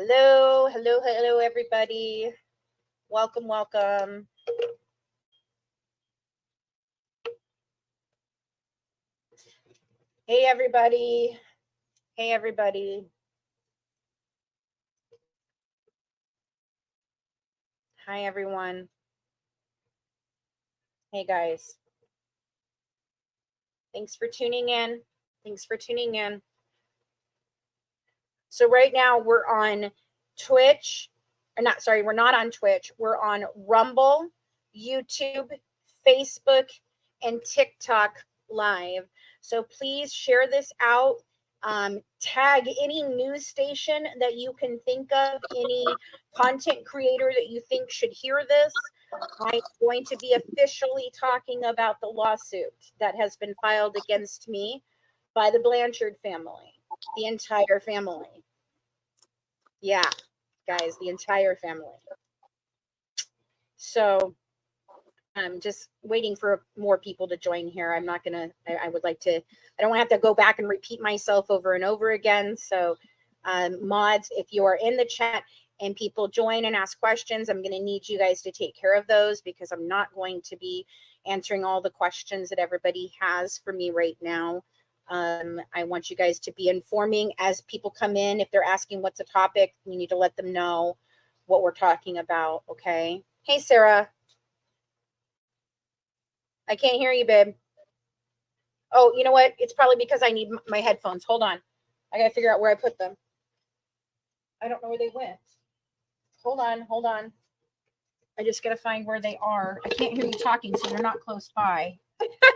Hello, hello, hello, everybody. Welcome, welcome. Hey, everybody. Hey, everybody. Hi, everyone. Hey, guys. Thanks for tuning in. Thanks for tuning in. So right now we're on Twitch. We're not on Twitch. We're on Rumble, YouTube, Facebook, and TikTok live. So please share this out. Tag any news station that you can think of, any content creator that you think should hear this. I'm going to be officially talking about the lawsuit that has been filed against me by the Blanchard family, the entire family. Yeah, guys, the entire family. So I'm just waiting for more people to join here. I'm not going to, I would like to, I don't want to have to go back and repeat myself over and over again. So mods, if you are in the chat and people join and ask questions, I'm going to need you guys to take care of those because I'm not going to be answering all the questions that everybody has for me right now. I want you guys to be informing as people come in. If they're asking what's a topic, we need to let them know what we're talking about. Okay. Hey, Sarah. I can't hear you, babe. Oh, you know what? It's probably because I need my headphones. Hold on. I got to figure out where I put them. I don't know where they went. Hold on. I just got to find where they are. I can't hear you talking, so you're not close by.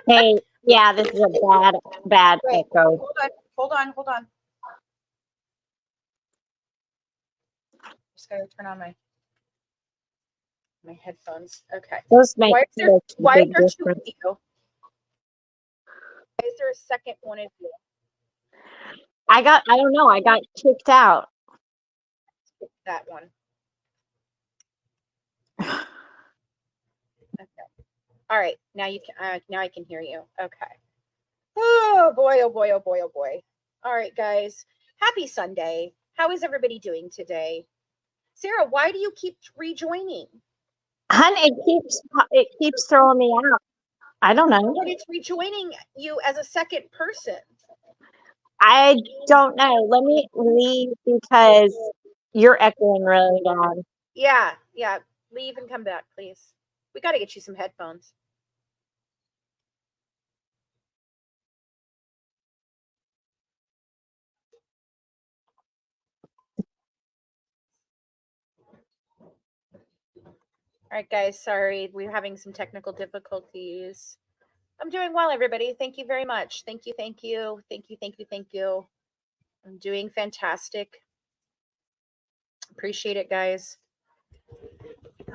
Hey, yeah, this is a bad echo. Hold on. Just got to turn on my headphones. Okay. Those make why is there big two difference. of you? Why is there a second one of you? I don't know. I got kicked out. That one. Okay. All right. Now you can. Now I can hear you. Okay. Oh boy. All right, guys. Happy Sunday. How is everybody doing today? Sarah, why do you keep rejoining? Hun, it keeps throwing me out. I don't know. But it's rejoining you as a second person. I don't know. Let me leave because you're echoing really bad. Yeah. Leave and come back, please. We got to get you some headphones. All right, guys. Sorry, we're having some technical difficulties. I'm doing well, everybody. Thank you very much. Thank you. I'm doing fantastic. Appreciate it, guys.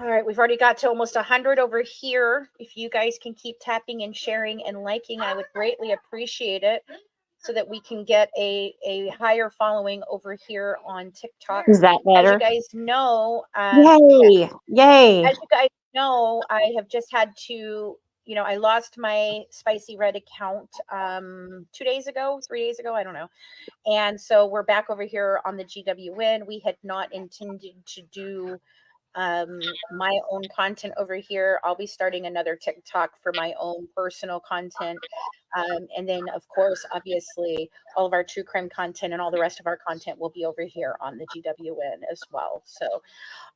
All right, we've already got to almost 100 over here. If you guys can keep tapping and sharing and liking, I would greatly appreciate it so that we can get a higher following over here on TikTok. Is that better? As you guys know, Yay. As you guys know, I have just had to, I lost my Spicy Red account 3 days ago, I don't know. And so we're back over here on the GWN. We had not intended to do my own content over here. I'll be starting another TikTok for my own personal content. And then, of course, obviously, all of our true crime content and all the rest of our content will be over here on the GWN as well. So,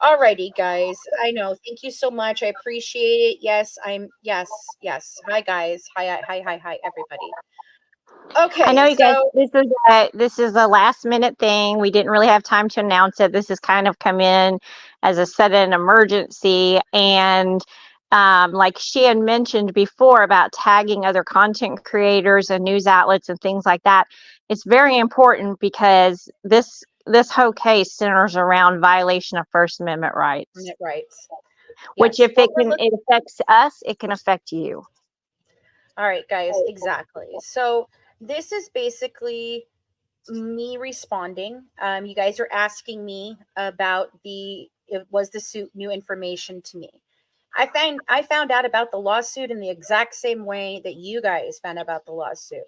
alrighty, guys. I know. Thank you so much. I appreciate it. Yes. Hi, guys. Hi, everybody. Okay. I know you guys, this is a last minute thing. We didn't really have time to announce it. This has kind of come in as a sudden emergency. And like she had mentioned before about tagging other content creators and news outlets and things like that, it's very important because this whole case centers around violation of First Amendment rights. Which if it affects us, it can affect you. All right, guys, exactly. So this is basically me responding. You guys are asking me about was the suit new information to me? I found out about the lawsuit in the exact same way that you guys found out about the lawsuit.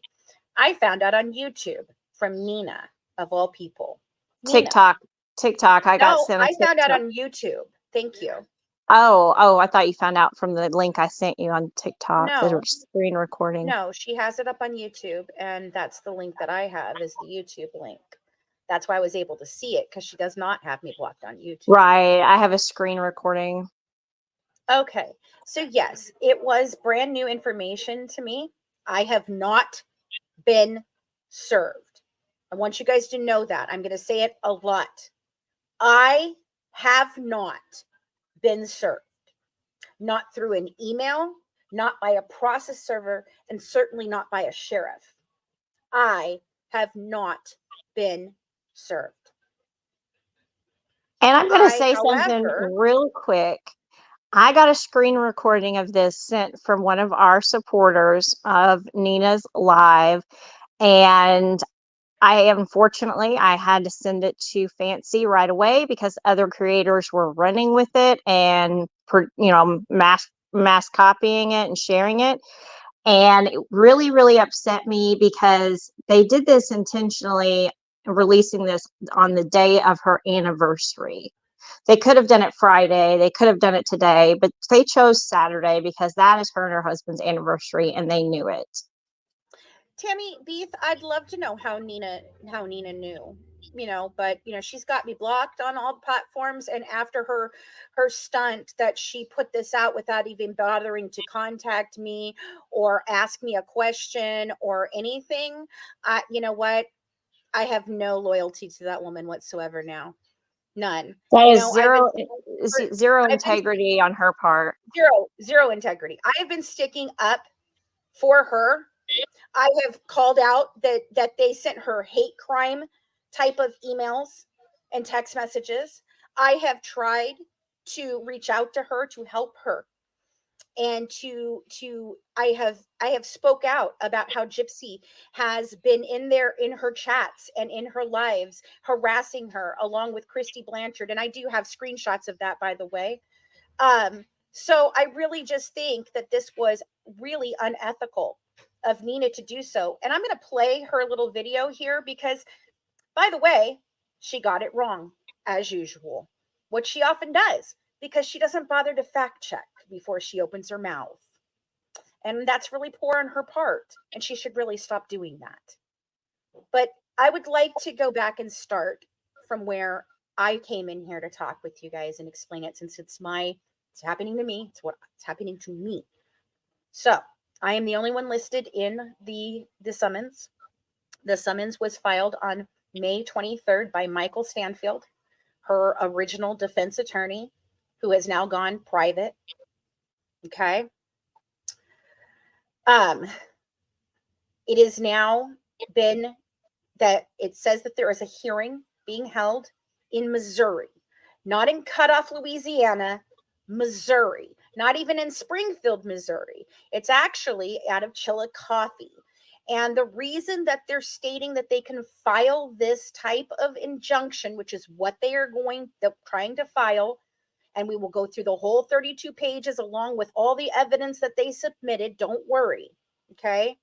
I found out on YouTube from Nina, of all people. TikTok. TikTok. I got No, sent a I found out TikTok. on YouTube. Thank you. Oh, I thought you found out from the link I sent you on TikTok, the No, screen recording. no, she has it up on YouTube, and that's the link that I have is the YouTube link. That's why I was able to see it, because she does not have me blocked on YouTube. Right. I have a screen recording. Okay. So yes, it was brand new information to me. I have not been served. I want you guys to know that. I'm going to say it a lot. I have not been served. Not through an email, not by a process server, and certainly not by a sheriff. I have not been served. And I'm going to say something However, real quick. I got a screen recording of this sent from one of our supporters of Nina's live. And unfortunately, I had to send it to Fancy right away because other creators were running with it and, mass copying it and sharing it. And it really, really upset me because they did this intentionally, releasing this on the day of her anniversary. They could have done it Friday, they could have done it today, but they chose Saturday because that is her and her husband's anniversary, and they knew it. Tammy Beef, I'd love to know how Nina knew. But she's got me blocked on all the platforms, and after her stunt that she put this out without even bothering to contact me or ask me a question or anything, you know what? I have no loyalty to that woman whatsoever now. None. That You is know, I've been zero I've been integrity on her part. zero integrity. I have been sticking up for her. I have called out that they sent her hate crime type of emails and text messages. I have tried to reach out to her to help her, and I have spoke out about how Gypsy has been in her chats and in her lives harassing her along with Christy Blanchard, and I do have screenshots of that, by the way. So I really just think that this was really unethical of Nina to do so. And I'm going to play her little video here because, by the way, she got it wrong as usual, what she often does, because she doesn't bother to fact check before she opens her mouth. And that's really poor on her part. And she should really stop doing that. But I would like to go back and start from where I came in here to talk with you guys and explain it, since it's happening to me. It's what's happening to me. So I am the only one listed in the summons. The summons was filed on May 23rd by Michael Stanfield, her original defense attorney, who has now gone private. Okay. It is now been that it says that there is a hearing being held in Missouri, not in Cutoff, Louisiana, Missouri, not even in Springfield, Missouri. It's actually out of Chillicothe. And the reason that they're stating that they can file this type of injunction, which is what they're trying to file, and we will go through the whole 32 pages along with all the evidence that they submitted. Don't worry. Okay.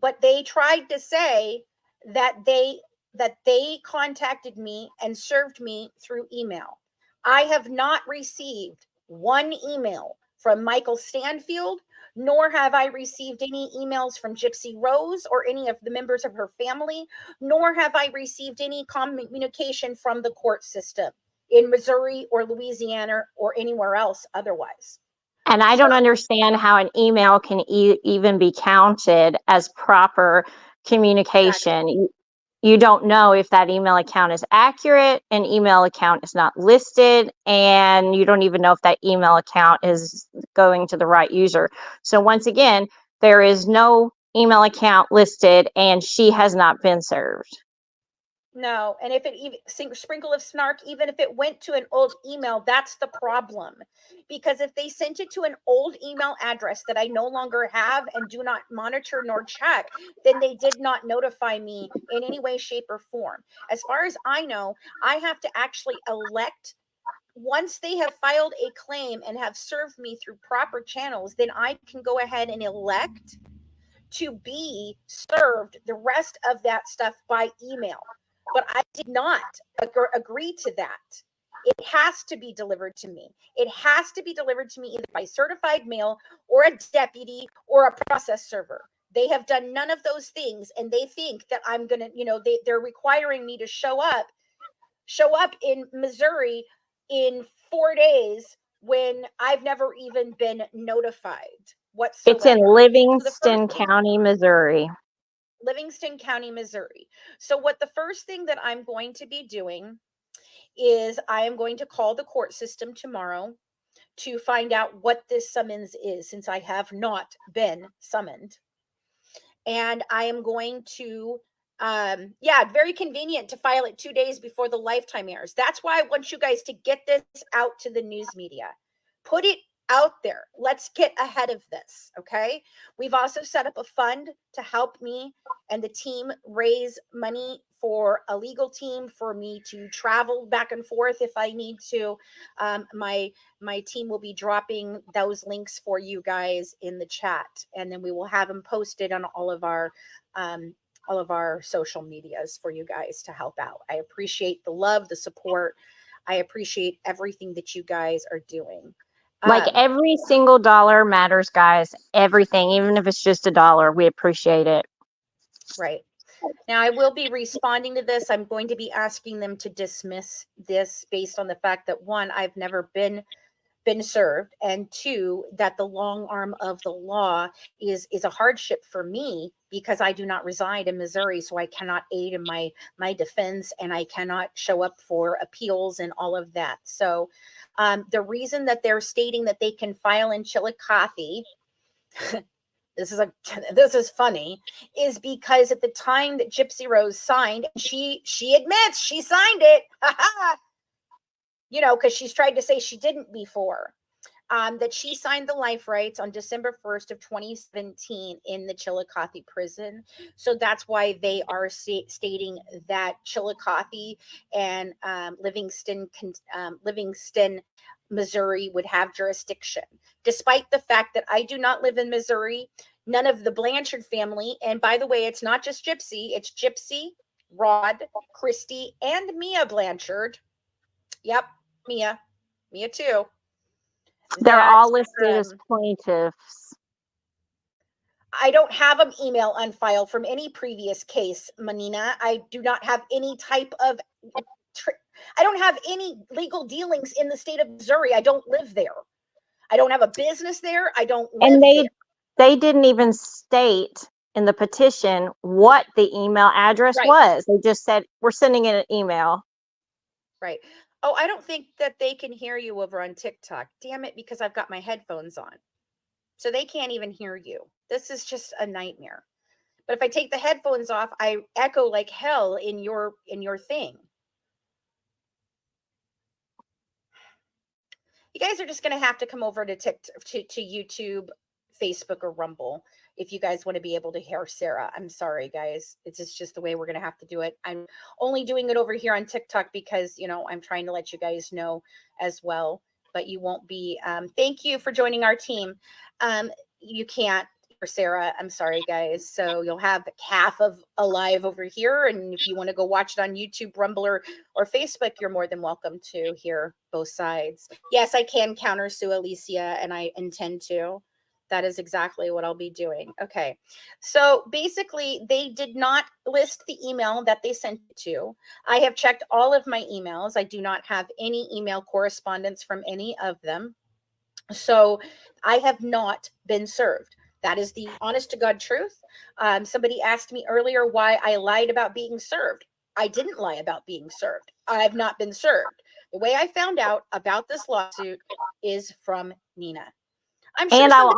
But they tried to say that they contacted me and served me through email. I have not received one email from Michael Stanfield, nor have I received any emails from Gypsy Rose or any of the members of her family, nor have I received any communication from the court system in Missouri or Louisiana or anywhere else otherwise. And I don't understand how an email can even be counted as proper communication. Exactly. You don't know if that email account is accurate. An email account is not listed, and you don't even know if that email account is going to the right user. So once again, there is no email account listed, and she has not been served. No, and if it even sprinkle of snark, even if it went to an old email, that's the problem. Because if they sent it to an old email address that I no longer have and do not monitor nor check, then they did not notify me in any way, shape, or form. As far as I know, I have to actually elect. Once they have filed a claim and have served me through proper channels, then I can go ahead and elect to be served the rest of that stuff by email. but I did not agree to that. It has to be delivered to me. It has to be delivered to me either by certified mail or a deputy or a process server. They have done none of those things, and they think that I'm going to, they're requiring me to show up in Missouri in 4 days when I've never even been notified whatsoever. It's in Livingston So County, Missouri. Livingston County, Missouri. So what the first thing that I'm going to be doing is I am going to call the court system tomorrow to find out what this summons is, since I have not been summoned. And I am going to, very convenient to file it 2 days before the lifetime airs. That's why I want you guys to get this out to the news media. Put it out there. Let's get ahead of this, okay? We've also set up a fund to help me and the team raise money for a legal team for me to travel back and forth if I need to. My team will be dropping those links for you guys in the chat, and then we will have them posted on all of our social medias for you guys to help out. I appreciate the love, the support. I appreciate everything that you guys are doing. Like every single dollar matters, guys. Everything, even if it's just $1, we appreciate it. Right. Now, I will be responding to this. I'm going to be asking them to dismiss this based on the fact that, one, I've never been served, and two, that the long arm of the law is a hardship for me because I do not reside in Missouri, so I cannot aid in my defense, and I cannot show up for appeals and all of that. So the reason that they're stating that they can file in Chillicothe, this is funny, is because at the time that Gypsy Rose signed, she admits she signed it, because she's tried to say she didn't before, that she signed the life rights on December 1st of 2017 in the Chillicothe prison. So that's why they are stating that Chillicothe and Livingston, Missouri would have jurisdiction, despite the fact that I do not live in Missouri. None of the Blanchard family, and by the way, it's not just Gypsy, it's Gypsy, Rod, Christy, and Mia Blanchard. Yep, Mia too. They're all listed as plaintiffs. I don't have an email on file from any previous case, Manina. I do not have any type of I don't have any legal dealings in the state of Missouri. I don't live there. I don't have a business there. I don't live there. They didn't even state in the petition what the email address was. They just said, we're sending in an email. Right. Oh, I don't think that they can hear you over on TikTok. Damn it, because I've got my headphones on. So they can't even hear you. This is just a nightmare. But if I take the headphones off, I echo like hell in your thing. You guys are just going to have to come over to YouTube, Facebook, or Rumble if you guys want to be able to hear Sarah. I'm sorry, guys. It's just the way we're going to have to do it. I'm only doing it over here on TikTok because, I'm trying to let you guys know as well. But you won't be. Thank you for joining our team. You can't hear Sarah. I'm sorry, guys. So you'll have half of a live over here. And if you want to go watch it on YouTube, Rumble, or Facebook, you're more than welcome to hear both sides. Yes, I can counter sue Alicia, and I intend to. That is exactly what I'll be doing. Okay. So basically, they did not list the email that they sent it to. I have checked all of my emails. I do not have any email correspondence from any of them. So I have not been served. That is the honest to God truth. Somebody asked me earlier why I lied about being served. I didn't lie about being served. I have not been served. The way I found out about this lawsuit is from Nina. I'm sure. And I'll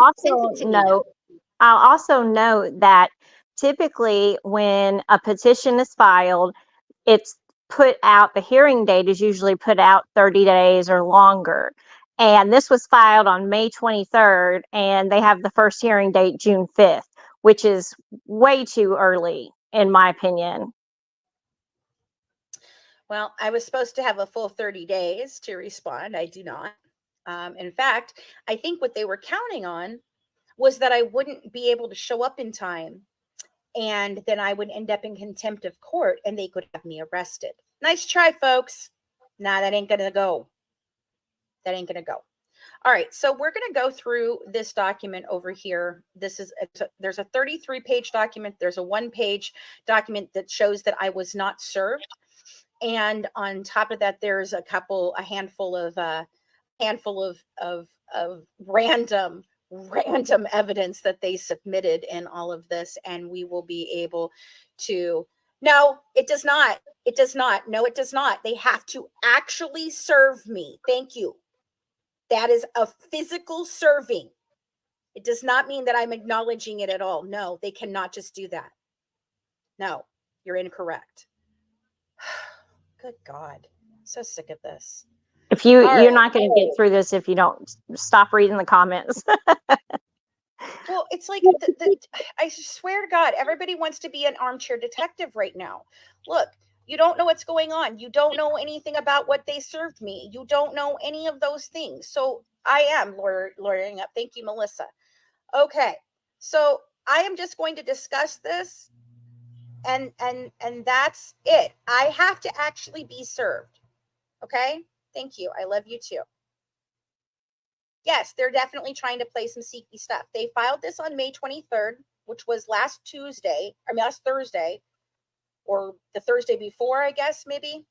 also note that typically when a petition is filed, it's put out, the hearing date is usually put out 30 days or longer. And this was filed on May 23rd, and they have the first hearing date June 5th, which is way too early, in my opinion. Well, I was supposed to have a full 30 days to respond. I do not. In fact, I think what they were counting on was that I wouldn't be able to show up in time And then I would end up in contempt of court and they could have me arrested. Nice try, folks. Nah, that ain't going to go. That ain't going to go. All right, so we're going to go through this document over here. There's a 33-page document. There's a 1-page document that shows that I was not served. And on top of that, there's a handful of random evidence that they submitted in all of this, and we will be able to. No, it does not. It does not. No, it does not. They have to actually serve me. Thank you. That is a physical serving. It does not mean that I'm acknowledging it at all. No, they cannot just do that. No, you're incorrect. Good God. I'm so sick of this. If you're not going to get through this if you don't stop reading the comments. Well, it's like, I swear to God, everybody wants to be an armchair detective right now. Look, you don't know what's going on. You don't know anything about what they served me. You don't know any of those things. So I am lawyering up. Thank you, Melissa. Okay. So I am just going to discuss this and that's it. I have to actually be served. Okay. Thank you. I love you too. Yes, they're definitely trying to play some seeky stuff. They filed this on May 23rd, which was last Thursday, or the Thursday before, I guess, maybe.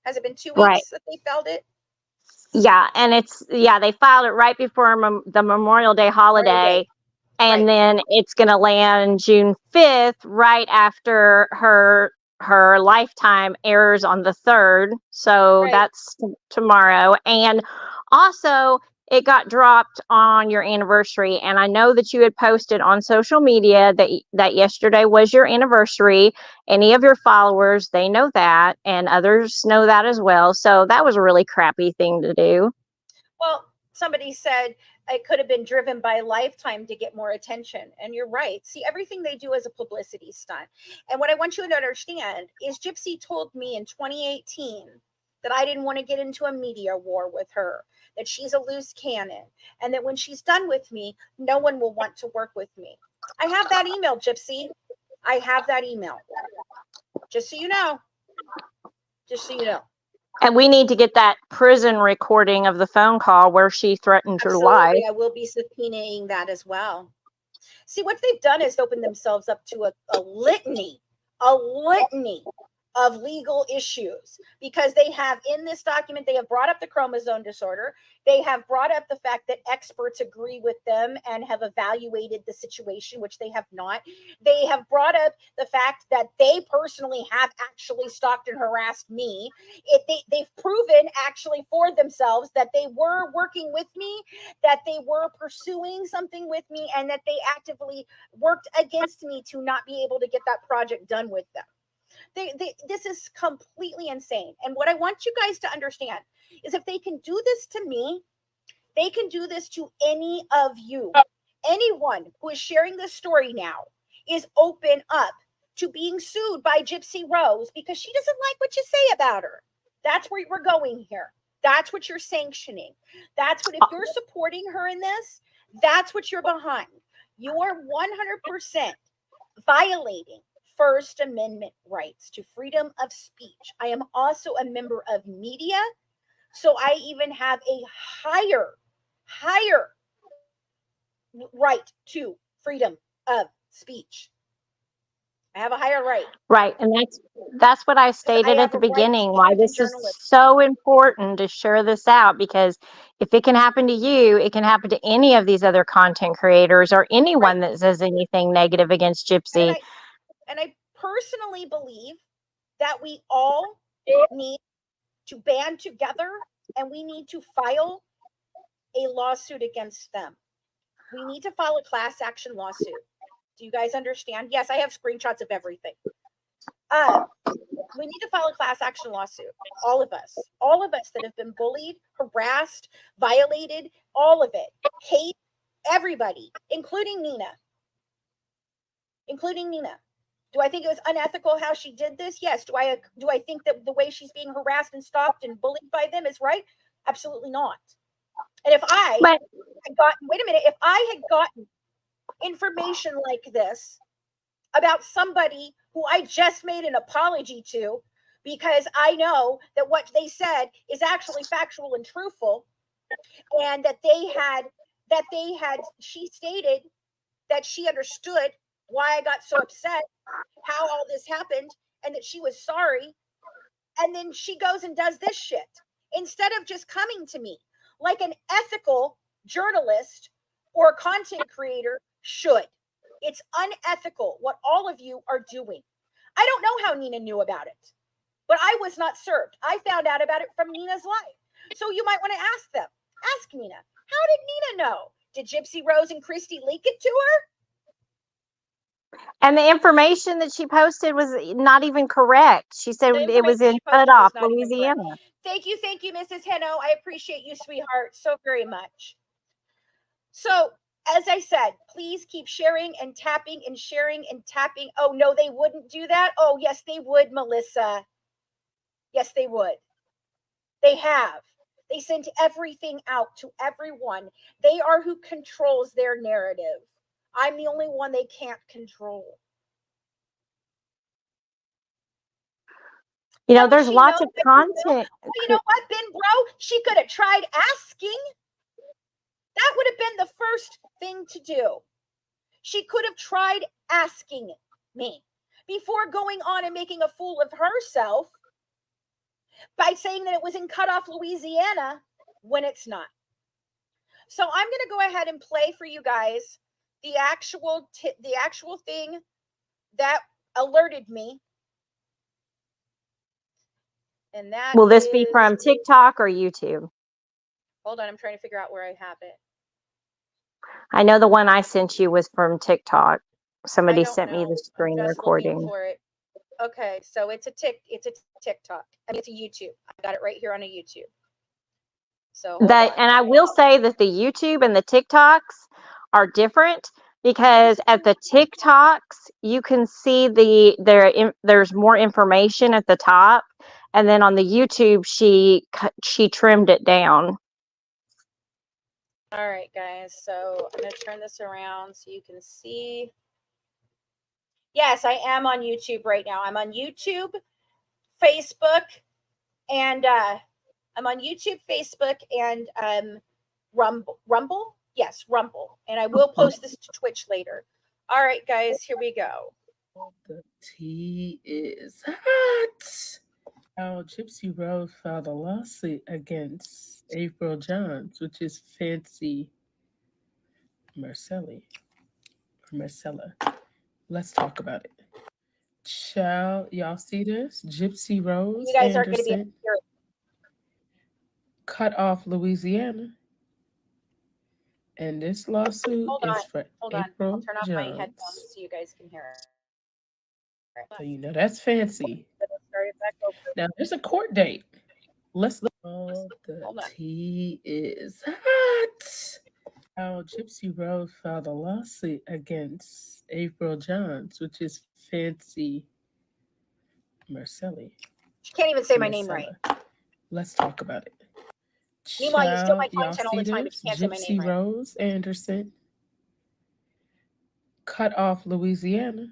Has it been 2 weeks that they filed it? Yeah, and they filed it right before the Memorial Day holiday. And then it's going to land June 5th, right after her lifetime airs on the 3rd. So that's tomorrow. And also, it got dropped on your anniversary. And I know that you had posted on social media that yesterday was your anniversary. Any of your followers, they know that, and others know that as well. So that was a really crappy thing to do. Well, somebody said it could have been driven by Lifetime to get more attention. And you're right. See, everything they do is a publicity stunt. And what I want you to understand is Gypsy told me in 2018 that I didn't want to get into a media war with her, that she's a loose cannon, and that when she's done with me, no one will want to work with me. I have that email, Gypsy. I have that email. Just so you know. Just so you know. And we need to get that prison recording of the phone call where she threatened your life. I will be subpoenaing that as well. See, what they've done is opened themselves up to a litany of legal issues, because they have in this document, they have brought up the chromosome disorder. They have brought up the fact that experts agree with them and have evaluated the situation, which they have not. They have brought up the fact that they personally have actually stalked and harassed me. They've proven actually for themselves that they were working with me, that they were pursuing something with me, and that they actively worked against me to not be able to get that project done with them. This is completely insane. And what I want you guys to understand is if they can do this to me, they can do this to any of you. Anyone who is sharing this story now is open up to being sued by Gypsy Rose because she doesn't like what you say about her. That's where we're going here. That's what you're sanctioning. That's what, if you're supporting her in this, that's what you're behind. You are 100% violating First Amendment rights to freedom of speech. I am also a member of media, so I even have a higher right to freedom of speech. I have a higher right. Right, and that's what I stated at the beginning, why this is so important to share this out, because if it can happen to you, it can happen to any of these other content creators or anyone that says anything negative against Gypsy. And I personally believe that we all need to band together and we need to file a lawsuit against them. We need to file a class action lawsuit. Do you guys understand? Yes, I have screenshots of everything. We need to file a class action lawsuit. All of us that have been bullied, harassed, violated, all of it. Kate, everybody, including Nina. Do I think it was unethical how she did this? Yes. Do I think that the way she's being harassed and stalked and bullied by them is right? Absolutely not. And if I had gotten information like this, about somebody who I just made an apology to because I know that what they said is actually factual and truthful, and she stated that she understood why I got so upset, how all this happened, and that she was sorry. And then she goes and does this shit instead of just coming to me like an ethical journalist or content creator should. It's unethical what all of you are doing. I don't know how Nina knew about it, but I was not served. I found out about it from Nina's life. So you might want to ask them. Ask Nina. How did Nina know? Did Gypsy Rose and Christy leak it to her? And the information that she posted was not even correct. She said The it was information in she posted was Cutoff, not even correct. Louisiana. Thank you, Mrs. Heno. I appreciate you, sweetheart, so very much. So, as I said, please keep sharing and tapping and sharing and tapping. Oh, no, they wouldn't do that. Oh, yes, they would, Melissa. Yes, they would. They have. They sent everything out to everyone. They are who controls their narrative. I'm the only one they can't control. You know, How does there's she lots know of that? content. Well, you know what, Ben Bro? She could have tried asking. That would have been the first thing to do. She could have tried asking me before going on and making a fool of herself by saying that it was in Cutoff, Louisiana, when it's not. So I'm going to go ahead and play for you guys the actual thing that alerted me. And that Will this be from TikTok or YouTube? Hold on, I'm trying to figure out where I have it. I know the one I sent you was from TikTok. Somebody sent me the screen I'm just recording. looking for it. Okay, so it's a TikTok. I mean, it's a YouTube. I got it right here on a YouTube. So and I will say that the YouTube and the TikToks are different because at the TikToks you can see there's more information at the top, and then on the YouTube she trimmed it down. All right, guys. So I'm going to turn this around so you can see. Yes, I am on YouTube right now. I'm on YouTube, Facebook, and I'm on YouTube, Facebook, and Rumble. Yes, Rumble. And I will post this to Twitch later. All right, guys, here we go. The tea is hot. How Gypsy Rose filed a lawsuit against April Johns, which is Fancy Macelli. Or Marcella. Let's talk about it. Child, y'all see this? Gypsy Rose You guys aren't Anderson going to be here. cut off Louisiana. And this lawsuit is for April I'll turn off my headphones Johns. so you guys can hear it. So you know that's fancy. Now there's a court date. Let's look. Oh, the tea is hot. How Gypsy Rose filed a lawsuit against April Johns, which is Fancy Macelli. She can't even say my name right. Let's talk about it. Meanwhile, you steal my Y'all content all the see time, but this? you can't say my name Gypsy right. Rose Anderson cut off Louisiana.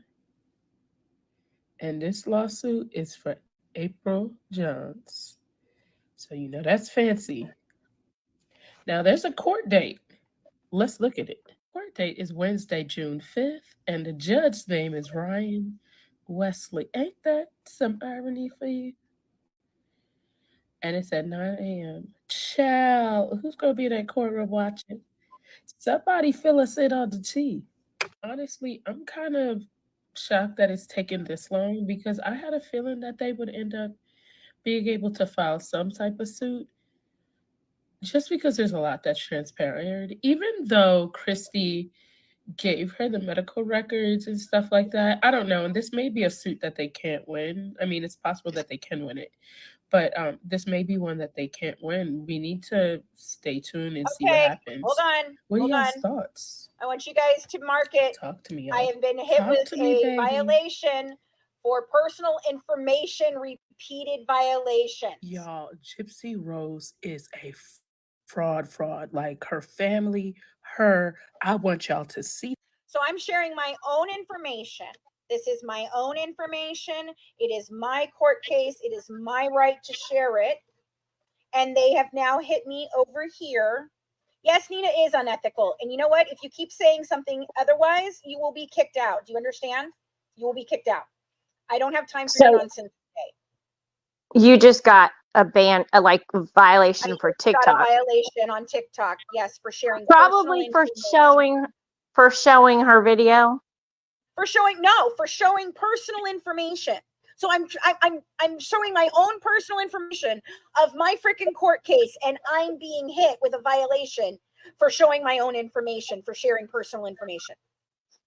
And this lawsuit is for April Johns. So you know that's fancy. Now there's a court date. Let's look at it. Court date is Wednesday, June 5th, and the judge's name is Ryan Wesley. Ain't that some irony for you? And it's at 9 a.m. Child, who's going to be in that courtroom watching? Somebody fill us in on the tea. Honestly, I'm kind of shocked that it's taken this long because I had a feeling that they would end up being able to file some type of suit just because there's a lot that's transparent. Even though Christy gave her the medical records and stuff like that, I don't know. And this may be a suit that they can't win. I mean, it's possible that they can win it, but this may be one that they can't win. We need to stay tuned and see what happens. Hold on. What are y'all's thoughts? I want you guys to mark it. Talk to me, y'all. I have been hit with a violation for personal information, repeated violations. Y'all, Gypsy Rose is a fraud. Like her family, her. I want y'all to see. So I'm sharing my own information This is my own information. It is my court case. It is my right to share it. And they have now hit me over here. Yes, Nina is unethical. And you know what? If you keep saying something otherwise, you will be kicked out. Do you understand? You will be kicked out. I don't have time for your nonsense today. You just got a ban, a violation for Got a TikTok. violation on TikTok. Yes, for sharing Probably for showing her video. For showing personal information. So I'm showing my own personal information of my freaking court case, and I'm being hit with a violation for showing my own information, for sharing personal information.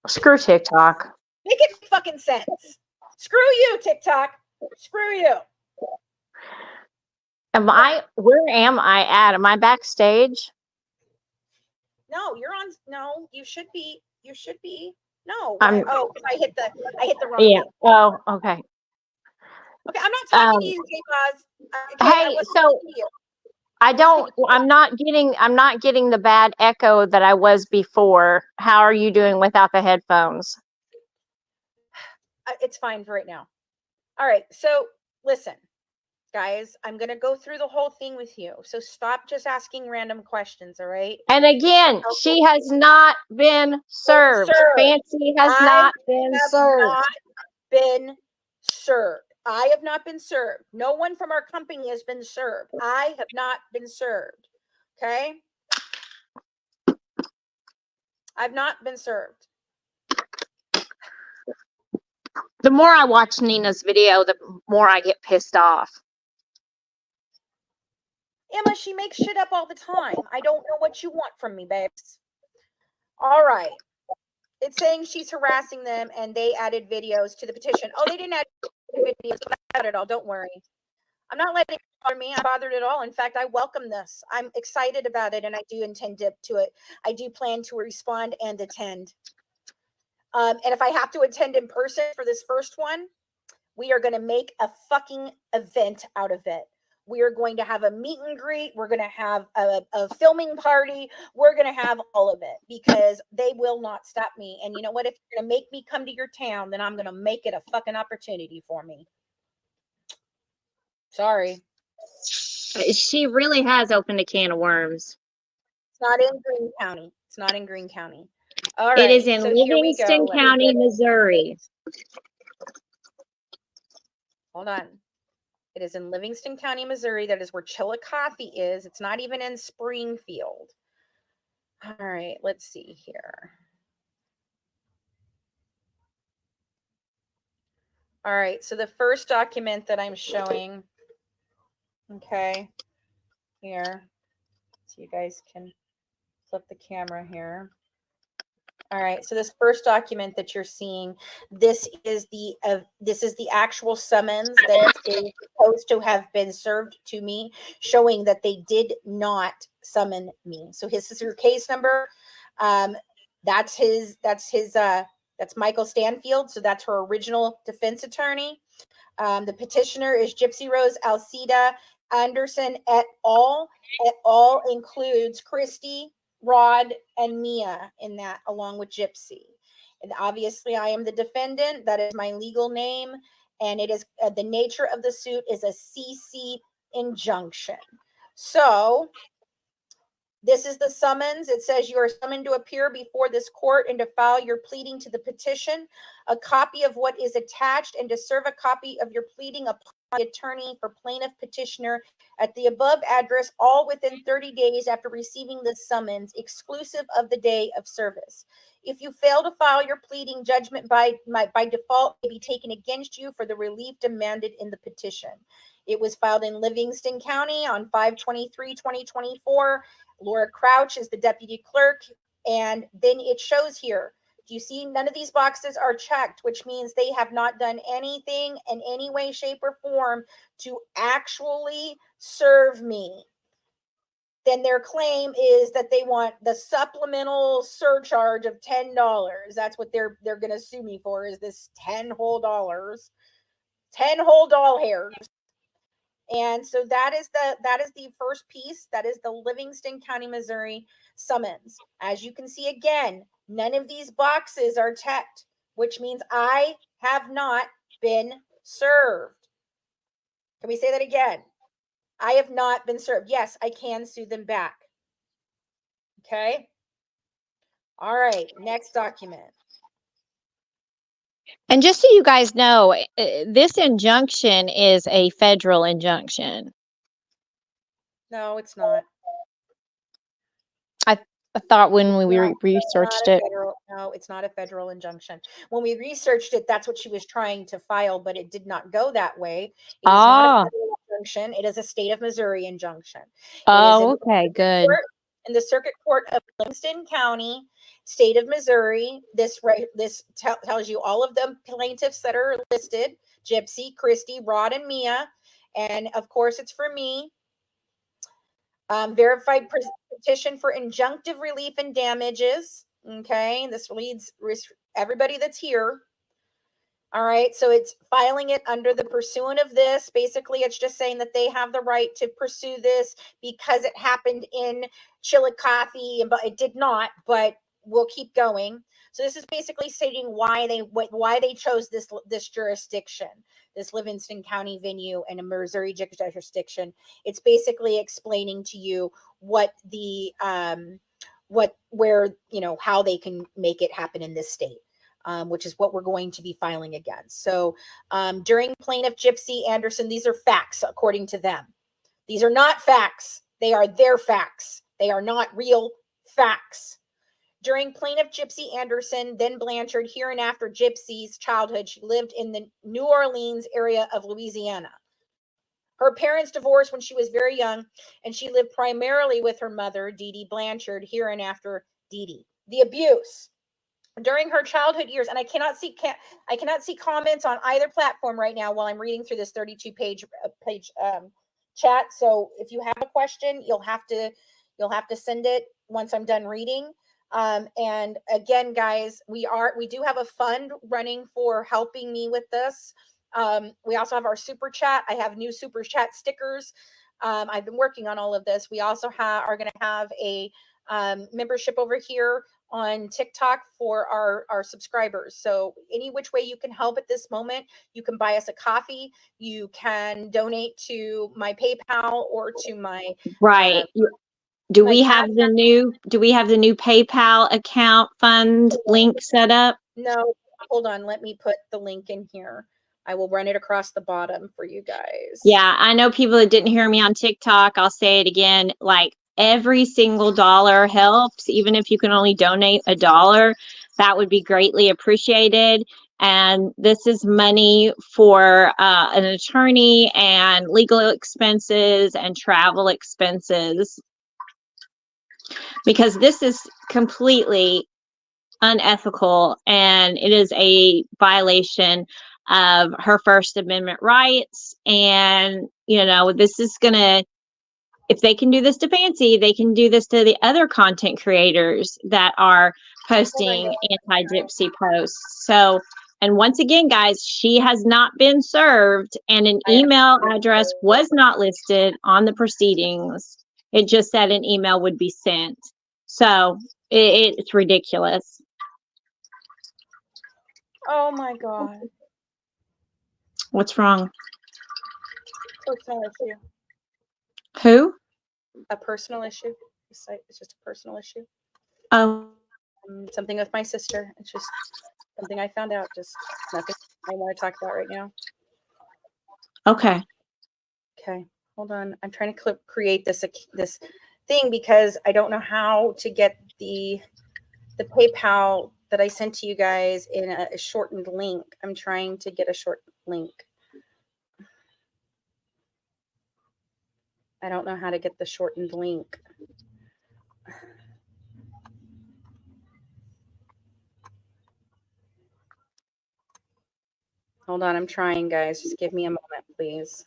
Screw TikTok. Make it make fucking sense. Screw you, TikTok. Screw you. Where am I at? Am I backstage? No, you're on. No, you should be. No. I hit the wrong thing. Oh, okay. Okay, I'm not talking to you, J-Paz. Hey, so I'm not getting the bad echo that I was before. How are you doing without the headphones? It's fine for right now. All right, so listen, guys, I'm going to go through the whole thing with you. So stop just asking random questions, all right? And again, she has not been served. Fancy has not been served. I have not been served. No one from our company has been served. I have not been served. Okay? I've not been served. The more I watch Nina's video, the more I get pissed off. Emma, she makes shit up all the time. I don't know what you want from me, babes. All right. It's saying she's harassing them and they added videos to the petition. Oh, they didn't add videos about it all. Don't worry. I'm not letting it bother me. I'm bothered at all. In fact, I welcome this. I'm excited about it and I do intend to it. I do plan to respond and attend. And if I have to attend in person for this first one, we are going to make a fucking event out of it. We are going to have a meet and greet. We're going to have a filming party. We're going to have all of it because they will not stop me. And you know what? If you're going to make me come to your town, then I'm going to make it a fucking opportunity for me. Sorry. She really has opened a can of worms. It's not in Greene County. It's not in Greene County. All right. It is in Livingston County, Missouri. Hold on. It is in Livingston County, Missouri. That is where Chillicothe is. It's not even in Springfield. All right, let's see here. All right, so the first document that I'm showing, okay, here, so you guys can flip the camera here. All right, so this first document that you're seeing, this is the actual summons that is supposed to have been served to me, showing that they did not summon me. So this is your case number. That's Michael Stanfield. So that's her original defense attorney. The petitioner is Gypsy Rose Alcida Anderson et al. Et al. Includes Christy, Rod, and Mia in that, along with Gypsy. And obviously I am the defendant. That is my legal name. And it is the nature of the suit is a CC injunction. So this is the summons. It says you are summoned to appear before this court and to file your pleading to the petition, a copy of what is attached, and to serve a copy of your pleading upon the attorney for plaintiff petitioner at the above address, all within 30 days after receiving the summons, exclusive of the day of service. If you fail to file your pleading, judgment by default may be taken against you for the relief demanded in the petition. It was filed in Livingston County on 5/23/2024. Laura Crouch is the deputy clerk. And then it shows here, do you see none of these boxes are checked, which means they have not done anything in any way, shape, or form to actually serve me. Then their claim is that they want the supplemental surcharge of $10. That's what they're going to sue me for, is this 10 whole dollars, 10 whole doll hairs. And so that is the first piece. That is the Livingston County, Missouri summons. As you can see, again, none of these boxes are checked, which means I have not been served. Can we say that again? I have not been served. Yes, I can sue them back. Okay. All right. Next document. And just so you guys know, this injunction is a federal injunction. No, it's not. I thought when we No, researched it. No, it's not a federal injunction. When we researched it, that's what she was trying to file, but it did not go that way. It is not a federal injunction. It is a state of Missouri injunction. Oh, okay, good. In the Circuit Court of Livingston County, state of Missouri. This tells you all of the plaintiffs that are listed: Gypsy, Christy, Rod, and Mia. And of course, it's for me. Verified petition for injunctive relief and damages. Okay, this leads everybody that's here. All right, so it's filing it under the pursuant of this. Basically, it's just saying that they have the right to pursue this because it happened in Chillicothe, but it did not. But we'll keep going. So this is basically stating why they chose this jurisdiction, this Livingston County venue and a Missouri jurisdiction. It's basically explaining to you what the how they can make it happen in this state. Which is what we're going to be filing against. So during plaintiff Gypsy Anderson, these are facts according to them. These are not facts. They are their facts. They are not real facts. During plaintiff Gypsy Anderson, then Blanchard, here and after Gypsy's childhood, she lived in the New Orleans area of Louisiana. Her parents divorced when she was very young, and she lived primarily with her mother, Dee Dee Blanchard, here and after Dee Dee. The abuse. During her childhood years, and I cannot see comments on either platform right now while I'm reading through this 32-page chat. So if you have a question, you'll have to send it once I'm done reading. And again, guys, we do have a fund running for helping me with this. We also have our super chat. I have new super chat stickers. I've been working on all of this. We also are going to have a membership over here on TikTok for our subscribers. So any which way you can help at this moment, you can buy us a coffee, you can donate to my PayPal or to my right. Do we have the new PayPal account fund link set up? No, hold on, let me put the link in here. I will run it across the bottom for you guys. Yeah, I know people that didn't hear me on TikTok. I'll say it again, like every single dollar helps. Even if you can only donate $1, that would be greatly appreciated. And this is money for an attorney and legal expenses and travel expenses, because this is completely unethical and it is a violation of her First Amendment rights. And this is gonna, if they can do this to Fancy, they can do this to the other content creators that are posting anti-Gypsy posts. So, and once again, guys, she has not been served, and an email address was not listed on the proceedings. It just said an email would be sent. So it's ridiculous. Oh my God. What's wrong? Personal issue. Who? A personal issue. It's just a personal issue. Oh. Something with my sister. It's just something I found out. Just nothing I want to talk about right now. Okay. Okay. Hold on. I'm trying to create this thing because I don't know how to get the PayPal that I sent to you guys in a shortened link. I'm trying to get a shortened link. I don't know how to get the shortened link. Hold on, I'm trying, guys. Just give me a moment, please.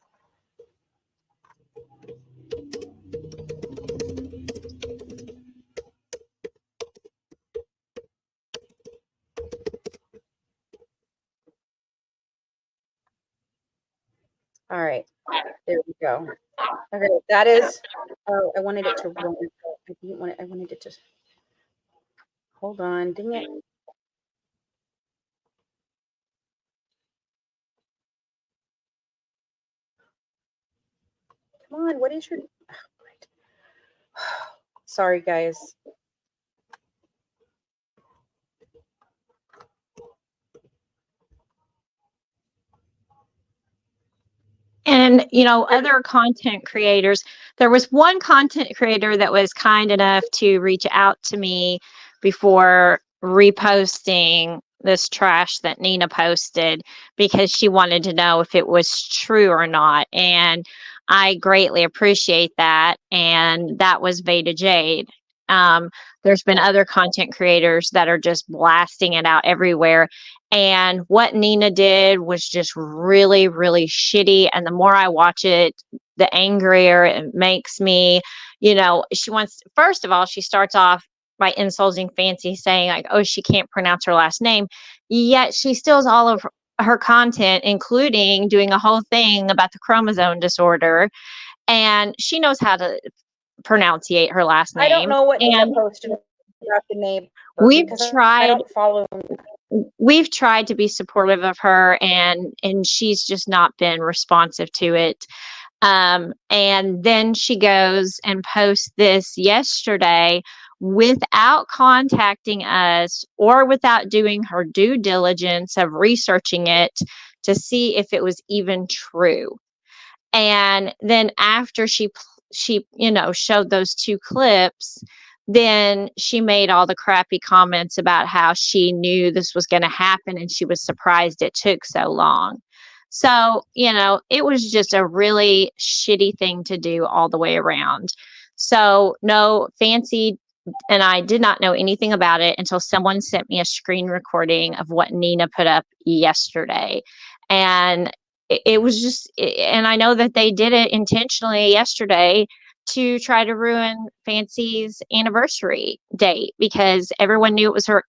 All right, there we go. Okay, that is. Oh, I wanted it to run. I didn't want it. I wanted it to. Hold on, dang it. Come on, what is your... Sorry, guys. And, other content creators, there was one content creator that was kind enough to reach out to me before reposting this trash that Nina posted because she wanted to know if it was true or not. And I greatly appreciate that. And that was Veda Jade. There's been other content creators that are just blasting it out everywhere. And what Nina did was just really, really shitty. And the more I watch it, the angrier it makes me. She wants, first of all, she starts off by insulting Fancy, saying like, oh, she can't pronounce her last name. Yet she steals all of her content, including doing a whole thing about the chromosome disorder. And she knows how to pronunciate her last name. I don't know what Nina And posted about the neighbor we've because I tried don't follow. we've tried to be supportive of her, and she's just not been responsive to it. And then she goes and posts this yesterday without contacting us or without doing her due diligence of researching it to see if it was even true. And then after she showed those two clips, then she made all the crappy comments about how she knew this was going to happen and she was surprised it took so long. So, it was just a really shitty thing to do all the way around. So, no, Fancy and I did not know anything about it until someone sent me a screen recording of what Nina put up yesterday. And it was just, and I know that they did it intentionally yesterday to try to ruin Fancy's anniversary date because everyone knew it was her,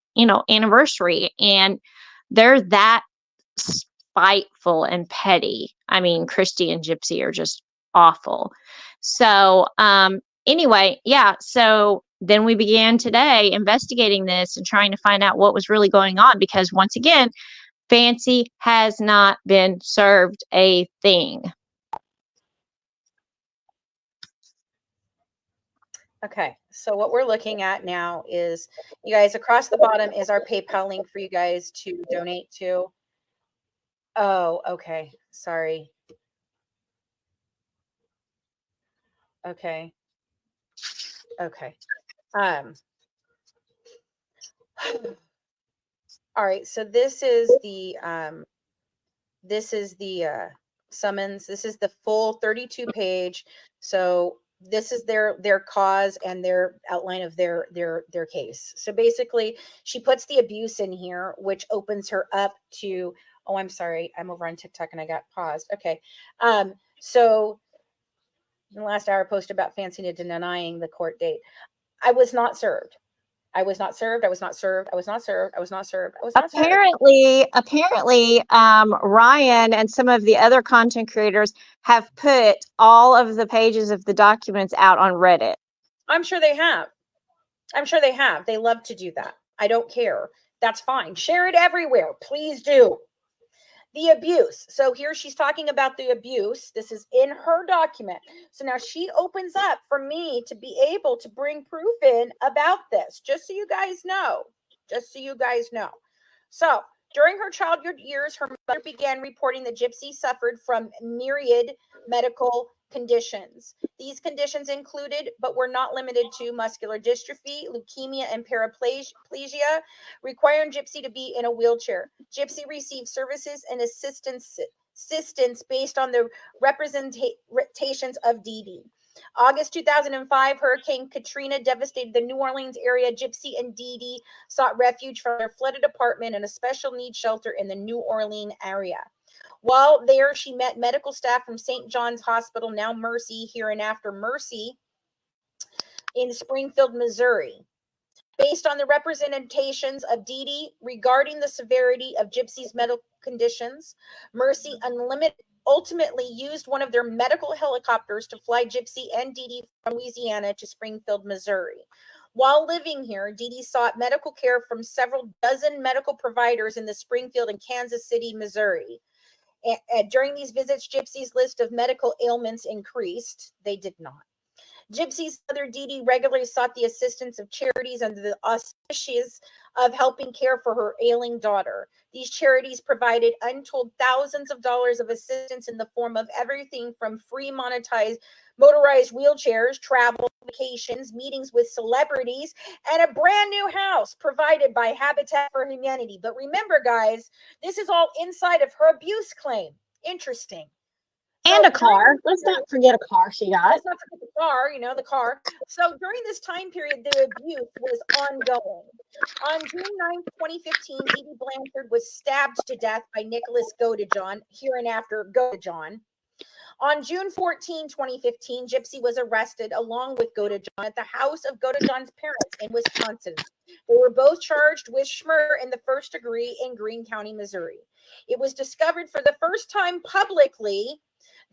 anniversary. And they're that spiteful and petty. I mean, Christy and Gypsy are just awful. So, anyway, yeah. So then we began today investigating this and trying to find out what was really going on because once again, Fancy has not been served a thing. Okay, so what we're looking at now is, you guys, across the bottom is our PayPal link for you guys to donate to. Oh, okay. Sorry. Okay. Okay. All right, so this is the summons. This is the full 32 page. So this is their cause and their outline of their case. So basically, she puts the abuse in here, which opens her up to, oh, I'm sorry, I'm over on TikTok and I got paused. Okay. So in the last hour, I posted about Fancy denying the court date. I was not served. I was not served. I was not served. I was not served. I was not served. I was not served. Apparently, Ryan and some of the other content creators have put all of the pages of the documents out on Reddit. I'm sure they have. I'm sure they have. They love to do that. I don't care. That's fine. Share it everywhere. Please do. The abuse. So here she's talking about the abuse. This is in her document. So now she opens up for me to be able to bring proof in about this, just so you guys know. Just so you guys know. So during her childhood years, her mother began reporting that Gypsy suffered from myriad medical conditions. These conditions included, but were not limited to, muscular dystrophy, leukemia, and paraplegia, requiring Gypsy to be in a wheelchair. Gypsy received services and assistance based on the representations of Dee Dee. August 2005, Hurricane Katrina devastated the New Orleans area. Gypsy and Dee Dee sought refuge from their flooded apartment in a special needs shelter in the New Orleans area. While there, she met medical staff from St. John's Hospital, now Mercy, hereinafter Mercy, in Springfield, Missouri. Based on the representations of Dee Dee regarding the severity of Gypsy's medical conditions, Mercy Unlimited ultimately used one of their medical helicopters to fly Gypsy and Dee Dee from Louisiana to Springfield, Missouri. While living here, Dee Dee sought medical care from several dozen medical providers in the Springfield and Kansas City, Missouri During these visits, Gypsy's list of medical ailments increased. They did not. Gypsy's mother, Dee Dee, regularly sought the assistance of charities under the auspices of helping care for her ailing daughter. These charities provided untold thousands of dollars of assistance in the form of everything from free motorized wheelchairs, travel, vacations, meetings with celebrities, and a brand new house provided by Habitat for Humanity. But remember, guys, this is all inside of her abuse claim. Interesting. And a car. Let's not forget a car she got. Let's not forget the car, the car. So during this time period, the abuse was ongoing. On June 9th, 2015, Dee Dee Blanchard was stabbed to death by Nicholas Godejohn, hereinafter Godejohn. On June 14, 2015, Gypsy was arrested along with Godejohn at the house of Godejohn's parents in Wisconsin. They were both charged with murder in the first degree in Greene County, Missouri. It was discovered for the first time publicly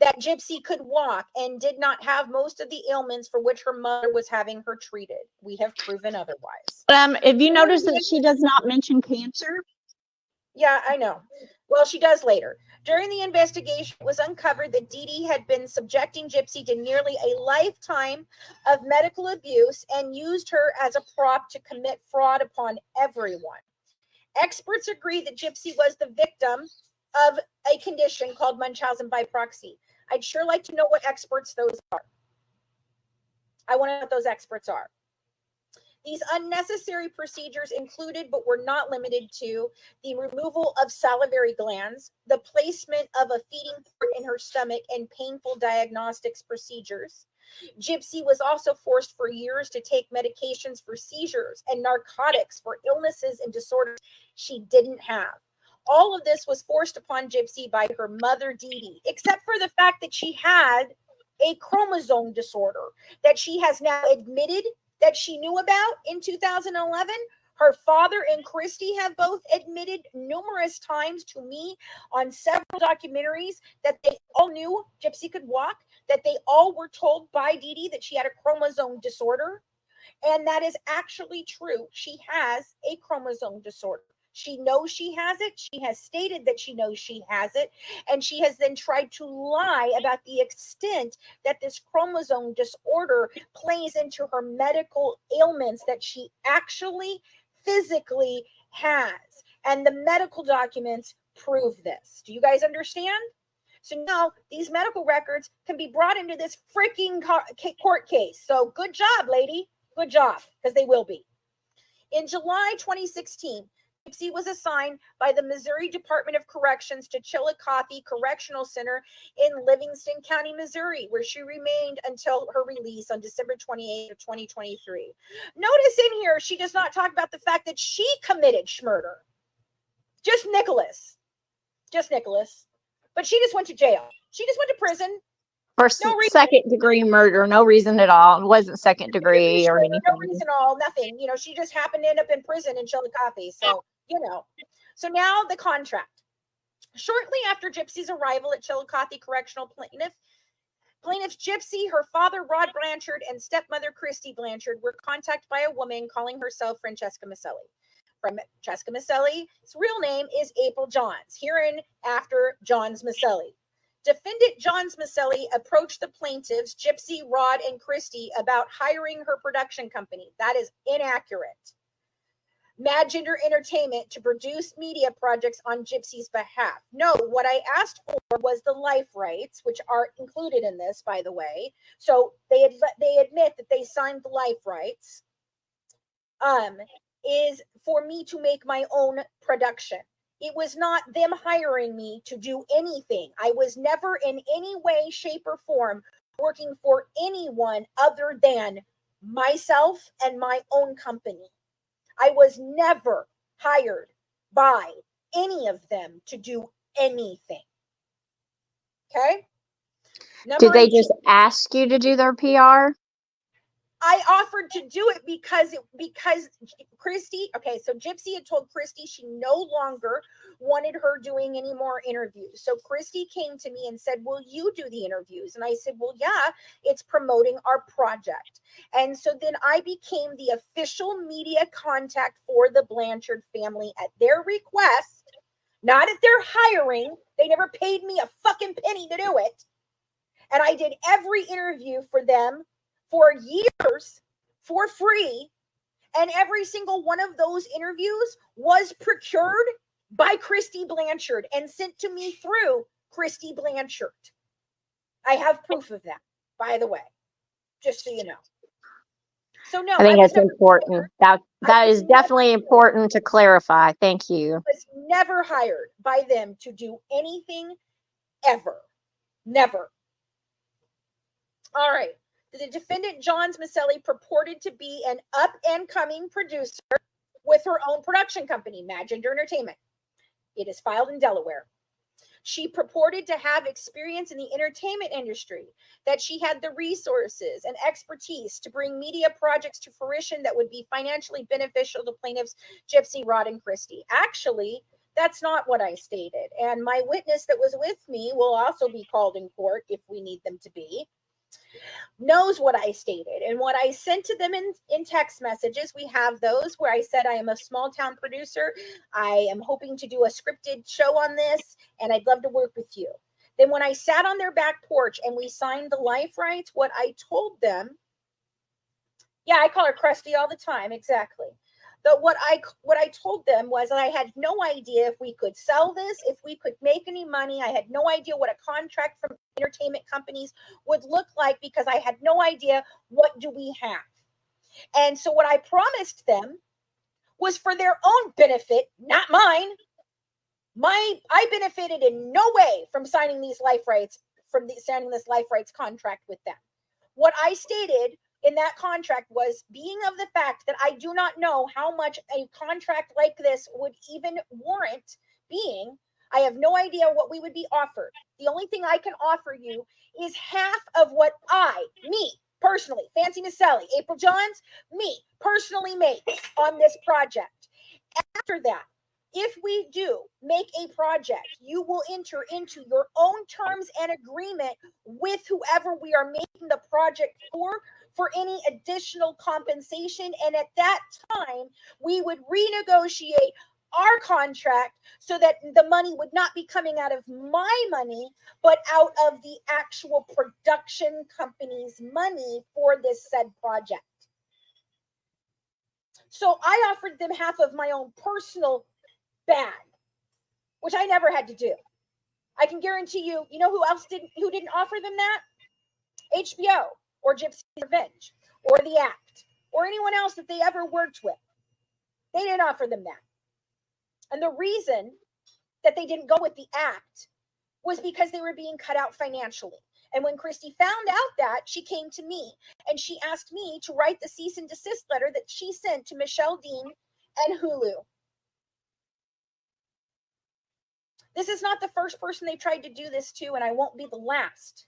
that Gypsy could walk and did not have most of the ailments for which her mother was having her treated. We have proven otherwise. Have you noticed that she does not mention cancer? Yeah, I know. Well, she does later. During the investigation, it was uncovered that Dee Dee had been subjecting Gypsy to nearly a lifetime of medical abuse and used her as a prop to commit fraud upon everyone. Experts agree that Gypsy was the victim of a condition called Munchausen by proxy. I'd sure like to know what experts those are. I want to know what those experts are. These unnecessary procedures included, but were not limited to, the removal of salivary glands, the placement of a feeding port in her stomach, and painful diagnostics procedures. Gypsy was also forced for years to take medications for seizures and narcotics for illnesses and disorders she didn't have. All of this was forced upon Gypsy by her mother, Dee Dee, except for the fact that she had a chromosome disorder that she has now admitted that she knew about in 2011. Her father and Christy have both admitted numerous times to me on several documentaries that they all knew Gypsy could walk, that they all were told by Dee Dee that she had a chromosome disorder. And that is actually true. She has a chromosome disorder. She knows she has it. She has stated that she knows she has it. And she has then tried to lie about the extent that this chromosome disorder plays into her medical ailments that she actually physically has. And the medical documents prove this. Do you guys understand? So now these medical records can be brought into this freaking court case. So good job, lady. Good job, because they will be. In July 2016, Gypsy was assigned by the Missouri Department of Corrections to Chillicothe Correctional Center in Livingston County, Missouri, where she remained until her release on December 28th of 2023. Notice in here, she does not talk about the fact that she committed murder. Just Nicholas. But she just went to jail. She just went to prison. For second degree murder, no reason at all. It wasn't second degree or anything. No reason at all, nothing. She just happened to end up in prison in Chillicothe. So, So now the contract. Shortly after Gypsy's arrival at Chillicothe Correctional Plaintiffs Gypsy, her father Rod Blanchard, and stepmother Christy Blanchard were contacted by a woman calling herself Francesca Macelli. Francesca Macelli's real name is April Johns, hereinafter Johns Macelli. Defendant Johns Macelli approached the plaintiffs, Gypsy, Rod, and Christy, about hiring her production company. That is inaccurate. Mad Gender Entertainment to produce media projects on Gypsy's behalf. No, what I asked for was the life rights, which are included in this, by the way. So they admit that they signed the life rights. Is for me to make my own production. It was not them hiring me to do anything. I was never in any way, shape, or form working for anyone other than myself and my own company. I was never hired by any of them to do anything. Okay? Did they just ask you to do their PR? I offered to do it because Christy, okay, so Gypsy had told Christy she no longer wanted her doing any more interviews. So Christy came to me and said, will you do the interviews? And I said, well, yeah, it's promoting our project. And so then I became the official media contact for the Blanchard family at their request, not at their hiring, They never paid me a fucking penny to do it. And I did every interview for them for years for free. And every single one of those interviews was procured by Christy Blanchard and sent to me through Christy Blanchard. I have proof of that, by the way, just so you know. So no, I think it's important. That is definitely important to clarify. Thank you. I was never hired by them to do anything ever. Never. All right. The defendant, Johns Macelli, purported to be an up-and-coming producer with her own production company, Macelli Entertainment. It is filed in Delaware. She purported to have experience in the entertainment industry, that she had the resources and expertise to bring media projects to fruition that would be financially beneficial to plaintiffs Gypsy, Rod, and Christy. Actually, that's not what I stated. And my witness that was with me will also be called in court if we need them to be, knows what I stated and what I sent to them in text messages. We have those where I said I am a small town producer. I am hoping to do a scripted show on this, and I'd love to work with you. Then when I sat on their back porch and we signed the life rights, what I told them, yeah, I call her Krusty all the time, exactly. But what I told them was I had no idea if we could sell this, if we could make any money. I had no idea what a contract from entertainment companies would look like because I had no idea what do we have. And so what I promised them was for their own benefit, not mine. I benefited in no way from signing these life rights, signing this life rights contract with them. What I stated in that contract was being of the fact that I do not know how much a contract like this would even warrant being. I have no idea what we would be offered. The only thing I can offer you is half of what me personally, Fancy Macelli, April Johns, me personally make on this project. After that, if we do make a project, you will enter into your own terms and agreement with whoever we are making the project for any additional compensation. And at that time, we would renegotiate our contract so that the money would not be coming out of my money, but out of the actual production company's money for this said project. So I offered them half of my own personal bag, which I never had to do. I can guarantee you, you know who didn't offer them that? HBO or Gypsy Revenge or The Act or anyone else that they ever worked with. They didn't offer them that. And the reason that they didn't go with The Act was because they were being cut out financially. And when Christy found out that, she came to me and she asked me to write the cease and desist letter that she sent to Michelle Dean and Hulu. This is not the first person they tried to do this to, and I won't be the last.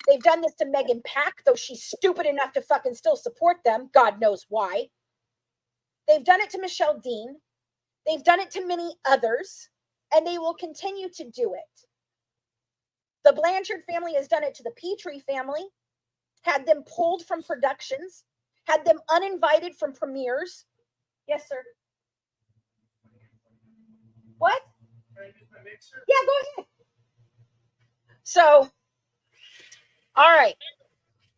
They've done this to Megan Pack, though she's stupid enough to fucking still support them. God knows why. They've done it to Michelle Dean. They've done it to many others, and they will continue to do it. The Blanchard family has done it to the Petrie family, had them pulled from productions, had them uninvited from premieres. Yes, sir. What? Yeah, go ahead. So, all right.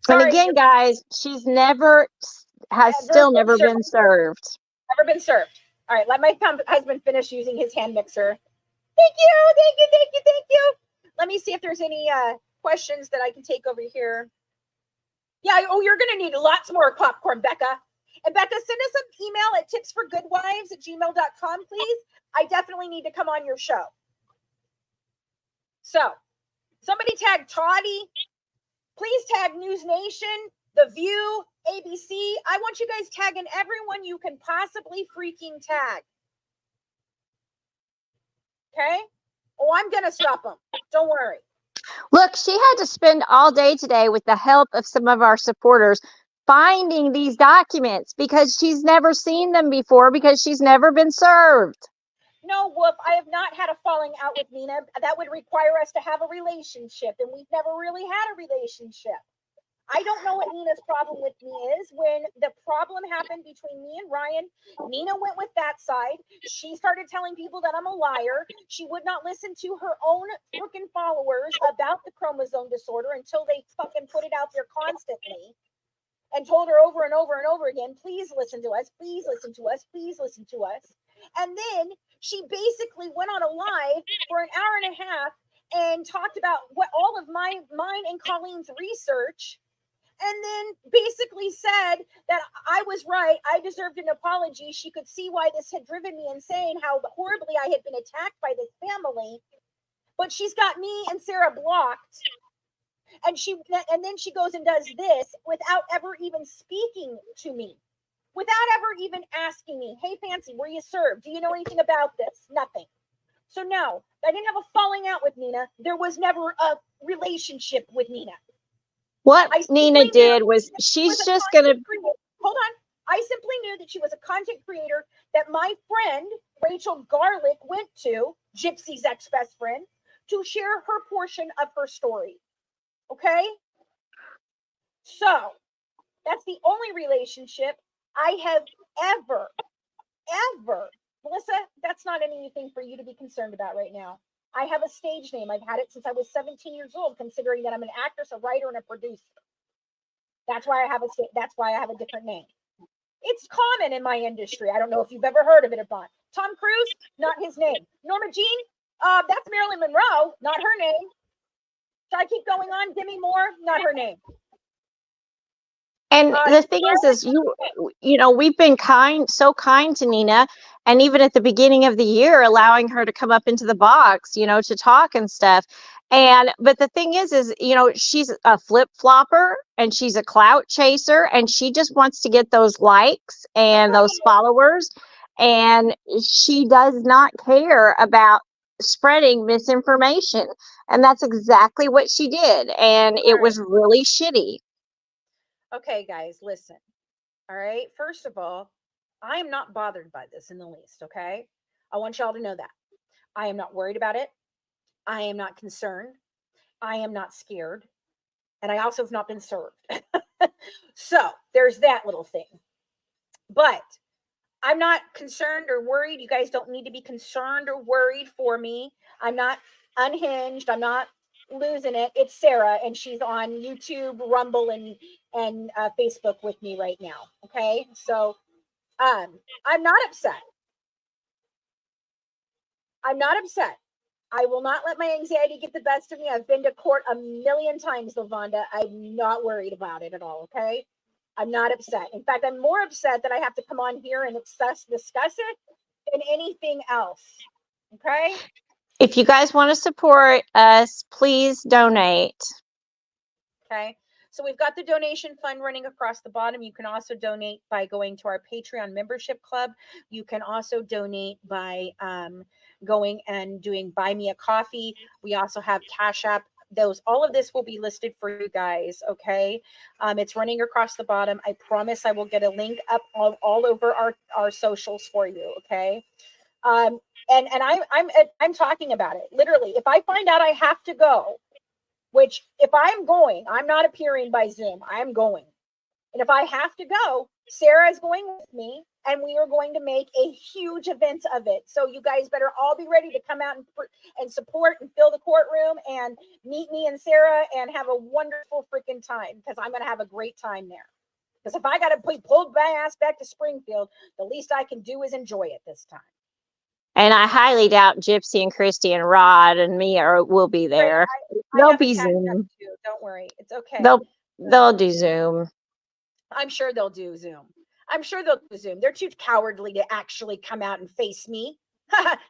Sorry. And again, guys, she's still never been served. Never been served. All right, let my husband finish using his hand mixer. Thank you. Let me see if there's any questions that I can take over here. Yeah, you're going to need lots more popcorn, Becca. And Becca, send us an email at tipsforgoodwives@gmail.com, please. I definitely need to come on your show. So, somebody tag Toddy. Please tag News Nation, The View, ABC. I want you guys tagging everyone you can possibly freaking tag. Okay? Oh, I'm going to stop them. Don't worry. Look, she had to spend all day today with the help of some of our supporters finding these documents because she's never seen them before because she's never been served. No, Wolf, I have not had a falling out with Nina. That would require us to have a relationship, and we've never really had a relationship. I don't know what Nina's problem with me is. When the problem happened between me and Ryan, Nina went with that side. She started telling people that I'm a liar. She would not listen to her own freaking followers about the chromosome disorder until they fucking put it out there constantly, and told her over and over and over again, please listen to us, please listen to us, please listen to us. And then she basically went on a live for an hour and a half and talked about what all of mine and Colleen's research, and then basically said that I was right. I deserved an apology. She could see why this had driven me insane, how horribly I had been attacked by this family. But she's got me and Sarah blocked. And then she goes and does this without ever even speaking to me, without ever even asking me, hey, Fancy, were you served? Do you know anything about this? Nothing. So no, I didn't have a falling out with Nina. There was never a relationship with Nina. What Nina did was she's just going to... Hold on. I simply knew that she was a content creator that my friend, Rachel Garlick, went to, Gypsy's ex-best friend, to share her portion of her story. Okay? So, that's the only relationship I have ever, Melissa, that's not anything for you to be concerned about right now. I have a stage name. I've had it since I was 17 years old, considering that I'm an actress, a writer, and a producer. That's why I have a different name. It's common in my industry. I don't know if you've ever heard of it or not. Tom Cruise, not his name. Norma Jean, that's Marilyn Monroe, not her name. Should I keep going on? Demi Moore, not her name. And the thing is you know, we've been so kind to Nina, and even at the beginning of the year, allowing her to come up into the box, you know, to talk and stuff. But the thing is, you know, she's a flip flopper and she's a clout chaser, and she just wants to get those likes and those followers. And she does not care about spreading misinformation. And that's exactly what she did. And it was really shitty. Okay, guys, listen. All right. First of all, I am not bothered by this in the least. Okay. I want y'all to know that. I am not worried about it. I am not concerned. I am not scared. And I also have not been served. So there's that little thing. But I'm not concerned or worried. You guys don't need to be concerned or worried for me. I'm not unhinged. I'm not losing it. It's Sarah, and she's on YouTube, Rumble, and Facebook with me right now. Okay, so I'm not upset. I'm not upset. I will not let my anxiety get the best of me. I've been to court a million times, Lavonda. I'm not worried about it at all. Okay, I'm not upset. In fact, I'm more upset that I have to come on here and discuss it than anything else. Okay. If you guys want to support us, please donate. Okay. So we've got the donation fund running across the bottom. You can also donate by going to our Patreon membership club. You can also donate by going and doing Buy Me a Coffee. We also have Cash App. All of this will be listed for you guys. Okay. It's running across the bottom. I promise I will get a link up all over our socials for you. Okay. And I'm talking about it. Literally, if I find out I have to go, which if I'm going, I'm not appearing by Zoom. I'm going. And if I have to go, Sarah is going with me, and we are going to make a huge event of it. So you guys better all be ready to come out and support and fill the courtroom and meet me and Sarah and have a wonderful freaking time, because I'm going to have a great time there. Because if I got to pull my ass back to Springfield, the least I can do is enjoy it this time. And I highly doubt Gypsy and Christy and Rod and me will be there. They'll be Zoom. Don't worry, it's okay. They'll do Zoom. I'm sure they'll do Zoom. I'm sure they'll do Zoom. They're too cowardly to actually come out and face me.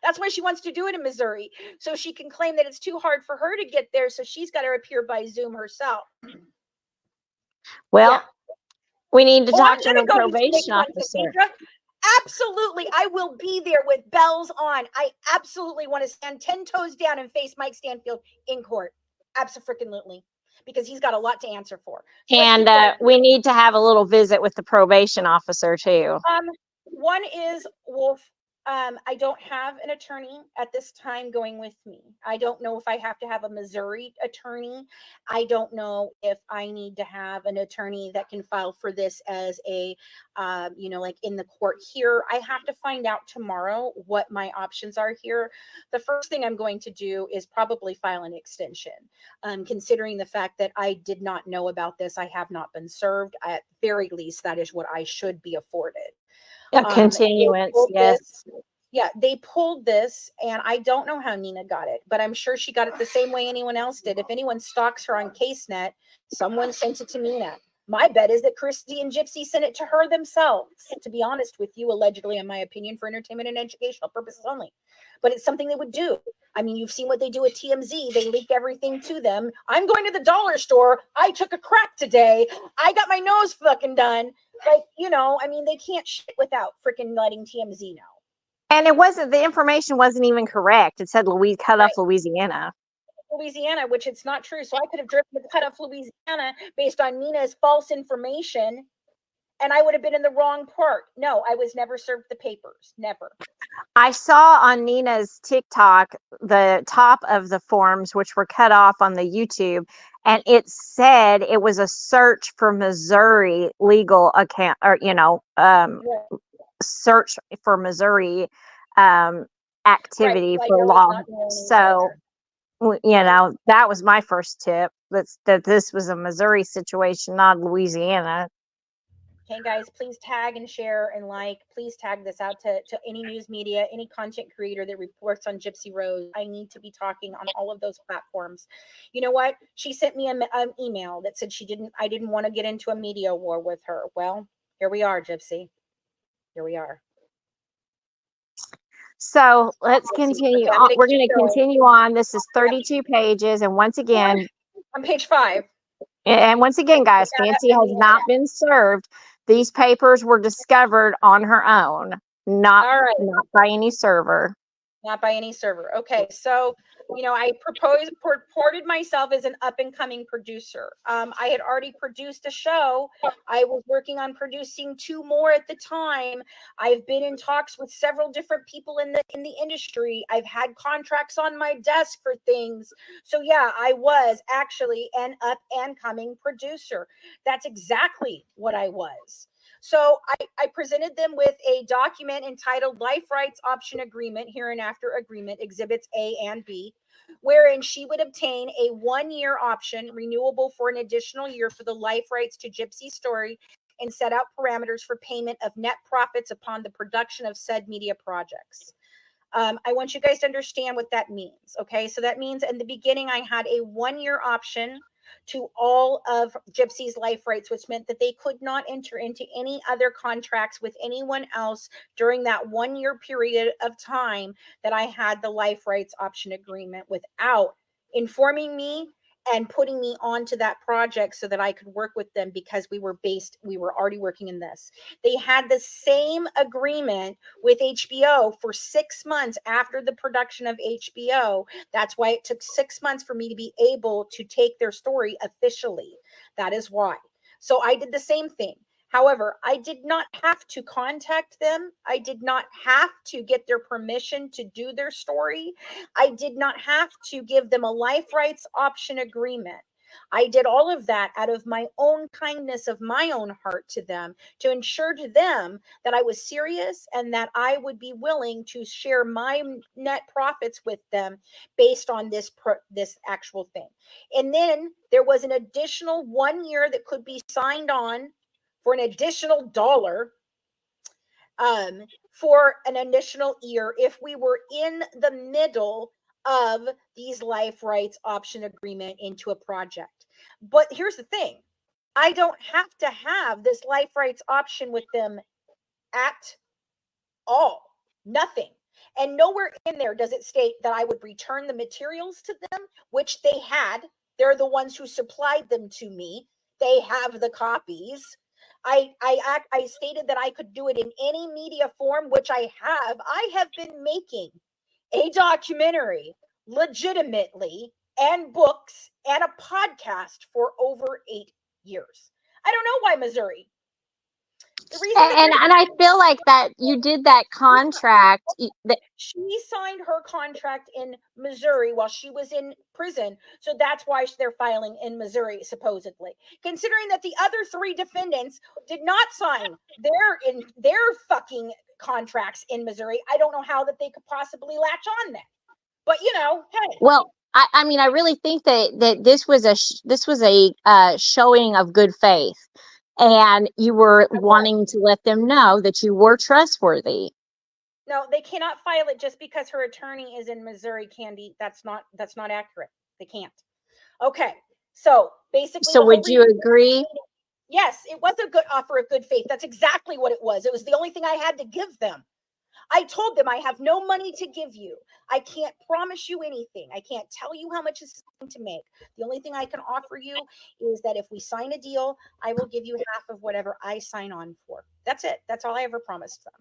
That's why she wants to do it in Missouri, so she can claim that it's too hard for her to get there. So she's got to appear by Zoom herself. Well, we need to talk to the go probation officer. Absolutely. I will be there with bells on. I absolutely want to stand 10 toes down and face Mike Stanfield in court. Absolutely. Because he's got a lot to answer for. So and we need to have a little visit with the probation officer too. One is Wolf I don't have an attorney at this time going with me. I don't know if I have to have a Missouri attorney. I don't know if I need to have an attorney that can file for this as a, like in the court here. I have to find out tomorrow what my options are here. The first thing I'm going to do is probably file an extension, considering the fact that I did not know about this. I have not been served. At very least, that is what I should be afforded. A continuance, yes. Yeah, they pulled this, and I don't know how Nina got it, but I'm sure she got it the same way anyone else did. If anyone stalks her on CaseNet, someone sent it to Nina. My bet is that Christy and Gypsy sent it to her themselves, to be honest with you, allegedly, in my opinion, for entertainment and educational purposes only. But it's something they would do. I mean, you've seen what they do with TMZ. They leak everything to them. I'm going to the dollar store. I took a crack today. I got my nose fucking done. Like, I mean, they can't shit without freaking letting TMZ know. And the information wasn't even correct. It said cut off Louisiana. Louisiana, which it's not true. So I could have driven to cut off Louisiana based on Nina's false information, and I would have been in the wrong part. No, I was never served the papers. Never. I saw on Nina's TikTok the top of the forms, which were cut off on the YouTube, and it said it was a search for Missouri legal account, or search for Missouri activity for law. So, that was my first tip. That this was a Missouri situation, not Louisiana. Okay, guys, please tag and share and like. Please tag this out to any news media, any content creator that reports on Gypsy Rose. I need to be talking on all of those platforms. You know what? She sent me an email that said I didn't want to get into a media war with her. Well, here we are, Gypsy. Here we are. So let's continue. We're going to continue on. This is 32 pages. And once again, on page 5. And once again, guys, Fancy has not been served. These papers were discovered on her own, not by any server. Not by any server. Okay, so I purported myself as an up-and-coming producer. I had already produced a show. I was working on producing 2 more at the time. I've been in talks with several different people in the industry. I've had contracts on my desk for things. So yeah, I was actually an up-and-coming producer. That's exactly what I was. So I presented them with a document entitled Life Rights Option Agreement, Hereinafter Agreement, Exhibits A and B, wherein she would obtain a 1-year option renewable for an additional year for the life rights to Gypsy's story and set out parameters for payment of net profits upon the production of said media projects. I want you guys to understand what that means. Okay, so that means in the beginning, I had a 1-year option to all of Gypsy's life rights, which meant that they could not enter into any other contracts with anyone else during that 1-year period of time that I had the life rights option agreement without informing me and putting me onto that project so that I could work with them, because we were already working in this. They had the same agreement with HBO for 6 months after the production of HBO. That's why it took 6 months for me to be able to take their story officially. That is why. So I did the same thing. However, I did not have to contact them. I did not have to get their permission to do their story. I did not have to give them a life rights option agreement. I did all of that out of my own kindness of my own heart to them, to ensure to them that I was serious and that I would be willing to share my net profits with them based on this actual thing. And then there was an additional 1 year that could be signed on for an additional $1, for an additional year if we were in the middle of these life rights option agreement into a project. But here's the thing. I don't have to have this life rights option with them at all. Nothing. And nowhere in there does it state that I would return the materials to them, which they had. They're the ones who supplied them to me. They have the copies. I stated that I could do it in any media form, which I have. I have been making a documentary legitimately, and books and a podcast for over 8 years. I don't know why Missouri. The reason And I feel like that you did that contract. she signed her contract in Missouri while she was in prison. So that's why they're filing in Missouri, supposedly. Considering that the other 3 defendants did not sign their fucking contracts in Missouri, I don't know how that they could possibly latch on that. But hey. Well, I mean, I really think that this was a showing of good faith, and you were wanting to let them know that you were trustworthy. No, they cannot file it just because her attorney is in Missouri, Candy. That's not accurate. They can't. Okay. So basically, So would you agree? Yes, it was a good offer of good faith. That's exactly what it was. It was the only thing I had to give them. I told them I have no money to give you. I can't promise you anything. I can't tell you how much it's going to make. The only thing I can offer you is that if we sign a deal, I will give you half of whatever I sign on for. That's it. That's all I ever promised them.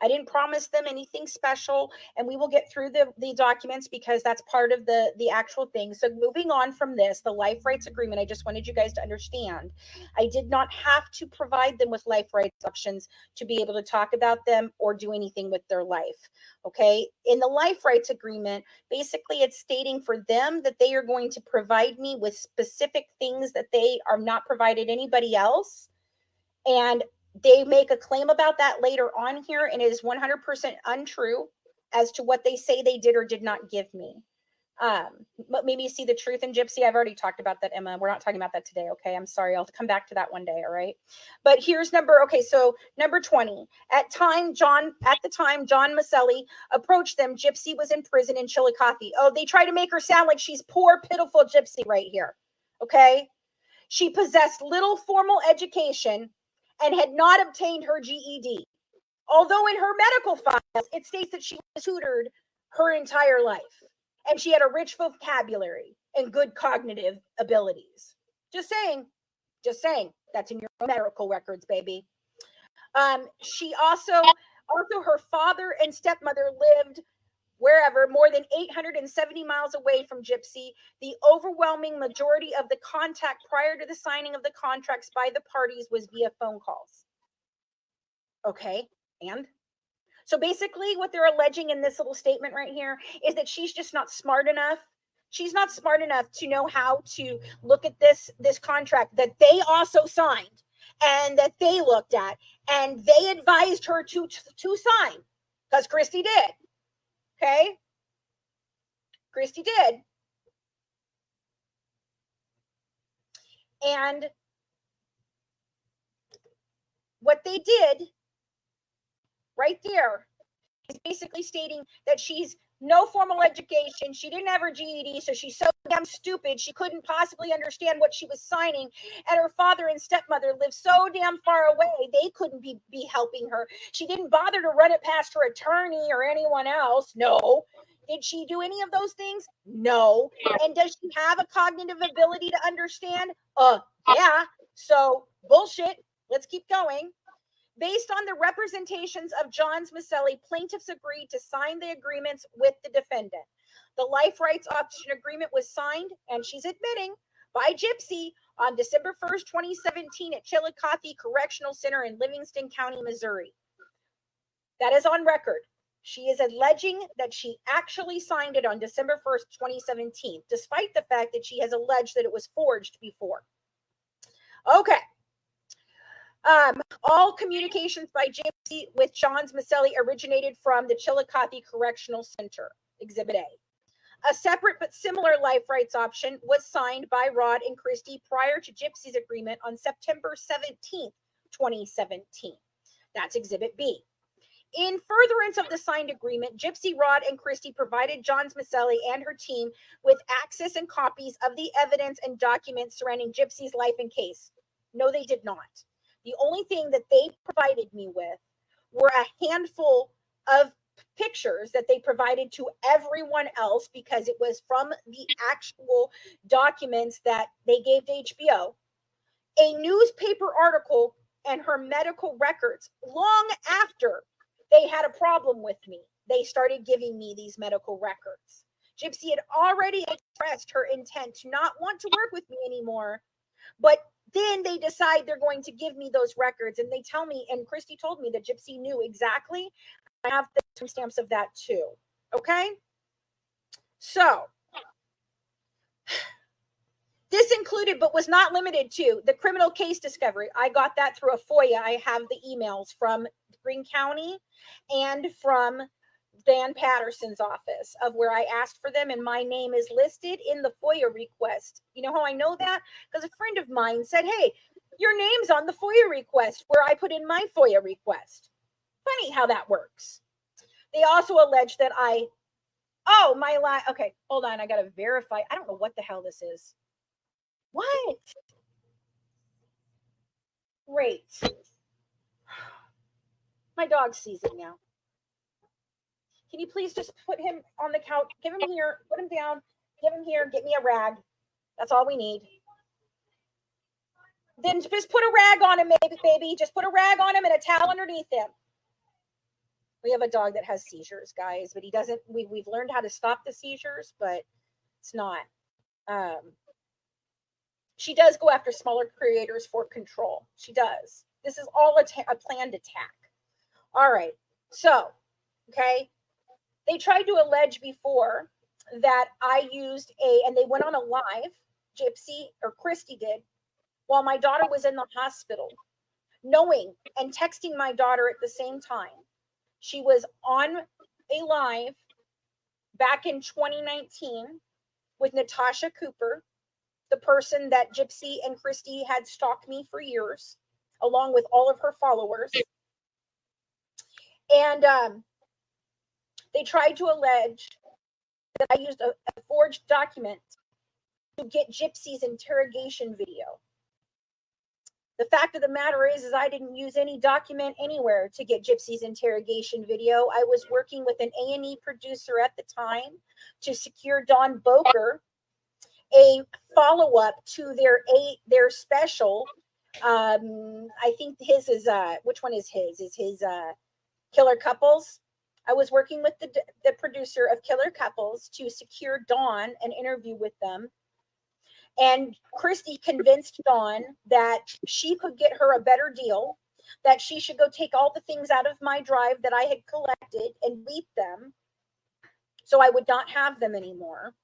I didn't promise them anything special, and we will get through the documents because that's part of the actual thing. So moving on from this, the life rights agreement, I just wanted you guys to understand, I did not have to provide them with life rights options to be able to talk about them or do anything with their life. Okay. In the life rights agreement, basically it's stating for them that they are going to provide me with specific things that they are not provided anybody else. And they make a claim about that later on here, and it is 100% untrue as to what they say they did or did not give me. But maybe you see the truth in Gypsy. I've already talked about that, Emma. We're not talking about that today. Okay. I'm sorry. I'll come back to that one day. All right. But here's number 20. At the time, John Macelli approached them. Gypsy was in prison in Chillicothe. Oh, they try to make her sound like she's poor, pitiful Gypsy right here. Okay. She possessed little formal education and had not obtained her GED. Although in her medical files, it states that she was tutored her entire life. And she had a rich vocabulary and good cognitive abilities. Just saying. That's in your medical records, baby. She also her father and stepmother lived wherever, more than 870 miles away from Gypsy. The overwhelming majority of the contact prior to the signing of the contracts by the parties was via phone calls. Okay, and? So basically what they're alleging in this little statement right here is that she's just not smart enough. She's not smart enough to know how to look at this contract that they also signed and that they looked at and they advised her to sign, because Christy did. Okay? Christy did. And what they did right there is basically stating that she's no formal education. She didn't have her GED, so she's so damn stupid she couldn't possibly understand what she was signing. And her father and stepmother lived so damn far away, they couldn't be helping her. She didn't bother to run it past her attorney or anyone else. No. Did she do any of those things? No. And does she have a cognitive ability to understand? Yeah. So bullshit. Let's keep going. Based on the representations of Johns Macelli, plaintiffs agreed to sign the agreements with the defendant. The life rights option agreement was signed, and she's admitting, by Gypsy on December 1st, 2017 at Chillicothe Correctional Center in Livingston County, Missouri. That is on record. She is alleging that she actually signed it on December 1st, 2017, despite the fact that she has alleged that it was forged before. Okay. All communications by Gypsy with Johns Macelli originated from the Chillicothe Correctional Center, Exhibit A. A separate but similar life rights option was signed by Rod and Christy prior to Gypsy's agreement on September 17th, 2017. That's Exhibit B. In furtherance of the signed agreement, Gypsy, Rod, and Christy provided Johns Macelli and her team with access and copies of the evidence and documents surrounding Gypsy's life and case. No, they did not. The only thing that they provided me with were a handful of pictures that they provided to everyone else because it was from the actual documents that they gave to HBO, a newspaper article, and her medical records. Long after they had a problem with me, they started giving me these medical records. Gypsy had already expressed her intent to not want to work with me anymore, but Then they decide they're going to give me those records, and they tell me, and Christy told me that Gypsy knew exactly. I have the timestamps of that too. Okay? So, this included, but was not limited to, the criminal case discovery. I got that through a FOIA. I have the emails from Greene County and from Dan Patterson's office of where I asked for them, and my name is listed in the FOIA request. You know how I know that? Because a friend of mine said, hey, your name's on the FOIA request where I put in my FOIA request. Funny how that works. They also allege that okay, hold on. I got to verify. I don't know what the hell this is. What? Great. My dog's seizing now. Can you please just put him on the couch? Give him here. Put him down. Give him here. Get me a rag. That's all we need. Then just put a rag on him, baby. Just put a rag on him and a towel underneath him. We have a dog that has seizures, guys, but he doesn't. We've learned how to stop the seizures, but it's not. She does go after smaller creators for control. She does. This is all a planned attack. All right. So, okay. They tried to allege before that I used and they went on a live, Gypsy or Christy did, while my daughter was in the hospital, knowing and texting my daughter at the same time. She was on a live back in 2019 with Natasha Cooper, the person that Gypsy and Christy had stalked me for years, along with all of her followers. And they tried to allege that I used a forged document to get Gypsy's interrogation video. The fact of the matter is I didn't use any document anywhere to get Gypsy's interrogation video. I was working with an A&E producer at the time to secure Dawn Boker a follow-up to their special. I think his is which one is his? Is his Killer Couples? I was working with the producer of Killer Couples to secure Dawn an interview with them. And Christy convinced Dawn that she could get her a better deal, that she should go take all the things out of my drive that I had collected and delete them so I would not have them anymore.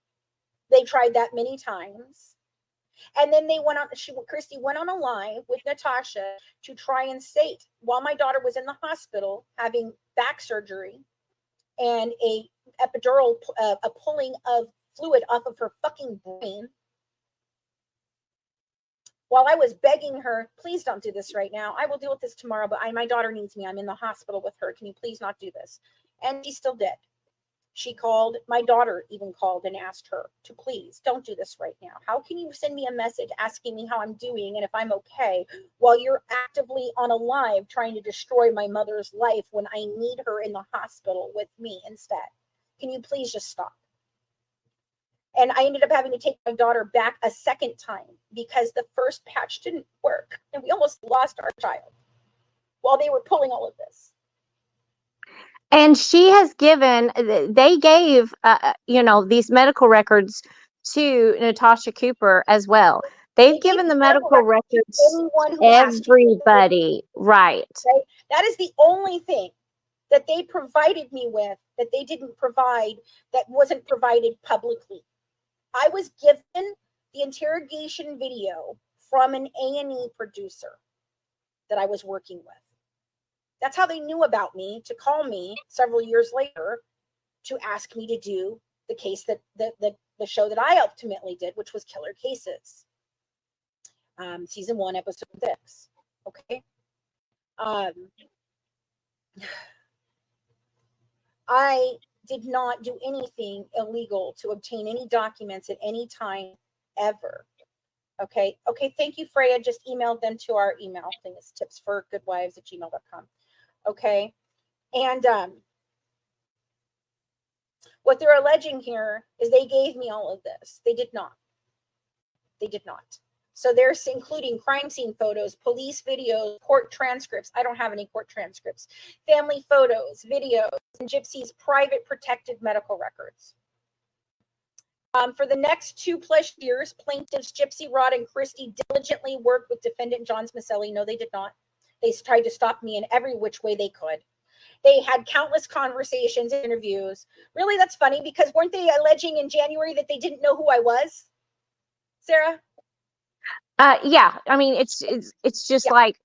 They tried that many times. And then Christy went on a live with Natasha to try and state, while my daughter was in the hospital having back surgery and a epidural, a pulling of fluid off of her fucking brain, while I was begging her, please don't do this right now. I will deal with this tomorrow, but my daughter needs me. I'm in the hospital with her. Can you please not do this? And she still did. She called, my daughter even called and asked her to please don't do this right now. How can you send me a message asking me how I'm doing and if I'm okay while you're actively on a live trying to destroy my mother's life when I need her in the hospital with me instead? Can you please just stop? And I ended up having to take my daughter back a second time because the first patch didn't work. And we almost lost our child while they were pulling all of this. And she has they gave, these medical records to Natasha Cooper as well. They've given the medical records to everybody. Right. Right. That is the only thing that they provided me with that they didn't provide, that wasn't provided publicly. I was given the interrogation video from an A&E producer that I was working with. That's how they knew about me, to call me several years later to ask me to do the case that the show that I ultimately did, which was Killer Cases. Season 1, episode 6. Okay. I did not do anything illegal to obtain any documents at any time ever. Okay. Thank you, Freya. Just emailed them to our email thing. It's tipsforgoodwives@gmail.com. Okay. And what they're alleging here is they gave me all of this. They did not. So they're including crime scene photos, police videos, court transcripts. I don't have any court transcripts. Family photos, videos, and Gypsy's private protected medical records. For the next 2+ years, plaintiffs Gypsy, Rod, and Christy diligently worked with defendant John Macelli. No, they did not. They tried to stop me in every which way they could. They had countless conversations, interviews. Really, that's funny because weren't they alleging in January that they didn't know who I was? Sarah? Yeah. I mean, it's just Yeah. like,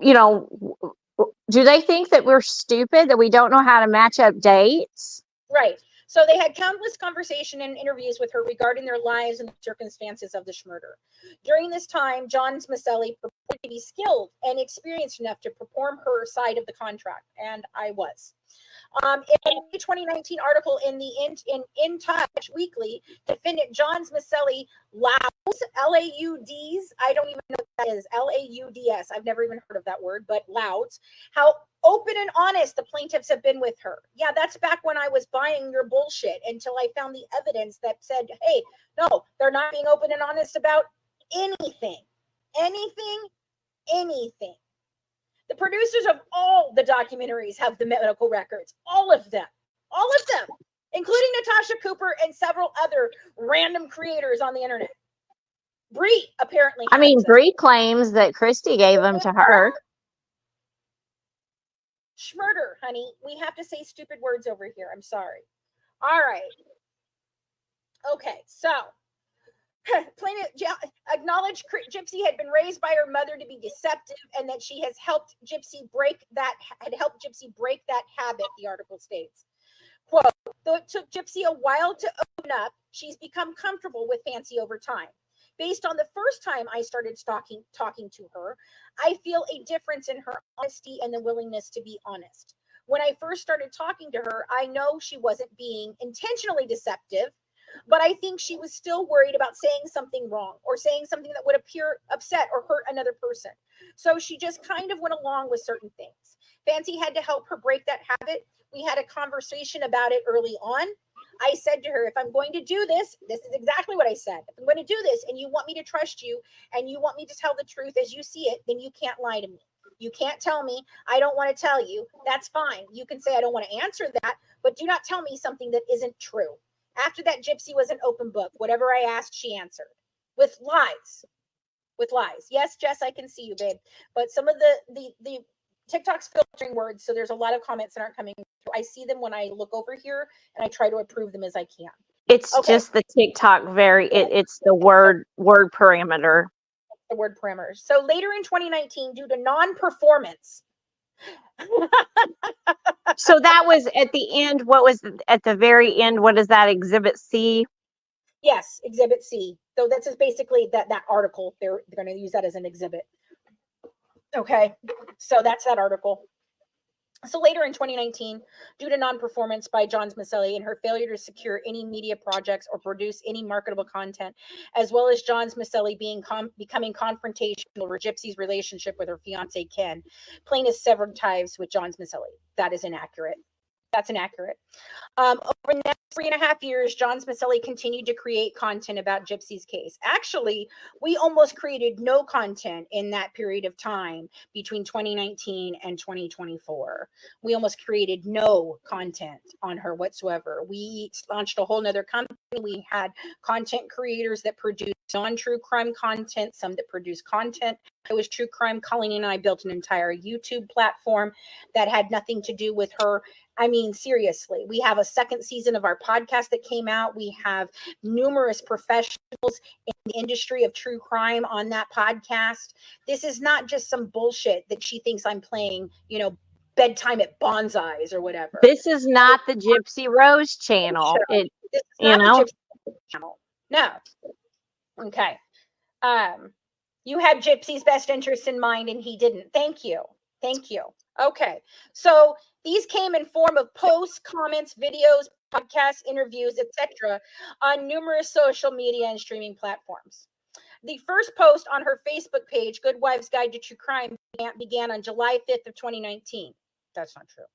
do they think that we're stupid, that we don't know how to match up dates? Right. So they had countless conversation and interviews with her regarding their lives and the circumstances of the murder. During this time, John Macelli purported to be skilled and experienced enough to perform her side of the contract, and I was. In a 2019 article in the In Touch Weekly, defendant John Macelli Louds, L-A-U-Ds, I don't even know what that is, L-A-U-D-S, I've never even heard of that word, but Louds, how open and honest the plaintiffs have been with her. Yeah, that's back when I was buying your bullshit until I found the evidence that said, hey, no, they're not being open and honest about anything. Anything. The producers of all the documentaries have the medical records, all of them, including Natasha Cooper and several other random creators on the internet. Bree apparently I mean, them. Bree claims that Christy gave them to her. Schmurder, honey. We have to say stupid words over here. I'm sorry. All right. Okay, so plaintiff acknowledged Gypsy had been raised by her mother to be deceptive and that she has helped Gypsy break that habit, the article states. Quote, though it took Gypsy a while to open up, she's become comfortable with Fancy over time. Based on the first time I started talking to her, I feel a difference in her honesty and the willingness to be honest. When I first started talking to her, I know she wasn't being intentionally deceptive, but I think she was still worried about saying something wrong or saying something that would appear upset or hurt another person. So she just kind of went along with certain things. Fancy had to help her break that habit. We had a conversation about it early on. I said to her, if I'm going to do this is exactly what I said. If I'm going to do this and you want me to trust you and you want me to tell the truth as you see it, then you can't lie to me. You can't tell me I don't want to tell you. That's fine. You can say I don't want to answer that, but do not tell me something that isn't true. After that, Gypsy was an open book. Whatever I asked, she answered with lies. Yes, Jess, I can see you, babe. But some of the TikTok's filtering words, so there's a lot of comments that aren't coming through. I see them when I look over here, and I try to approve them as I can. It's just the TikTok it's the word parameter. The word parameters. So later in 2019, due to non-performance. So that was at the end. What was at the very end? What is that, Exhibit C? Yes, Exhibit C. So that's just basically that article. They're going to use that as an exhibit. Okay, so that's that article. So later in 2019, due to non-performance by John Macelli and her failure to secure any media projects or produce any marketable content, as well as John Macelli becoming confrontational over Gypsy's relationship with her fiance Ken, plaintiff severed ties with John Macelli. That is inaccurate. That's inaccurate. Over the next 3.5 years, John Macelli continued to create content about Gypsy's case. Actually, we almost created no content in that period of time between 2019 and 2024. We almost created no content on her whatsoever. We launched a whole nother company. We had content creators that produced non-true crime content, some that produced content. It was true crime. Colleen and I built an entire YouTube platform that had nothing to do with her. I mean, seriously, we have a second season of our podcast that came out. We have numerous professionals in the industry of true crime on that podcast. This is not just some bullshit that she thinks I'm playing, bedtime at Bonsai's or whatever. This is not the Gypsy Rose channel. This is not the Gypsy channel. No. Okay. You had Gypsy's best interest in mind and he didn't. Thank you. Okay. So these came in form of posts, comments, videos, podcasts, interviews, etc. on numerous social media and streaming platforms. The first post on her Facebook page, Good Wives Guide to True Crime, began on July 5th of 2019. That's not true.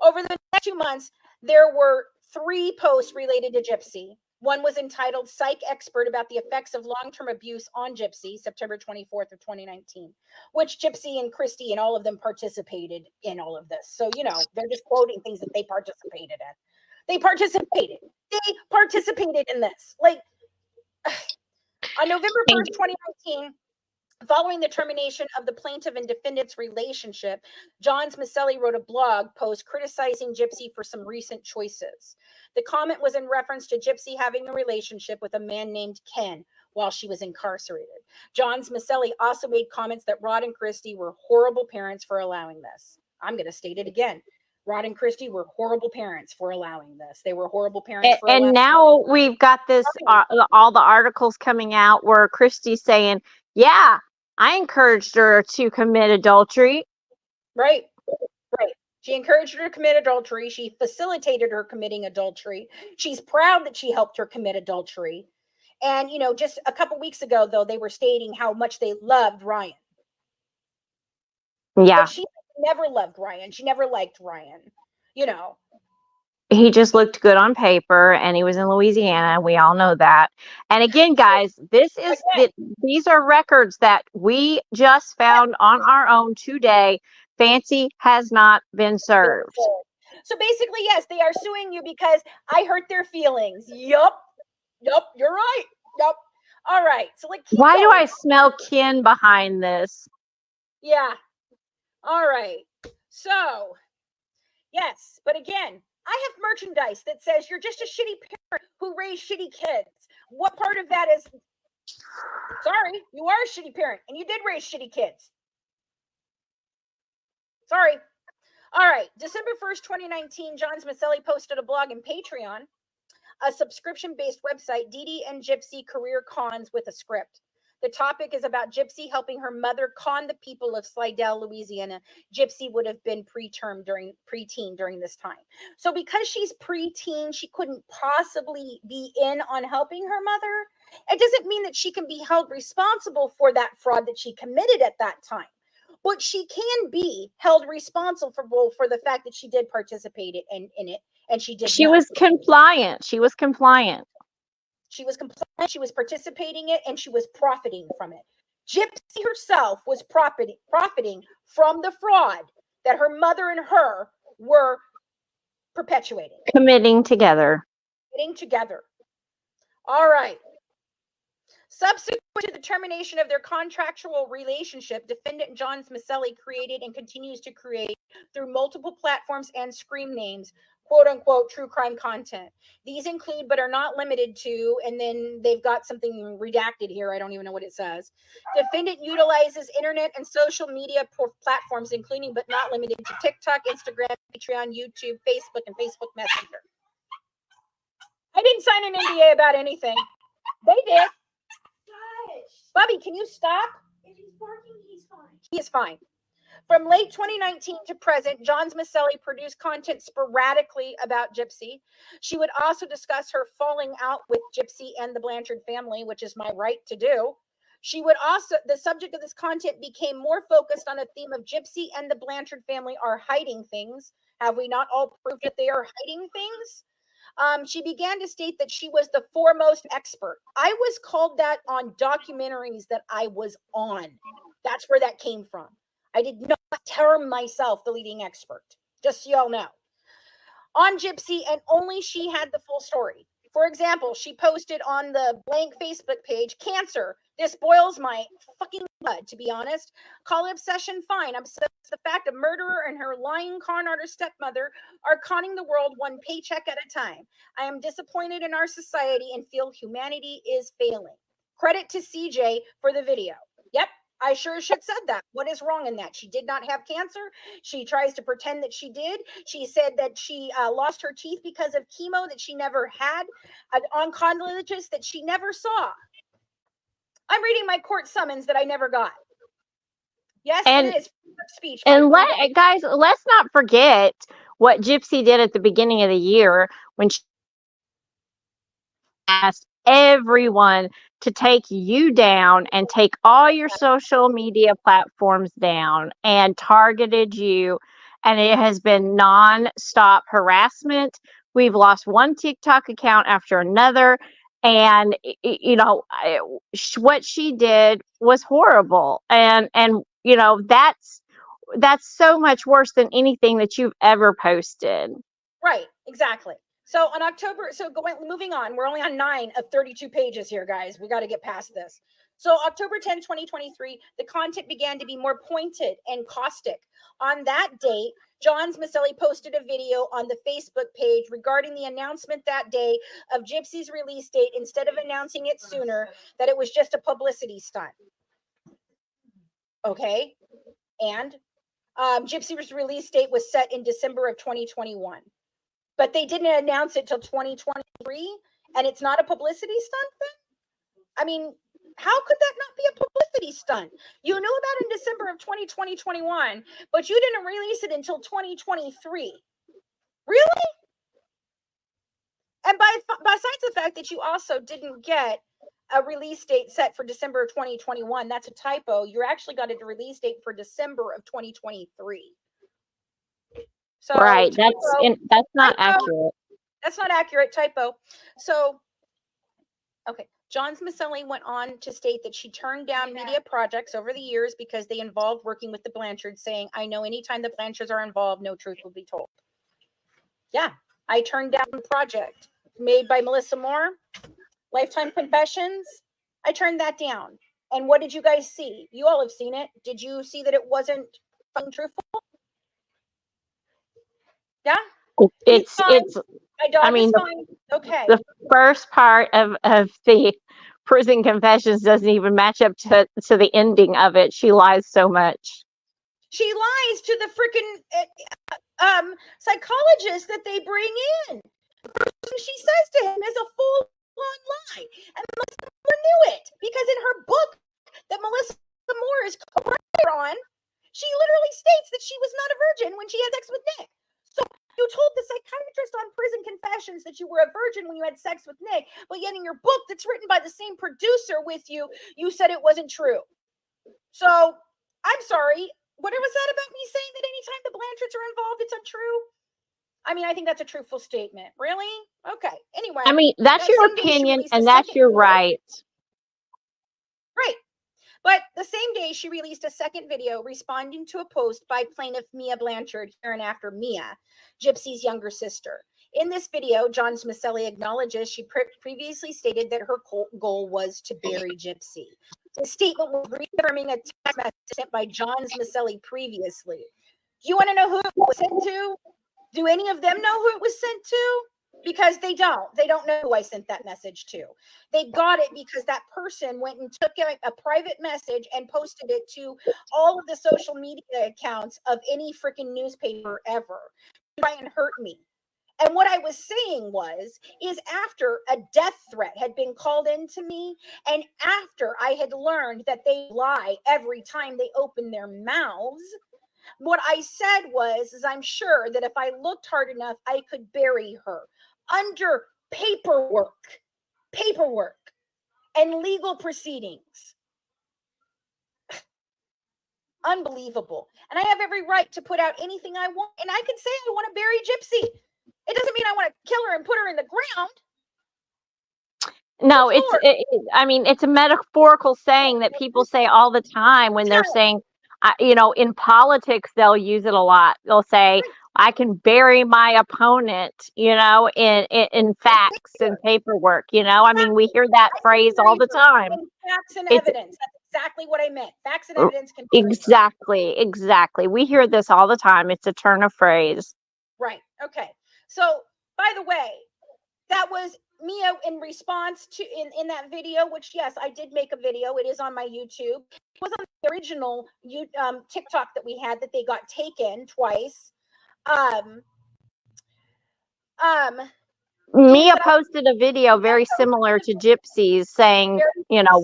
Over the next 2 months, there were 3 posts related to Gypsy. One was entitled Psych Expert about the effects of long-term abuse on Gypsy, September 24th of 2019, which Gypsy and Christy and all of them participated in all of this. So, they're just quoting things that they participated in. They participated. They participated in this. Like, on November 1st, 2019, following the termination of the plaintiff and defendant's relationship, Johns Macelli wrote a blog post criticizing Gypsy for some recent choices. The comment was in reference to Gypsy having a relationship with a man named Ken while she was incarcerated. Johns Macelli also made comments that Rod and Christy were horrible parents for allowing this. I'm going to state it again. Rod and Christy were horrible parents for allowing this. They were horrible parents for allowing And now we've got this, all the articles coming out where Christy's saying, yeah, I encouraged her to commit adultery. Right. She encouraged her to commit adultery. She facilitated her committing adultery. She's proud that she helped her commit adultery. And, just a couple weeks ago, though, they were stating how much they loved Ryan. Yeah. But she never loved Ryan. She never liked Ryan. He just looked good on paper, and he was in Louisiana. We all know that. And again, guys, these are records that we just found on our own today. Fancy has not been served. So basically, yes, they are suing you because I hurt their feelings. Yup, you're right. Yup. All right. So why do I smell Ken behind this? Yeah. All right. So, yes, but again, I have merchandise that says you're just a shitty parent who raised shitty kids. What part of that is, sorry, you are a shitty parent and you did raise shitty kids. Sorry. All right. December 1st, 2019, Johns Macelli posted a blog and Patreon, a subscription-based website, Dee and Gypsy Career Cons with a Script. The topic is about Gypsy helping her mother con the people of Slidell, Louisiana. Gypsy would have been preteen during this time. So because she's preteen, she couldn't possibly be in on helping her mother. It doesn't mean that she can be held responsible for that fraud that she committed at that time. But she can be held responsible for the fact that she did participate in it, and she did. She was compliant. She was compliant. She was compliant. She was participating in it, and she was profiting from it. Gypsy herself was profiting from the fraud that her mother and her were perpetuating. Committing together. All right. Subsequent to the termination of their contractual relationship, defendant Johns Macelli created and continues to create through multiple platforms and screen names, quote unquote, true crime content. These include, but are not limited to, and then they've got something redacted here. I don't even know what it says. Defendant utilizes internet and social media platforms, including, but not limited to TikTok, Instagram, Patreon, YouTube, Facebook, and Facebook Messenger. I didn't sign an NDA about anything. They did. Bubby, can you stop? If he's barking, he's fine. He is fine. From late 2019 to present, Johns Macelli produced content sporadically about Gypsy. She would also discuss her falling out with Gypsy and the Blanchard family, which is my right to do. The subject of this content became more focused on a theme of Gypsy and the Blanchard family are hiding things. Have we not all proved that they are hiding things? She began to state that she was the foremost expert. I was called that on documentaries that I was on. That's where that came from. I did not term myself the leading expert, just so y'all know. On Gypsy, and only she had the full story. For example, she posted on the blank Facebook page, cancer. This boils my fucking blood, to be honest. Call obsession fine. I'm obsessed with the fact a murderer and her lying con artist stepmother are conning the world one paycheck at a time. I am disappointed in our society and feel humanity is failing. Credit to CJ for the video. Yep, I sure should said that. What is wrong in that? She did not have cancer. She tries to pretend that she did. She said that she lost her teeth because of chemo that she never had, an oncologist that she never saw. I'm reading my court summons that I never got. Yes, it is speech. And guys, let's not forget what Gypsy did at the beginning of the year when she asked everyone to take you down and take all your social media platforms down and targeted you. And it has been non-stop harassment. We've lost one TikTok account after another. And, what she did was horrible. And that's so much worse than anything that you've ever posted. Right, exactly. So on moving on, we're only on 9 of 32 pages here, guys. We got to get past this. So October 10, 2023, the content began to be more pointed and caustic. On that date, Johns Macelli posted a video on the Facebook page regarding the announcement that day of Gypsy's release date instead of announcing it sooner, that it was just a publicity stunt. Okay. And Gypsy's release date was set in December of 2021. But they didn't announce it till 2023, and it's not a publicity stunt then? I mean, how could that not be a publicity stunt? You knew about it in December of 2021, but you didn't release it until 2023. Really? And besides the fact that you also didn't get a release date set for December of 2021, that's a typo. You actually got a release date for December of 2023. So Right. typo, That's not typo. accurate. That's not accurate. Typo. So, okay. Johns Macelli went on to state that she turned down media projects over the years because they involved working with the Blanchards, saying, I know anytime the Blanchards are involved, no truth will be told. Yeah. I turned down a project made by Melissa Moore, Lifetime Confessions. I turned that down. And what did you guys see? You all have seen it. Did you see that it wasn't truthful? Yeah. It's my dog I mean, is fine. Okay. the first part of the prison confessions doesn't even match up to the ending of it. She lies so much. She lies to the freaking psychologist that they bring in. She says to him is a full-on lie. And Melissa Moore knew it because in her book that Melissa Moore is co-writer on, she literally states that she was not a virgin when she had sex with Nick. So you told the psychiatrist on Prison Confessions that you were a virgin when you had sex with Nick, but yet in your book that's written by the same producer with you, you said it wasn't true. So I'm sorry. What was that about me saying that anytime the Blanchards are involved, it's untrue? I mean, I think that's a truthful statement. Really? Okay. Anyway. I mean, that's your opinion and that's your right. Right. But the same day, she released a second video responding to a post by plaintiff Mia Blanchard, hereinafter Mia, Gypsy's younger sister. In this video, Johns Macelli acknowledges she previously stated that her goal was to bury Gypsy. The statement was reaffirming a text message sent by Johns Macelli previously. Do you want to know who it was sent to? Do any of them know who it was sent to? Because they don't. They don't know who I sent that message to. They got it because that person went and took a private message and posted it to all of the social media accounts of any freaking newspaper ever to try and hurt me. And what I was saying is after a death threat had been called into me, and after I had learned that they lie every time they open their mouths, what I said is I'm sure that if I looked hard enough, I could bury her under paperwork and legal proceedings. Unbelievable. And I have every right to put out anything I want. And I can say I want to bury Gypsy. It doesn't mean I want to kill her and put her in the ground. No, I mean, it's a metaphorical saying that people say all the time when they're saying, in politics, they'll use it a lot. They'll say, I can bury my opponent, in facts and paperwork, I mean, we hear that phrase all the time. Facts and evidence. That's exactly what I meant. Facts and evidence can be Exactly. We hear this all the time. It's a turn of phrase. Right. Okay. So, by the way, that was Mia in response to in that video, which yes, I did make a video. It is on my YouTube. It was on the original TikTok that we had that they got taken twice. Mia posted a video very similar to Gypsy's saying,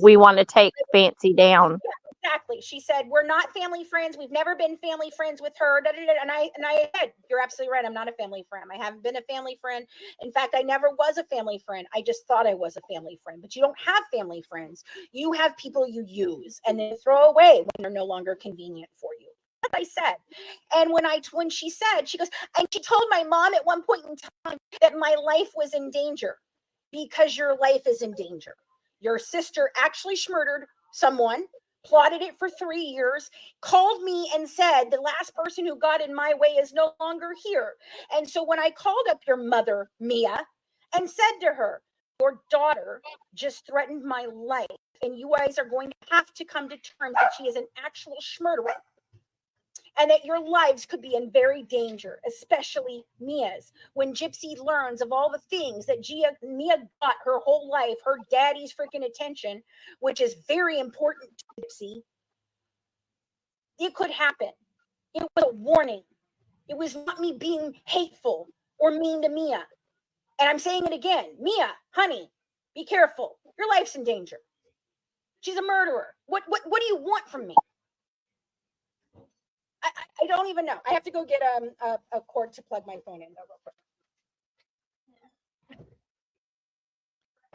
we want to take Fancy down. Yeah, exactly. She said, we're not family friends. We've never been family friends with her. And I said, you're absolutely right. I'm not a family friend. I haven't been a family friend. In fact, I never was a family friend. I just thought I was a family friend. But you don't have family friends. You have people you use and then throw away when they're no longer convenient for you. I said. And when she said, she goes, and she told my mom at one point in time that my life was in danger because your life is in danger. Your sister actually murdered someone, plotted it for 3 years, called me and said, the last person who got in my way is no longer here. And so when I called up your mother, Mia, and said to her, your daughter just threatened my life, and you guys are going to have to come to terms that she is an actual schmurderer, and that your lives could be in very danger, especially Mia's. When Gypsy learns of all the things that Mia got her whole life, her daddy's freaking attention, which is very important to Gypsy, it could happen. It was a warning. It was not me being hateful or mean to Mia. And I'm saying it again. Mia, honey, be careful. Your life's in danger. She's a murderer. What do you want from me? I don't even know. I have to go get a cord to plug my phone in though, real quick.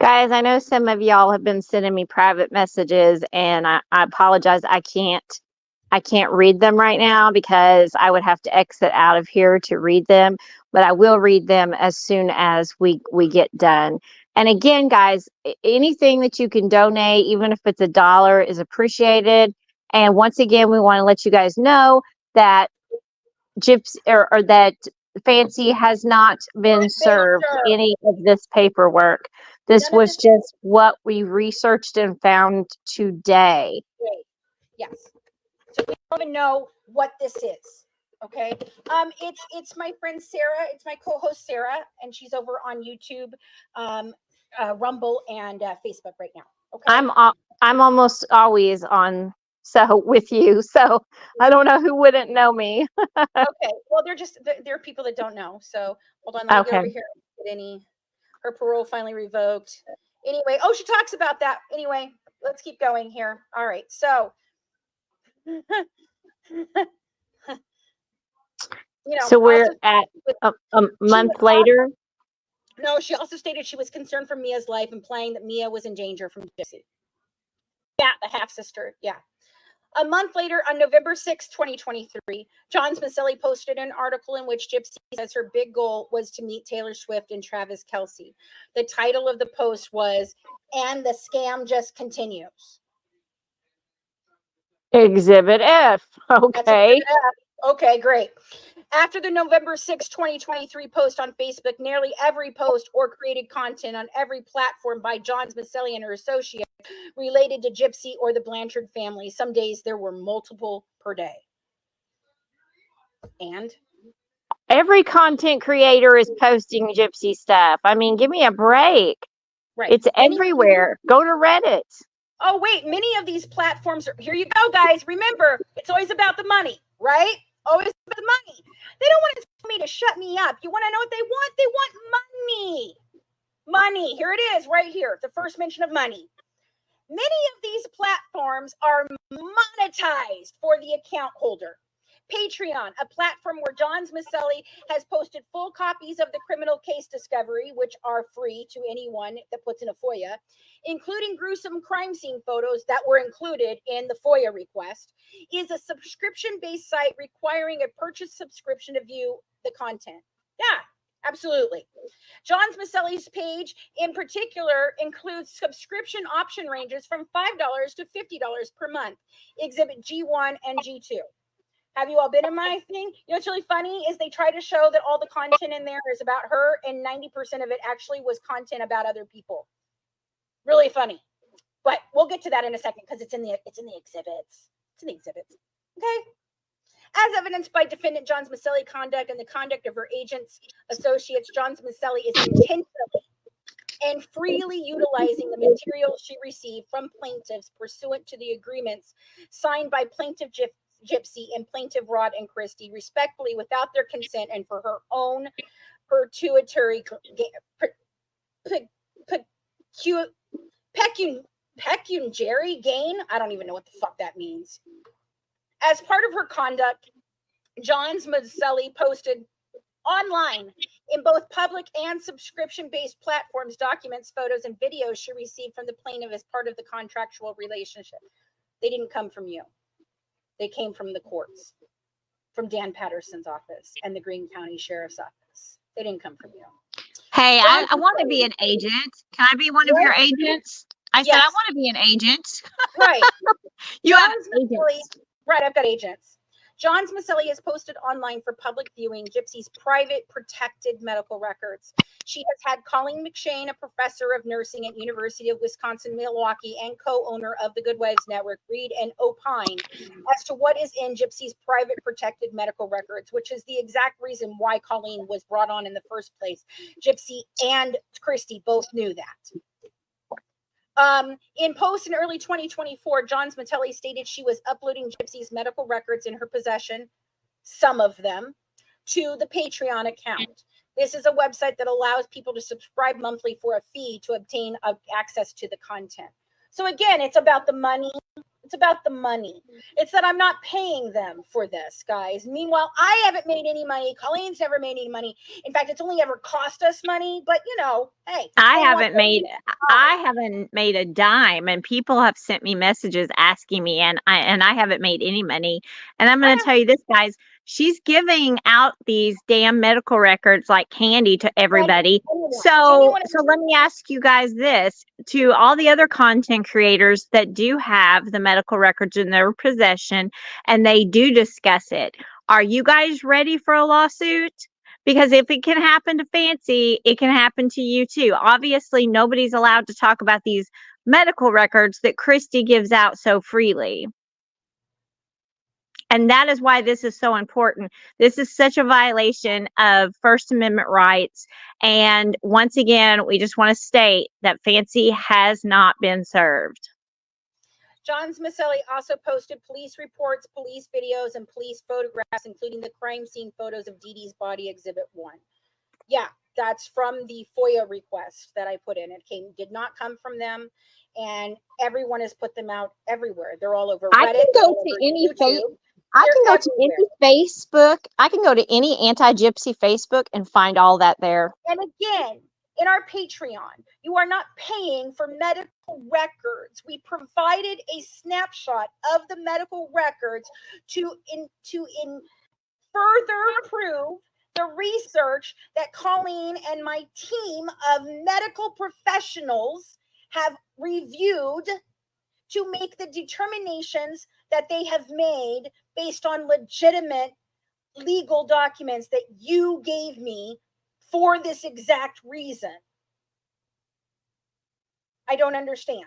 Guys, I know some of y'all have been sending me private messages, and I apologize. I can't read them right now because I would have to exit out of here to read them, but I will read them as soon as we get done. And again, guys, anything that you can donate, even if it's $1, is appreciated. And once again, we want to let you guys know that Gypsy or that Fancy has not been served any of this paperwork. This was just what we researched and found today. Yes. So we don't even know what this is. Okay. It's my friend Sarah. It's my co-host Sarah, and she's over on YouTube, Rumble, and Facebook right now. Okay. I'm almost always on with you, so I don't know who wouldn't know me. Okay. Well, they're people that don't know. So hold on. Let me get over here. Get her parole finally revoked. Anyway, she talks about that. Anyway, let's keep going here. All right. So. So we're at a month later. No, she also stated she was concerned for Mia's life, implying that Mia was in danger from Gypsy. Yeah, the half sister. Yeah. A month later, on November 6, 2023, John Macelli posted an article in which Gypsy says her big goal was to meet Taylor Swift and Travis Kelce. The title of the post was, "And the Scam Just Continues." Exhibit F. Okay. Exhibit F. Okay, great. After the November 6, 2023 post on Facebook, nearly every post or created content on every platform by John Macelli and her associates related to Gypsy or the Blanchard family. Some days there were multiple per day. And every content creator is posting Gypsy stuff. I mean, give me a break. Right. It's everywhere. Go to Reddit. Oh, wait, many of these platforms are, here you go, guys. Remember, it's always about the money, right? Always about the money. They don't want me to shut me up. You want to know what they want? They want money. Money. Here it is, right here. The first mention of money. Many of these platforms are monetized for the account holder. Patreon, a platform where John Macelli has posted full copies of the criminal case discovery, which are free to anyone that puts in a FOIA, including gruesome crime scene photos that were included in the FOIA request, is a subscription-based site requiring a purchase subscription to view the content. Yeah, absolutely. John Macelli's page in particular includes subscription option ranges from $5 to $50 per month, exhibit G1 and G2. Have you all been in my thing? You know what's really funny is they try to show that all the content in there is about her, and 90% of it actually was content about other people. Really funny. But we'll get to that in a second because it's in the exhibits. It's in the exhibits. Okay. As evidenced by defendant John Macelli's conduct and the conduct of her agents, associates, John Macelli is intentionally and freely utilizing the material she received from plaintiffs pursuant to the agreements signed by plaintiff Gypsy and plaintiff Rod and Christie, respectfully, without their consent and for her own pecuniary gain. I don't even know what the fuck that means. As part of her conduct, John Macelli posted online in both public and subscription-based platforms documents, photos, and videos she received from the plaintiff as part of the contractual relationship. They didn't come from you. They came from the courts, from Dan Patterson's office and the Greene County Sheriff's Office. They didn't come from you. Hey, I want to be an agent. Can I be one of your agents? I said I want to be an agent. Right. You have John's Macelli, agents. right, I've got agents. John's Macelli has posted online for public viewing Gypsy's private protected medical records. She has had Colleen McShane, a professor of nursing at University of Wisconsin-Milwaukee and co-owner of the Good Wives Network, read and opine as to what is in Gypsy's private protected medical records, which is the exact reason why Colleen was brought on in the first place. Gypsy and Christy both knew that. In post in early 2024, John's Macelli stated she was uploading Gypsy's medical records in her possession, some of them, to the Patreon account. This is a website that allows people to subscribe monthly for a fee to obtain access to the content. So again, it's about the money. It's about the money. It's that I'm not paying them for this, guys. Meanwhile, I haven't made any money. Colleen's never made any money. In fact, it's only ever cost us money. But you know, hey, I haven't made a dime, and people have sent me messages asking me, and I haven't made any money. And I'm going to tell you this, guys. She's giving out these damn medical records like candy to everybody. So let me ask you guys this, to all the other content creators that do have the medical records in their possession and they do discuss it. Are you guys ready for a lawsuit? Because if it can happen to Fancy, it can happen to you too. Obviously, nobody's allowed to talk about these medical records that Christy gives out so freely. And that is why this is so important. This is such a violation of First Amendment rights. And once again, we just want to state that Fancy has not been served. John's Macelli also posted police reports, police videos, and police photographs, including the crime scene photos of Dee Dee's body, Exhibit 1. Yeah, that's from the FOIA request that I put in. It did not come from them, and everyone has put them out everywhere. They're all over Reddit. I can go to any YouTube. I can go to any Facebook. I can go to any anti-Gypsy Facebook and find all that there. And again, in our Patreon, you are not paying for medical records. We provided a snapshot of the medical records to further prove the research that Colleen and my team of medical professionals have reviewed to make the determinations that they have made based on legitimate legal documents that you gave me for this exact reason. I don't understand.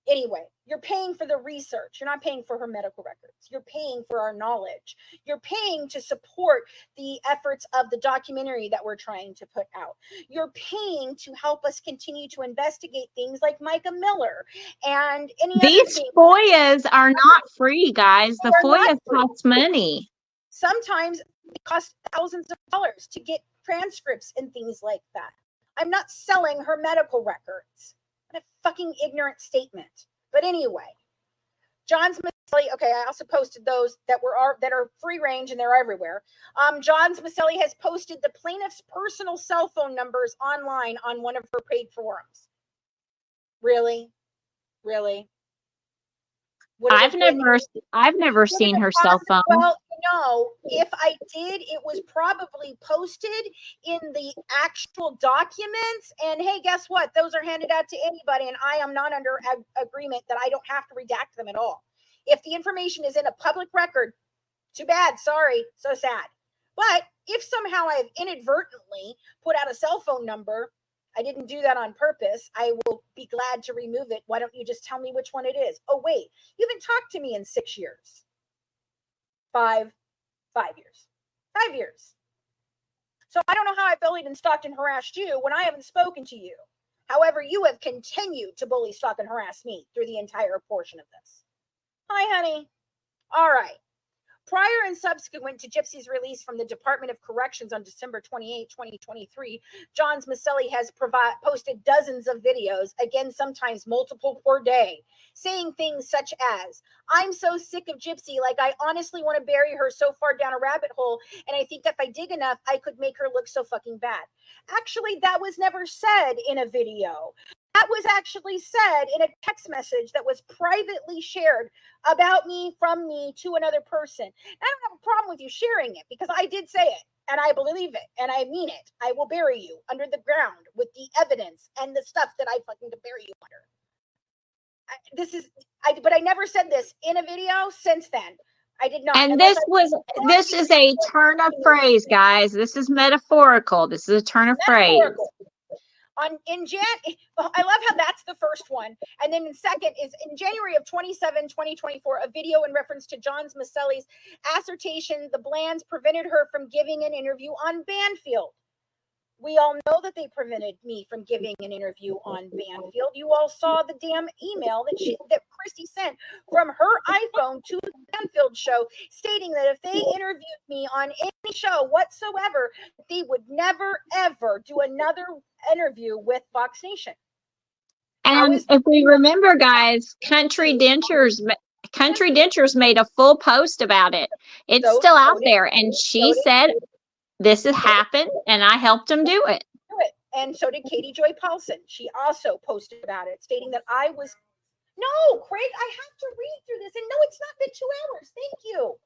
Anyway, you're paying for the research. You're not paying for her medical records. You're paying for our knowledge. You're paying to support the efforts of the documentary that we're trying to put out. You're paying to help us continue to investigate things like Micah Miller and any other These things. FOIAs are not free, guys. The FOIAs cost money. Sometimes it costs thousands of dollars to get transcripts and things like that. I'm not selling her medical records. What a fucking ignorant statement. But anyway, John's Macelli. Okay, I also posted those that are free range and they're everywhere. John's Macelli has posted the plaintiff's personal cell phone numbers online on one of her paid forums. Really? I've never seen her cell phone. Well, no, if I did, it was probably posted in the actual documents. And hey, guess what? Those are handed out to anybody, and I am not under agreement that I don't have to redact them at all. If the information is in a public record, too bad. Sorry, so sad. But if somehow I have inadvertently put out a cell phone number, I didn't do that on purpose. I will be glad to remove it. Why don't you just tell me which one it is? Oh, wait, you haven't talked to me in 6 years. 5 years. 5 years. So I don't know how I bullied and stalked and harassed you when I haven't spoken to you. However, you have continued to bully, stalk, and harass me through the entire portion of this. Hi, honey. All right. Prior and subsequent to Gypsy's release from the Department of Corrections on December 28, 2023, John's Macelli has posted dozens of videos, again, sometimes multiple per day, saying things such as, I'm so sick of Gypsy, like I honestly want to bury her so far down a rabbit hole, and I think if I dig enough, I could make her look so fucking bad. Actually, that was never said in a video. That was actually said in a text message that was privately shared about me, from me, to another person. I don't have a problem with you sharing it because I did say it and I believe it and I mean it. I will bury you under the ground with the evidence and the stuff that I fucking bury you under. but I never said this in a video since then. I did not. And this is a turn of phrase, guys. This is metaphorical. This is a turn of phrase. I love how that's the first one. And then the second is in January of 2024, a video in reference to John Macelli's assertion the Blands prevented her from giving an interview on Banfield. We all know that they prevented me from giving an interview on Banfield. You all saw the damn email that Christy sent from her iPhone to the Banfield show stating that if they interviewed me on any show whatsoever, they would never, ever do another interview with Fox Nation. And if we remember, guys, Country Dentures made a full post about it. It's still out there. And she said, this has happened, and I helped them do it. And so did Katie Joy Paulson. She also posted about it, stating that no, Craig, I have to read through this. And no, it's not been 2 hours. Thank you.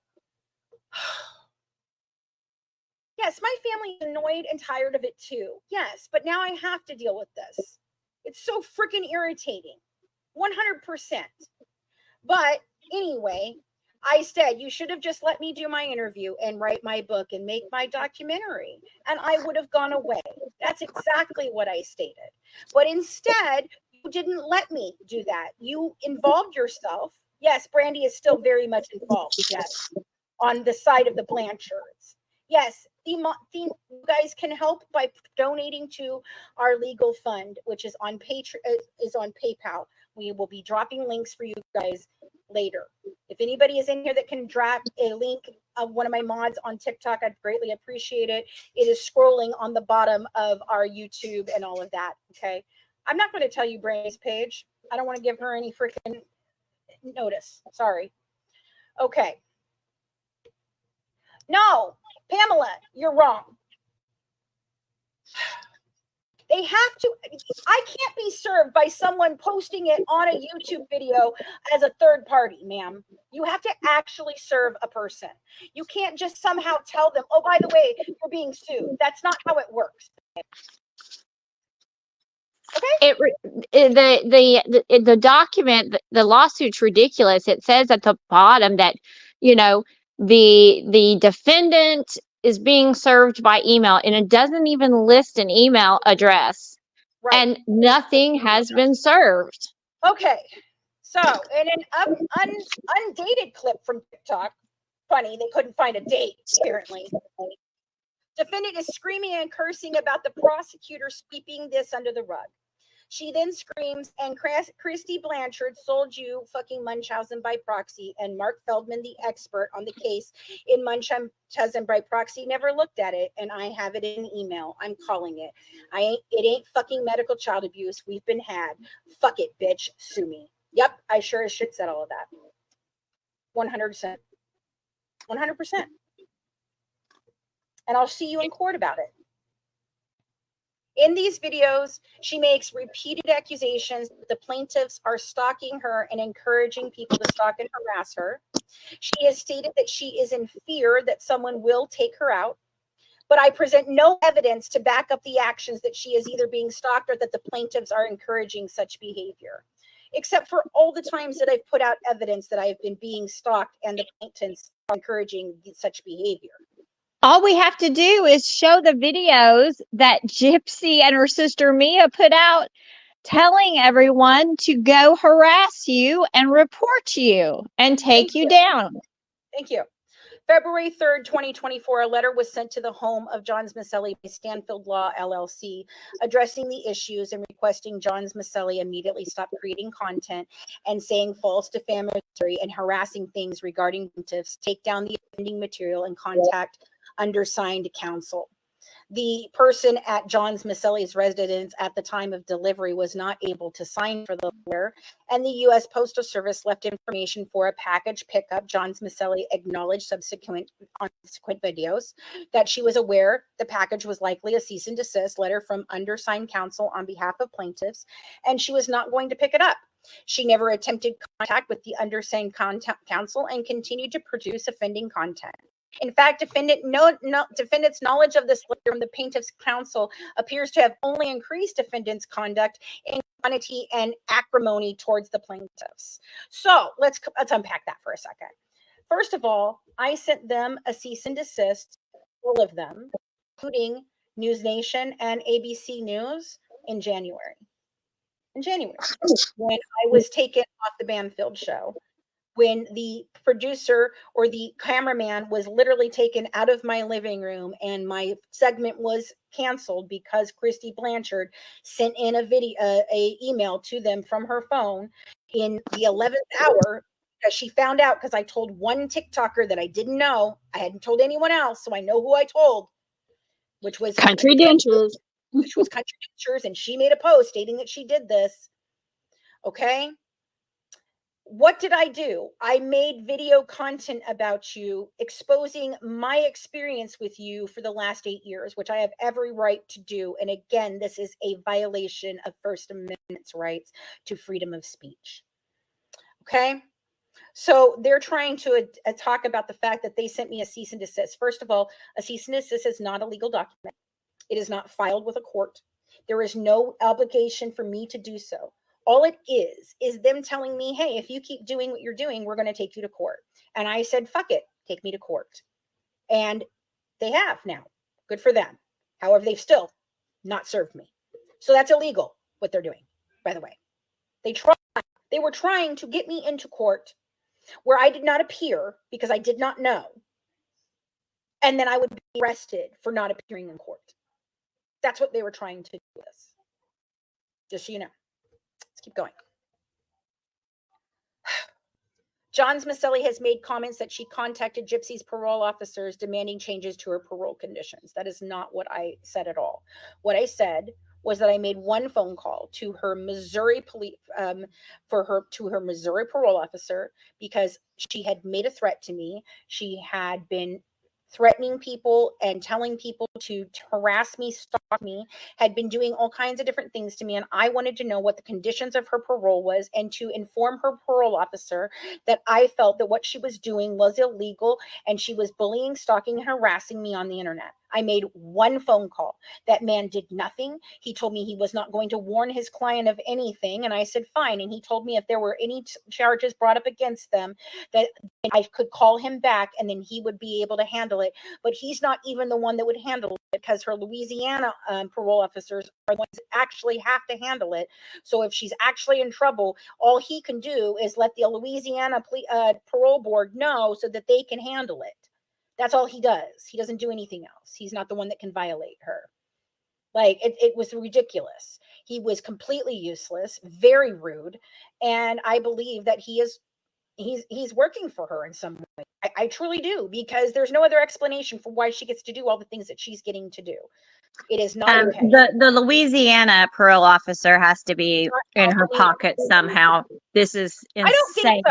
Yes, my family is annoyed and tired of it too. Yes, but now I have to deal with this. It's so freaking irritating. 100%. But anyway, I said, you should have just let me do my interview and write my book and make my documentary, and I would have gone away. That's exactly what I stated. But instead, you didn't let me do that. You involved yourself. Yes, Brandy is still very much involved. Yes, on the side of the Blanchards. Yes, you guys can help by donating to our legal fund, which is on PayPal. We will be dropping links for you guys later. If anybody is in here that can drop a link of one of my mods on TikTok, I'd greatly appreciate it. It is scrolling on the bottom of our YouTube and all of that. Okay. I'm not going to tell you Brandy's page. I don't want to give her any freaking notice. Sorry. Okay. No, Pamela, you're wrong. They have to, I can't be served by someone posting it on a YouTube video as a third party, ma'am. You have to actually serve a person. You can't just somehow tell them, oh, by the way, you're being sued. That's not how it works. Okay. The document, the lawsuit's ridiculous. It says at the bottom that, the defendant is being served by email, and it doesn't even list an email address. Right. And nothing has been served. Okay. So, in an undated clip from TikTok, funny, they couldn't find a date, apparently. Defendant is screaming and cursing about the prosecutor sweeping this under the rug. She then screams, and Christy Blanchard sold you fucking Munchausen by proxy, and Mark Feldman, the expert on the case in Munchausen by proxy, never looked at it, and I have it in email. I'm calling it. It ain't fucking medical child abuse. We've been had. Fuck it, bitch. Sue me. Yep, I sure as shit said all of that. 100%. 100%. And I'll see you in court about it. In these videos, she makes repeated accusations that the plaintiffs are stalking her and encouraging people to stalk and harass her. She has stated that she is in fear that someone will take her out, but I present no evidence to back up the actions that she is either being stalked or that the plaintiffs are encouraging such behavior, except for all the times that I've put out evidence that I've been being stalked and the plaintiffs are encouraging such behavior. All we have to do is show the videos that Gypsy and her sister Mia put out telling everyone to go harass you and report you and take you down. Thank you. February 3rd, 2024, a letter was sent to the home of John Macelli by Stanfield Law, LLC, addressing the issues and requesting John Macelli immediately stop creating content and saying false, defamatory, and harassing things regarding plaintiffs, take down the offending material, and contact undersigned counsel. The person at John Macelli's residence at the time of delivery was not able to sign for the letter, and the U.S. Postal Service left information for a package pickup. John Macelli acknowledged subsequent videos that she was aware the package was likely a cease and desist letter from undersigned counsel on behalf of plaintiffs, and she was not going to pick it up. She never attempted contact with the undersigned counsel and continued to produce offending content. In fact, defendant's knowledge of this letter from the plaintiff's counsel appears to have only increased defendant's conduct, quantity and acrimony towards the plaintiffs. So let's unpack that for a second. First of all, I sent them a cease and desist, all of them, including News Nation and ABC News in January. In January, when I was taken off the Banfield show, when the producer or the cameraman was literally taken out of my living room and my segment was canceled because Christy Blanchard sent in a email to them from her phone in the 11th hour, because she found out, because I told one TikToker that I didn't know. I hadn't told anyone else, so I know who I told, which was Country Dentures. Country Dentures, and she made a post stating that she did this. Okay. What did I do? I made video content about you, exposing my experience with you for the last 8 years, which I have every right to do. And again, this is a violation of First Amendment's rights to freedom of speech. Okay. So they're trying to talk about the fact that they sent me a cease and desist. First of all, a cease and desist is not a legal document. It is not filed with a court. There is no obligation for me to do so. All it is them telling me, hey, if you keep doing what you're doing, we're going to take you to court. And I said, fuck it, take me to court. And they have now. Good for them. However, they've still not served me. So that's illegal, what they're doing, by the way. They were trying to get me into court where I did not appear because I did not know. And then I would be arrested for not appearing in court. That's what they were trying to do with us. Just so you know. Let's keep going. Johns Macelli has made comments that she contacted Gypsy's parole officers demanding changes to her parole conditions. That is not what I said at all. What I said was that I made one phone call to her Missouri police, to her Missouri parole officer, because she had made a threat to me. She had been threatening people and telling people to harass me, stalk me, had been doing all kinds of different things to me. And I wanted to know what the conditions of her parole was, and to inform her parole officer that I felt that what she was doing was illegal and she was bullying, stalking, and harassing me on the internet. I made one phone call. That man did nothing. He told me he was not going to warn his client of anything. And I said, fine. And he told me if there were any charges brought up against them, that I could call him back and then he would be able to handle it. But he's not even the one that would handle it, because her Louisiana parole officers are the ones that actually have to handle it. So if she's actually in trouble, all he can do is let the Louisiana parole board know so that they can handle it. That's all he does. He doesn't do anything else. He's not the one that can violate her. Like, it was ridiculous. He was completely useless, very rude. And I believe that he's working for her in some way. I truly do, because there's no other explanation for why she gets to do all the things that she's getting to do. It is not okay. The Louisiana parole officer has to be in her pocket somehow. This is insane.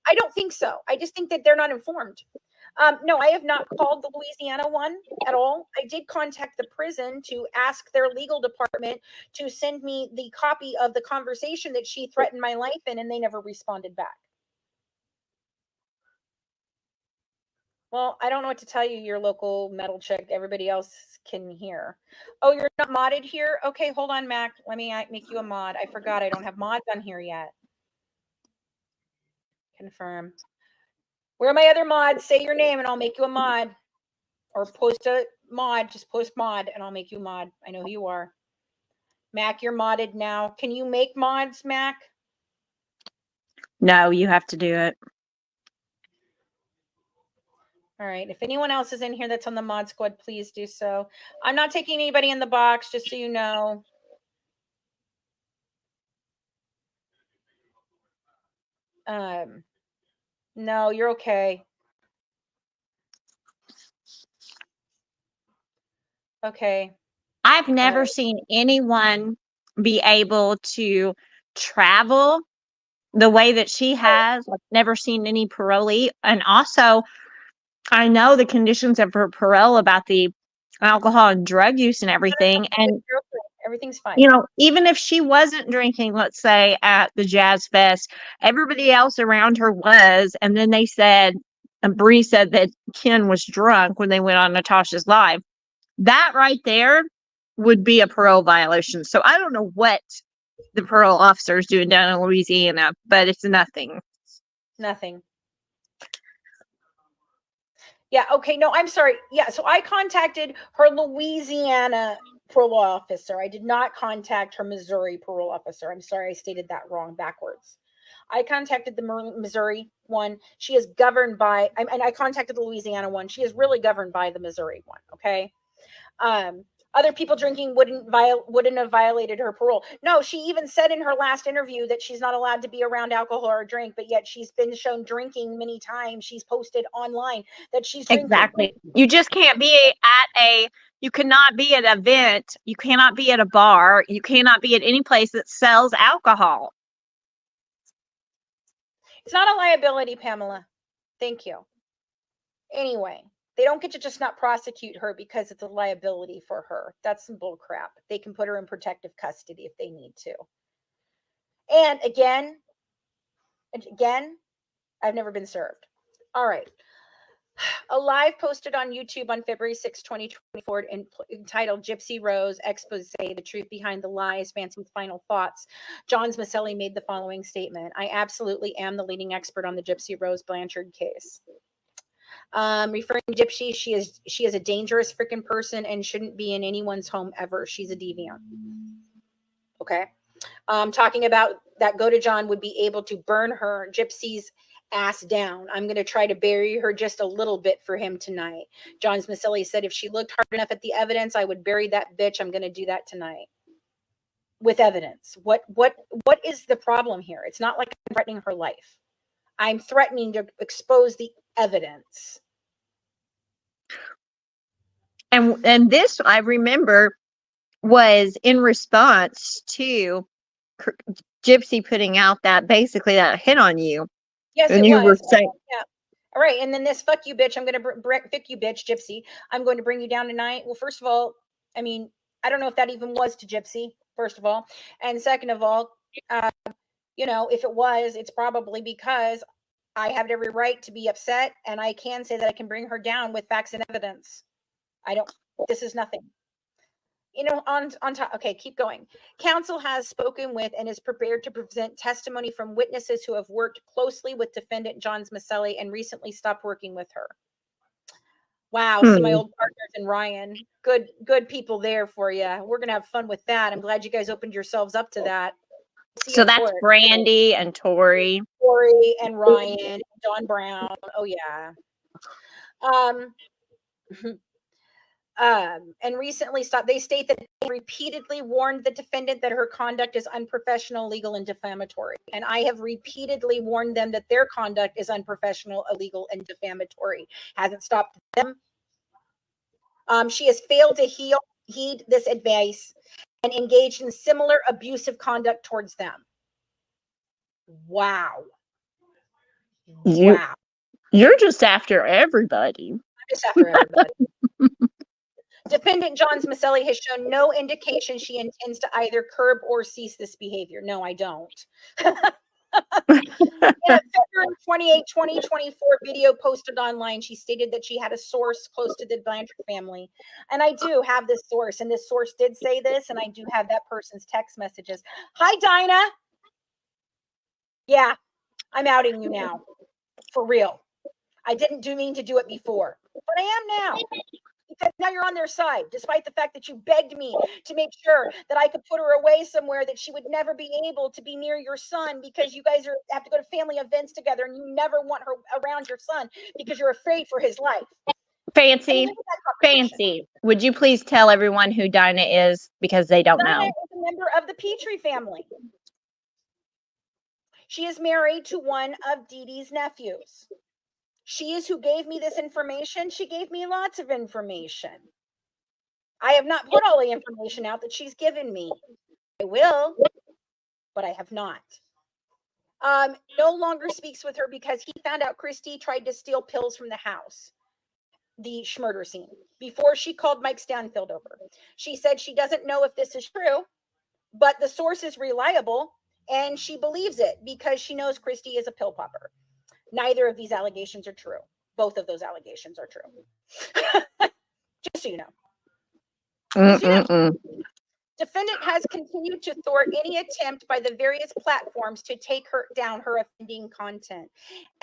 I don't think so. I just think that they're not informed. No, I have not called the Louisiana one at all. I did contact the prison to ask their legal department to send me the copy of the conversation that she threatened my life in, and they never responded back. Well, I don't know what to tell you, your local metal chick. Everybody else can hear. Oh, you're not modded here? Okay, hold on, Mac. Let me make you a mod. I forgot I don't have mods on here yet. Confirm. Where are my other mods? Say your name and I'll make you a mod. Or post a mod. Just post mod and I'll make you a mod. I know who you are. Mac, you're modded now. Can you make mods, Mac? No, you have to do it. All right. If anyone else is in here that's on the mod squad, please do so. I'm not taking anybody in the box, just so you know. No, you're okay. Okay. I've never seen anyone be able to travel the way that she has. I've never seen any parolee. And also, I know the conditions of her parole about the alcohol and drug use and everything. And everything's fine. You know, even if she wasn't drinking, let's say at the Jazz Fest, everybody else around her was. And then they said, and Bree said that Ken was drunk when they went on Natasha's live. That right there would be a parole violation. So I don't know what the parole officer is doing down in Louisiana, but it's nothing. Nothing. Yeah, okay, no, I'm sorry. Yeah, so I contacted her Louisiana parole officer. I did not contact her Missouri parole officer. I'm sorry, I stated that wrong, backwards. I contacted the Missouri one. She is governed by, and I contacted the Louisiana one. She is really governed by the Missouri one, okay? Other people drinking wouldn't have violated her parole. No, she even said in her last interview that she's not allowed to be around alcohol or drink, but yet she's been shown drinking many times. She's posted online that she's drinking. Exactly. You just can't be you cannot be at an event. You cannot be at a bar. You cannot be at any place that sells alcohol. It's not a liability, Pamela. Thank you. Anyway, they don't get to just not prosecute her because it's a liability for her. That's some bull crap. They can put her in protective custody if they need to. And again, I've never been served. All right. A live posted on YouTube on February 6, 2024, entitled Gypsy Rose Expose, The Truth Behind the Lies, Fancy's Final Thoughts. Johns Macelli made the following statement. I absolutely am the leading expert on the Gypsy Rose Blanchard case. Referring to Gypsy, she is a dangerous freaking person and shouldn't be in anyone's home ever. She's a deviant. Okay. Talking about that Go to John would be able to burn her Gypsy's ass down. I'm going to try to bury her just a little bit for him tonight. Johns Macelli said if she looked hard enough at the evidence, I would bury that bitch. I'm going to do that tonight with evidence. What is the problem here? It's not like I'm threatening her life. I'm threatening to expose the evidence. And this, I remember, was in response to Gypsy putting out that basically that hit on you. Yes, and it you was. were saying, yeah. All right, and then this fuck you bitch, I'm going to fuck you bitch, Gypsy. I'm going to bring you down tonight. Well, first of all, I mean, I don't know if that even was to Gypsy, first of all. And second of all, if it was, it's probably because I have every right to be upset, and I can say that I can bring her down with facts and evidence. This is nothing. On top. Okay, keep going. Counsel has spoken with and is prepared to present testimony from witnesses who have worked closely with defendant Johns Macelli and recently stopped working with her. Wow, some of my old partners and Ryan. Good people there for you. We're going to have fun with that. I'm glad you guys opened yourselves up to that. So that's Brandy and Tori and Ryan, and John Brown. Oh yeah. And recently stopped. They state that they repeatedly warned the defendant that her conduct is unprofessional, illegal, and defamatory. And I have repeatedly warned them that their conduct is unprofessional, illegal, and defamatory. Hasn't stopped them. She has failed to heed this advice and engaged in similar abusive conduct towards them. Wow. You're just after everybody. I'm just after everybody. Defendant Johns Macelli has shown no indication she intends to either curb or cease this behavior. No, I don't. In a February 28, 2024 video posted online, she stated that she had a source close to the Blanchard family. And I do have this source, and this source did say this, and I do have that person's text messages. Hi, Dinah. Yeah, I'm outing you now. For real. I didn't mean to do it before, but I am now. Because now you're on their side, despite the fact that you begged me to make sure that I could put her away somewhere that she would never be able to be near your son because you guys have to go to family events together and you never want her around your son because you're afraid for his life. Fancy. Would you please tell everyone who Dinah is because they don't know? Dinah is a member of the Petrie family. She is married to one of Dee Dee's nephews. She is who gave me this information. She gave me lots of information. I have not put all the information out that she's given me. I will, but I have not. No longer speaks with her because he found out Christy tried to steal pills from the house, the murder scene, before she called Mike Stanfield over. She said she doesn't know if this is true, but the source is reliable and she believes it because she knows Christy is a pill popper. Neither of these allegations are true. Both of those allegations are true. Just so you know. Defendant has continued to thwart any attempt by the various platforms to take her down her offending content.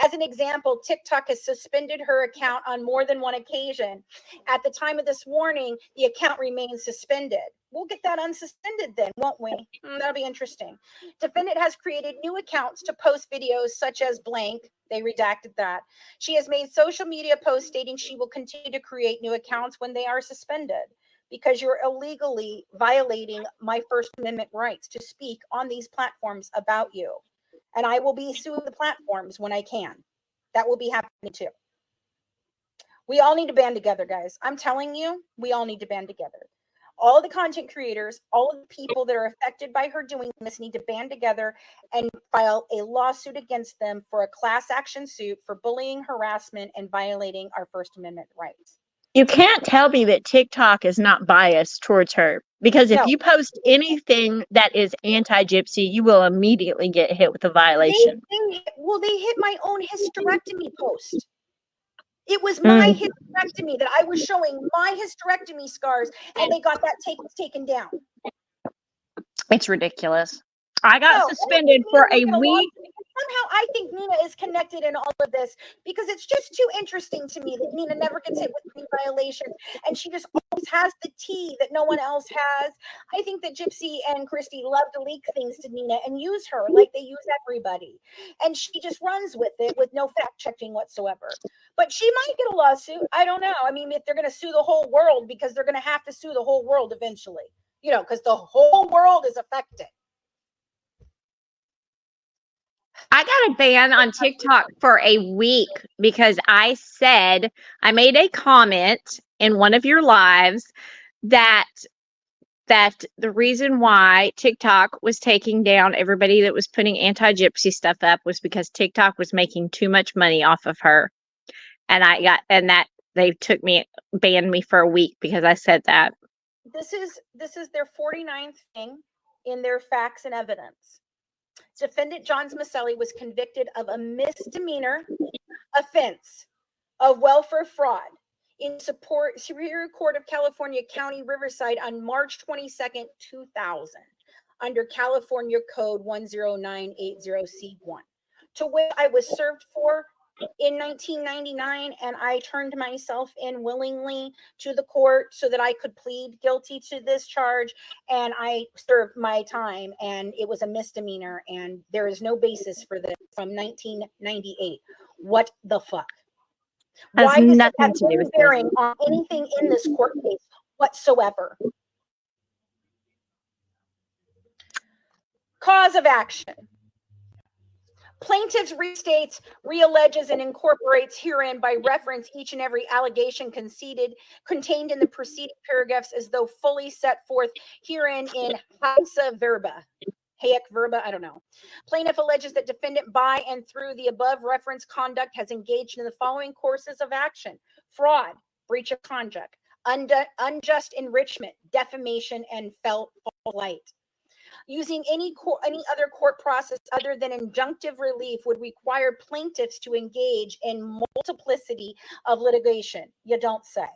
As an example, TikTok has suspended her account on more than one occasion. At the time of this warning, the account remains suspended. We'll get that unsuspended then, won't we? That'll be interesting. Defendant has created new accounts to post videos such as blank. They redacted that. She has made social media posts stating she will continue to create new accounts when they are suspended, because you're illegally violating my First Amendment rights to speak on these platforms about you. And I will be suing the platforms when I can. That will be happening too. We all need to band together, guys. I'm telling you, we all need to band together. All of the content creators, all of the people that are affected by her doing this need to band together and file a lawsuit against them for a class action suit for bullying, harassment, and violating our First Amendment rights. You can't tell me that TikTok is not biased towards her, because if No. you post anything that is anti-Gypsy, you will immediately get hit with a violation. They hit my own hysterectomy post. It was my hysterectomy that I was showing my hysterectomy scars, and they got that taken down. It's ridiculous. I got suspended for a week. Somehow I think Nina is connected in all of this, because it's just too interesting to me that Nina never gets hit with any violations, and she just always has the tea that no one else has. I think that Gypsy and Christy love to leak things to Nina and use her like they use everybody, and she just runs with it with no fact checking whatsoever. But she might get a lawsuit. I don't know. I mean, if they're going to sue the whole world, because they're going to have to sue the whole world eventually, because the whole world is affected. I got a ban on TikTok for a week because I made a comment in one of your lives that the reason why TikTok was taking down everybody that was putting anti-Gypsy stuff up was because TikTok was making too much money off of her. And they banned me for a week because I said that. This is their 49th thing in their facts and evidence. Defendant John Macelli was convicted of a misdemeanor offense of welfare fraud in Superior Court of California County, Riverside on March 22nd, 2000, under California Code 10980C1, to which I was served for in 1999, and I turned myself in willingly to the court so that I could plead guilty to this charge, and I served my time, and it was a misdemeanor, and there is no basis for this from 1998. What the fuck? Why does it have any bearing on anything in this court case whatsoever? Cause of action. Plaintiffs restates, realleges, and incorporates herein by reference each and every allegation contained in the preceding paragraphs as though fully set forth herein in haec verba. Haec verba, I don't know. Plaintiff alleges that defendant by and through the above reference conduct has engaged in the following courses of action: fraud, breach of contract, unjust enrichment, defamation, and false light. Using any other court process other than injunctive relief would require plaintiffs to engage in multiplicity of litigation. You don't say.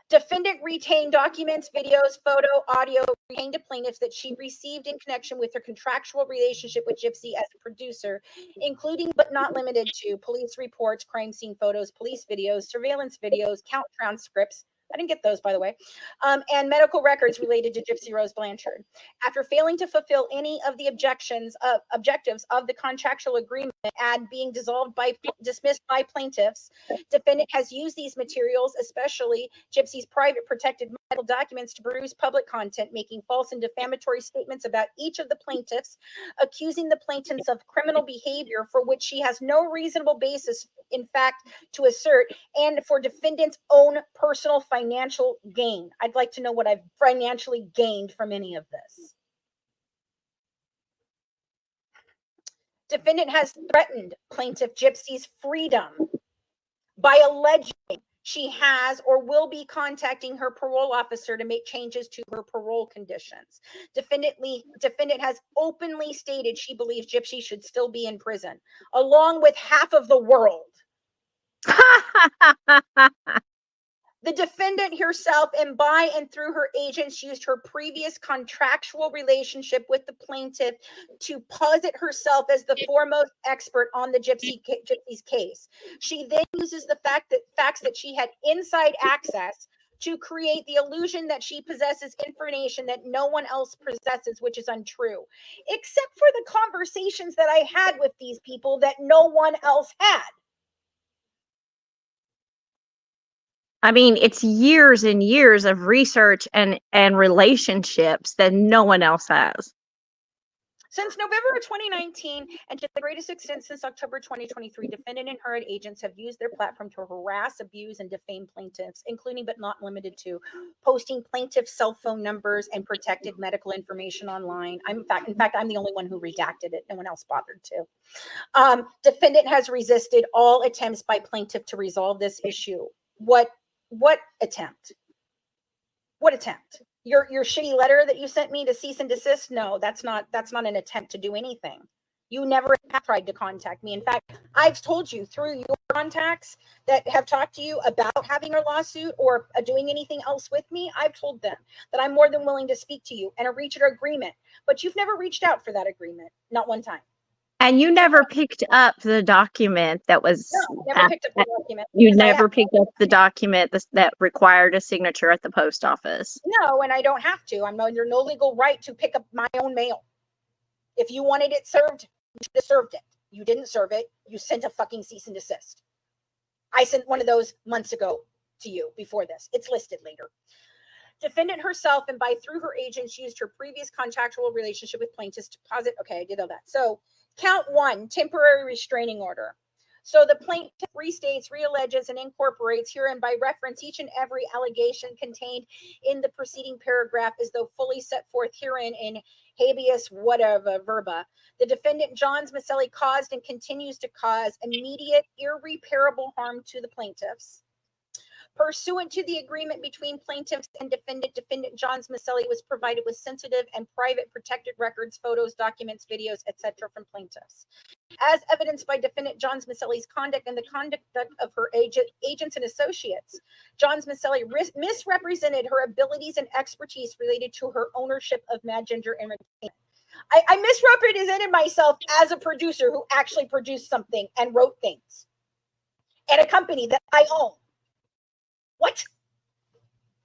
Defendant retained documents, videos, photo, audio retained to plaintiffs that she received in connection with her contractual relationship with Gypsy as a producer, including but not limited to police reports, crime scene photos, police videos, surveillance videos, count transcripts. I didn't get those, by the way, and medical records related to Gypsy Rose Blanchard. After failing to fulfill any of the objectives of the contractual agreement and being dismissed by plaintiffs, defendant has used these materials, especially Gypsy's private protected medical documents, to produce public content, making false and defamatory statements about each of the plaintiffs, accusing the plaintiffs of criminal behavior for which she has no reasonable basis, in fact, to assert, and for defendant's own personal financial gain. I'd like to know what I've financially gained from any of this. Defendant has threatened plaintiff Gypsy's freedom by alleging she has or will be contacting her parole officer to make changes to her parole conditions. Defendant has openly stated she believes Gypsy should still be in prison, along with half of the world. The defendant herself and by and through her agents used her previous contractual relationship with the plaintiff to posit herself as the foremost expert on the Gypsy's case. She then uses the facts that she had inside access to create the illusion that she possesses information that no one else possesses, which is untrue, except for the conversations that I had with these people that no one else had. I mean, it's years and years of research and relationships that no one else has. Since November of 2019 and to the greatest extent since October 2023, defendant and her agents have used their platform to harass, abuse, and defame plaintiffs, including but not limited to posting plaintiffs' cell phone numbers and protected medical information online. In fact, I'm the only one who redacted it. No one else bothered to. Defendant has resisted all attempts by plaintiff to resolve this issue. What attempt? What attempt? Your shitty letter that you sent me to cease and desist? No, that's not an attempt to do anything. You never have tried to contact me. In fact, I've told you through your contacts that have talked to you about having a lawsuit or doing anything else with me. I've told them that I'm more than willing to speak to you and reach an agreement. But you've never reached out for that agreement. Not one time. And you never picked up the document that was. No, never picked up the document. You never picked up the document that required a signature at the post office. No, and I don't have to. I'm under no legal right to pick up my own mail. If you wanted it served, you should have served it. You didn't serve it. You sent a fucking cease and desist. I sent one of those months ago to you before this. It's listed later. Defendant herself and by through her agents used her previous contractual relationship with plaintiffs to posit. Okay, I did all that. So count 1, temporary restraining order. So the plaintiff restates, realleges, and incorporates herein by reference each and every allegation contained in the preceding paragraph as though fully set forth herein in habeas whatever verba. The defendant, John Macelli, caused and continues to cause immediate, irreparable harm to the plaintiffs. Pursuant to the agreement between plaintiffs and defendant John Macelli was provided with sensitive and private protected records, photos, documents, videos, etc. from plaintiffs. As evidenced by defendant John Macelli's conduct and the conduct of her agents and associates, John Macelli misrepresented her abilities and expertise related to her ownership of Mad Ginger Entertainment. I misrepresented myself as a producer who actually produced something and wrote things at a company that I own. What?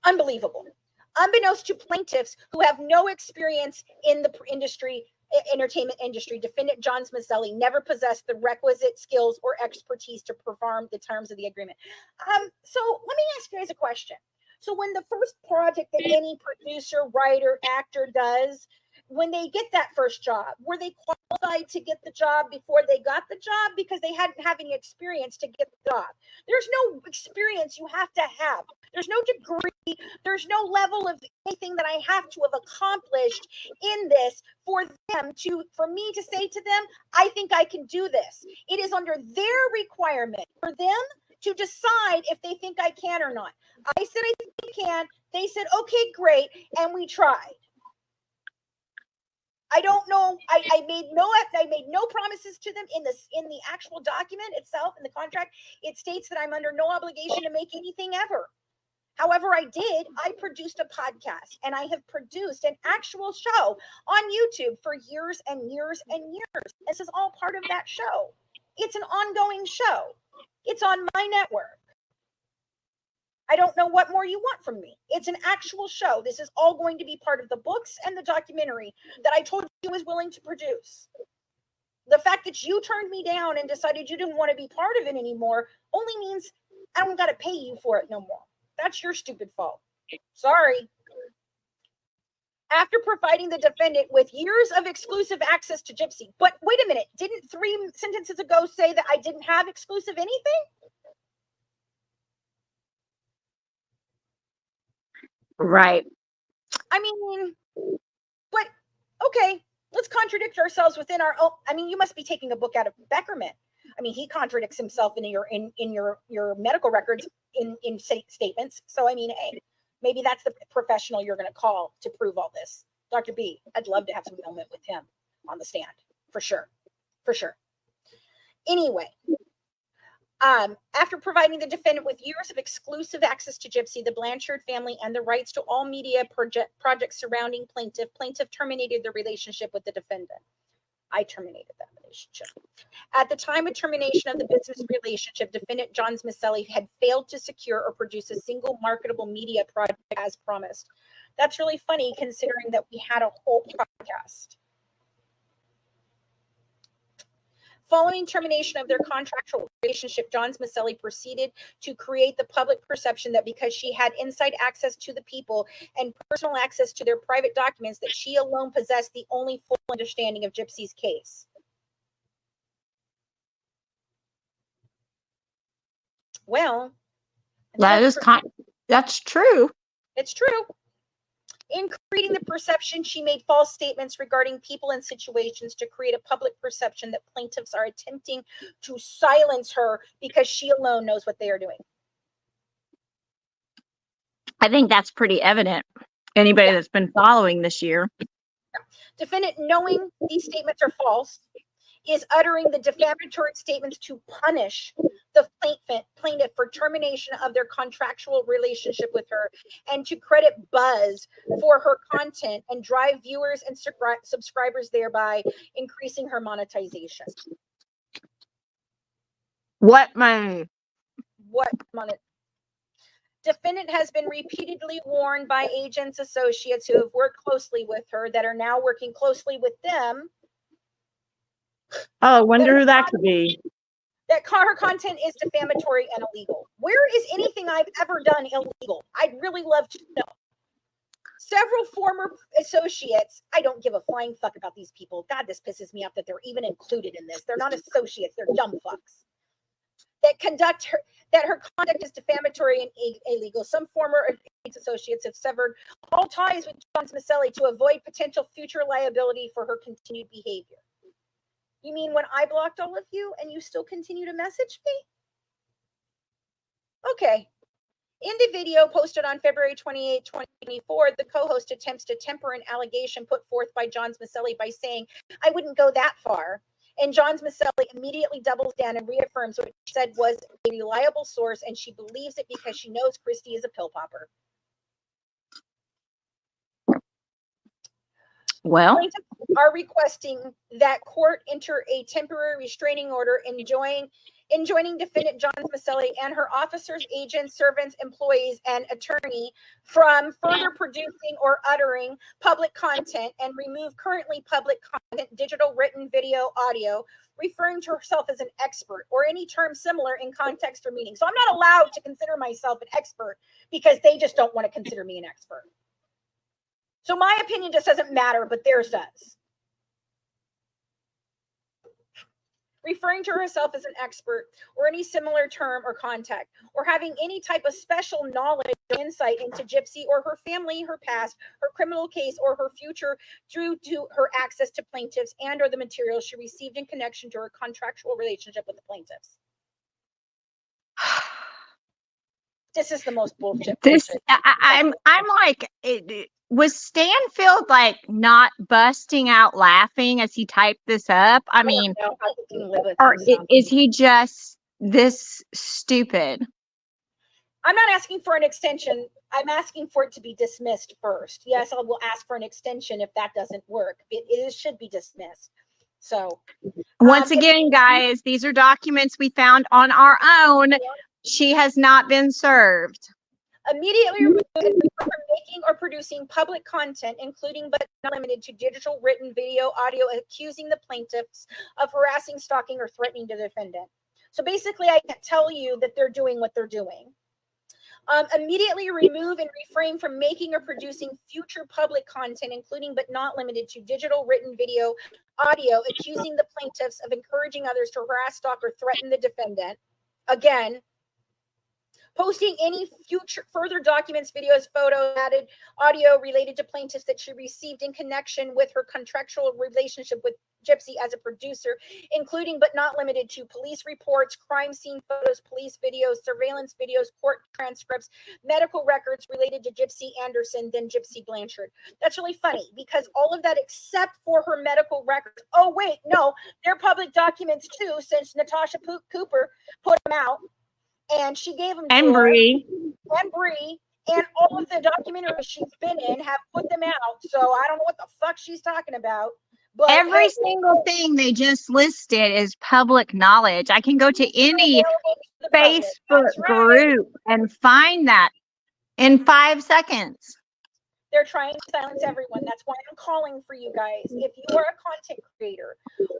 Unbelievable. Unbeknownst to plaintiffs who have no experience in the entertainment industry, defendant John Macelli never possessed the requisite skills or expertise to perform the terms of the agreement. So let me ask you guys a question. So when the first project that any producer, writer, actor does, when they get that first job, were they qualified to get the job before they got the job because they hadn't having experience to get the job? There's no experience you have to have. There's no degree. There's no level of anything that I have to have accomplished in this for me to say to them, I think I can do this. It is under their requirement for them to decide if they think I can or not. I said I think I can. They said, okay, great. And we tried. I don't know. I made no promises to them in the actual document itself in the contract. It states that I'm under no obligation to make anything ever. However, I produced a podcast and I have produced an actual show on YouTube for years and years and years. This is all part of that show. It's an ongoing show. It's on my network. I don't know what more you want from me. It's an actual show. This is all going to be part of the books and the documentary that I told you was willing to produce. The fact that you turned me down and decided you didn't want to be part of it anymore only means I don't got to pay you for it no more. That's your stupid fault. Sorry. After providing the defendant with years of exclusive access to Gypsy. But wait a minute. Didn't 3 sentences ago say that I didn't have exclusive anything? Right. I mean, but okay, let's contradict ourselves within our own. I mean, you must be taking a book out of Beckerman. I mean, he contradicts himself in your medical records in statements. So I mean, hey, maybe that's the professional you're going to call to prove all this. Dr. B, I'd love to have some moment with him on the stand for sure. Anyway, After providing the defendant with years of exclusive access to Gypsy, the Blanchard family, and the rights to all media projects surrounding plaintiff terminated the relationship with the defendant. I terminated that relationship. At the time of termination of the business relationship, defendant John Macelli had failed to secure or produce a single marketable media project as promised. That's really funny considering that we had a whole podcast. Following termination of their contractual relationship, John Macelli proceeded to create the public perception that because she had inside access to the people and personal access to their private documents, that she alone possessed the only full understanding of Gypsy's case. Well, that's true. It's true. In creating the perception, she made false statements regarding people and situations to create a public perception that plaintiffs are attempting to silence her because she alone knows what they are doing. I think that's pretty evident. Anybody that's been following this year. Defendant, knowing these statements are false, is uttering the defamatory statements to punish the plaintiff for termination of their contractual relationship with her and to credit Buzz for her content and drive viewers and subscribers, thereby increasing her monetization. What money? What money? Defendant has been repeatedly warned by agents, associates who have worked closely with her that are now working closely with them. Oh, I wonder who that could be. That her content is defamatory and illegal. Where is anything I've ever done illegal? I'd really love to know. Several former associates, I don't give a flying fuck about these people. God, this pisses me off that they're even included in this. They're not associates, they're dumb fucks. That her conduct is defamatory and illegal. Some former associates have severed all ties with John Macelli to avoid potential future liability for her continued behavior. You mean when I blocked all of you and you still continue to message me? Okay. In the video posted on February 28, 2024, the co-host attempts to temper an allegation put forth by John Macelli by saying, I wouldn't go that far. And John Macelli immediately doubles down and reaffirms what she said was a reliable source, and she believes it because she knows Christy is a pill popper. Well, plaintiffs are requesting that court enter a temporary restraining order enjoining defendant John Macelli and her officers, agents, servants, employees, and attorney from further producing or uttering public content and remove currently public content, digital, written, video, audio, referring to herself as an expert or any term similar in context or meaning. So I'm not allowed to consider myself an expert because they just don't want to consider me an expert. So my opinion just doesn't matter, but theirs does. Referring to herself as an expert or any similar term or context, or having any type of special knowledge or insight into Gypsy or her family, her past, her criminal case, or her future due to her access to plaintiffs and or the materials she received in connection to her contractual relationship with the plaintiffs. This is the most bullshit. I'm like, was Stanfield like not busting out laughing as he typed this up? I mean, or is he just this stupid? I'm not asking for an extension. I'm asking for it to be dismissed first. Yes, I will ask for an extension if that doesn't work. It should be dismissed. So once again, guys, these are documents we found on our own. She has not been served. Immediately remove from making or producing public content, including but not limited to digital, written, video, audio, accusing the plaintiffs of harassing, stalking, or threatening the defendant. So basically, I can't tell you that they're doing what they're doing. Immediately remove and refrain from making or producing future public content, including but not limited to digital, written, video, audio, accusing the plaintiffs of encouraging others to harass, stalk, or threaten the defendant. Again, Posting any further documents, videos, photos, added audio related to plaintiffs that she received in connection with her contractual relationship with Gypsy as a producer, including but not limited to police reports, crime scene photos, police videos, surveillance videos, court transcripts, medical records related to Gypsy Anderson, then Gypsy Blanchard. That's really funny because all of that except for her medical records. Oh, wait, no, they're public documents too, since Natasha Cooper put them out and she gave them And to her. Bree. And Bree. And all of the documentaries she's been in have put them out. So I don't know what the fuck she's talking about. But Every single thing they just listed is public knowledge. I can go to any Facebook group and find that in 5 seconds. They're trying to silence everyone. That's why I'm calling for you guys. If you are a content creator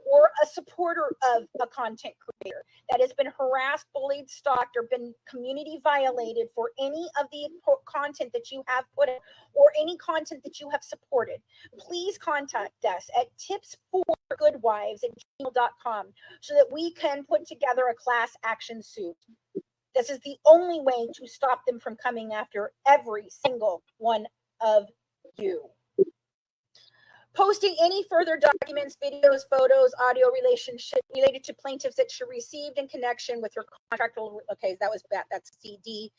or a supporter of a content creator that has been harassed, bullied, stalked, or been community violated for any of the content that you have put in or any content that you have supported, please contact us at tipsforgoodwives@gmail.com so that we can put together a class action suit. This is the only way to stop them from coming after every single one of you. Posting any further documents, videos, photos, audio relationship related to plaintiffs that she received in connection with her contractual. Okay, that's CDE.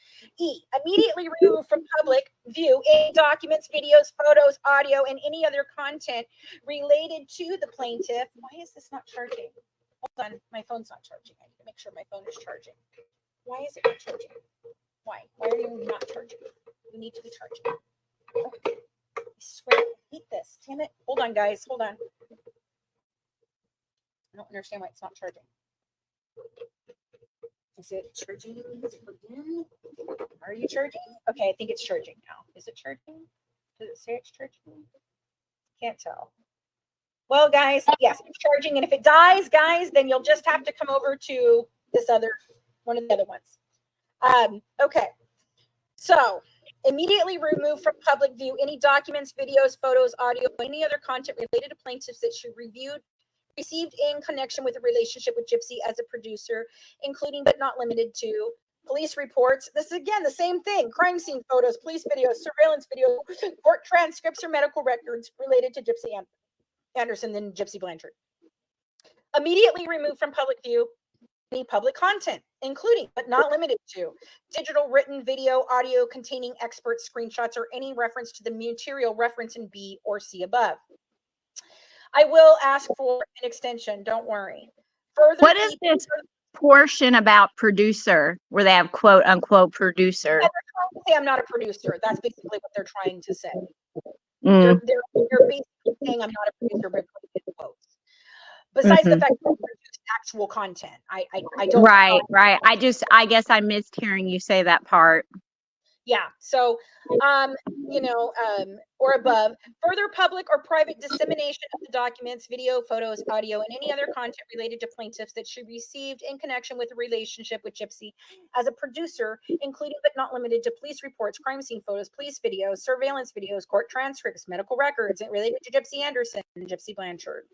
Immediately remove from public view any documents, videos, photos, audio, and any other content related to the plaintiff. Why is this not charging? Hold on, my phone's not charging. I need to make sure my phone is charging. Why is it not charging? Why are you not charging? You need to be charging. I swear, I hate this. Damn it. Hold on, guys. Hold on. I don't understand why it's not charging. Is it charging again? Are you charging? Okay, I think it's charging now. Is it charging? Does it say it's charging? Can't tell. Well, guys, yes, it's charging. And if it dies, guys, then you'll just have to come over to this other one of the other ones. Okay. So immediately remove from public view any documents, videos, photos, audio, any other content related to plaintiffs that she received in connection with a relationship with Gypsy as a producer, including but not limited to police reports. This is again the same thing: crime scene photos, police videos, surveillance video, court transcripts, or medical records related to Gypsy Anderson, then Gypsy Blanchard. Immediately remove from public view any public content, including but not limited to digital, written, video, audio containing expert screenshots or any reference to the material referenced in B or C above. I will ask for an extension, don't worry. Further, what is this portion about producer where they have quote unquote producer? They're trying to say I'm not a producer. That's basically what they're trying to say. They're basically saying I'm not a producer, but putting in quotes. Besides the fact that I produce actual content, I don't. Right. I guess I missed hearing you say that part. Yeah. So, or above, further public or private dissemination of the documents, video, photos, audio, and any other content related to plaintiffs that she received in connection with a relationship with Gypsy as a producer, including but not limited to police reports, crime scene photos, police videos, surveillance videos, court transcripts, medical records related to Gypsy Anderson and Gypsy Blanchard.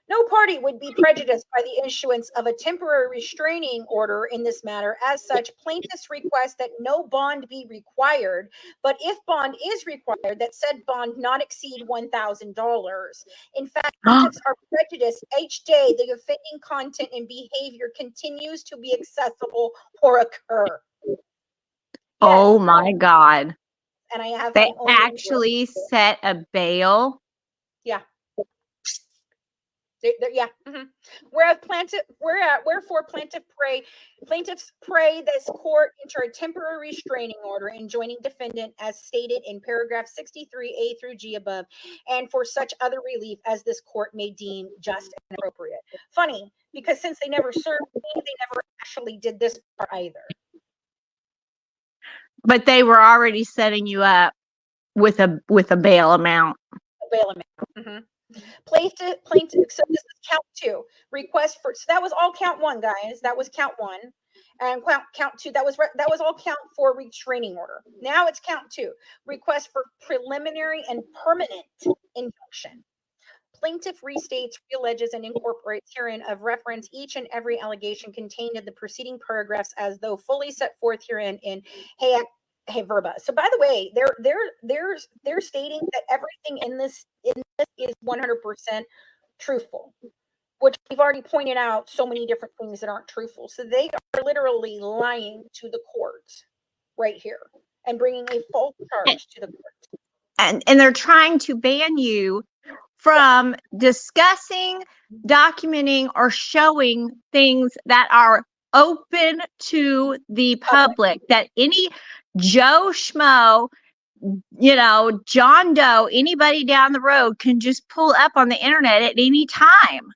No party would be prejudiced by the issuance of a temporary restraining order in this matter. As such, plaintiffs request that no bond be required, but if bond is required, that said bond not exceed $1,000. In fact, plaintiffs are prejudiced each day the offending content and behavior continues to be accessible or occur. Yes. Oh my God. And I have they actually set a bail. Yeah. Yeah. Mm-hmm. Wherefore plaintiffs pray this court enter a temporary restraining order enjoining defendant as stated in paragraph 63A through G above, and for such other relief as this court may deem just and appropriate. Funny, because since they never served me, they never actually did this part either. But they were already setting you up with a bail amount. A bail amount. Mm-hmm. Plaintiff. So this is count two. Request for. So that was all count one, guys. That was count one, and count two. That was all count for restraining order. Now it's count two. Request for preliminary and permanent injunction. Plaintiff restates, realleges, and incorporates herein of reference each and every allegation contained in the preceding paragraphs as though fully set forth herein in hey verba. So by the way, they're stating that everything in this is 100% truthful, which we've already pointed out so many different things that aren't truthful. So they are literally lying to the court right here and bringing a false charge to the court. And they're trying to ban you from discussing, documenting, or showing things that are open to the public, that any Joe Schmo, John Doe, anybody down the road can just pull up on the internet at any time.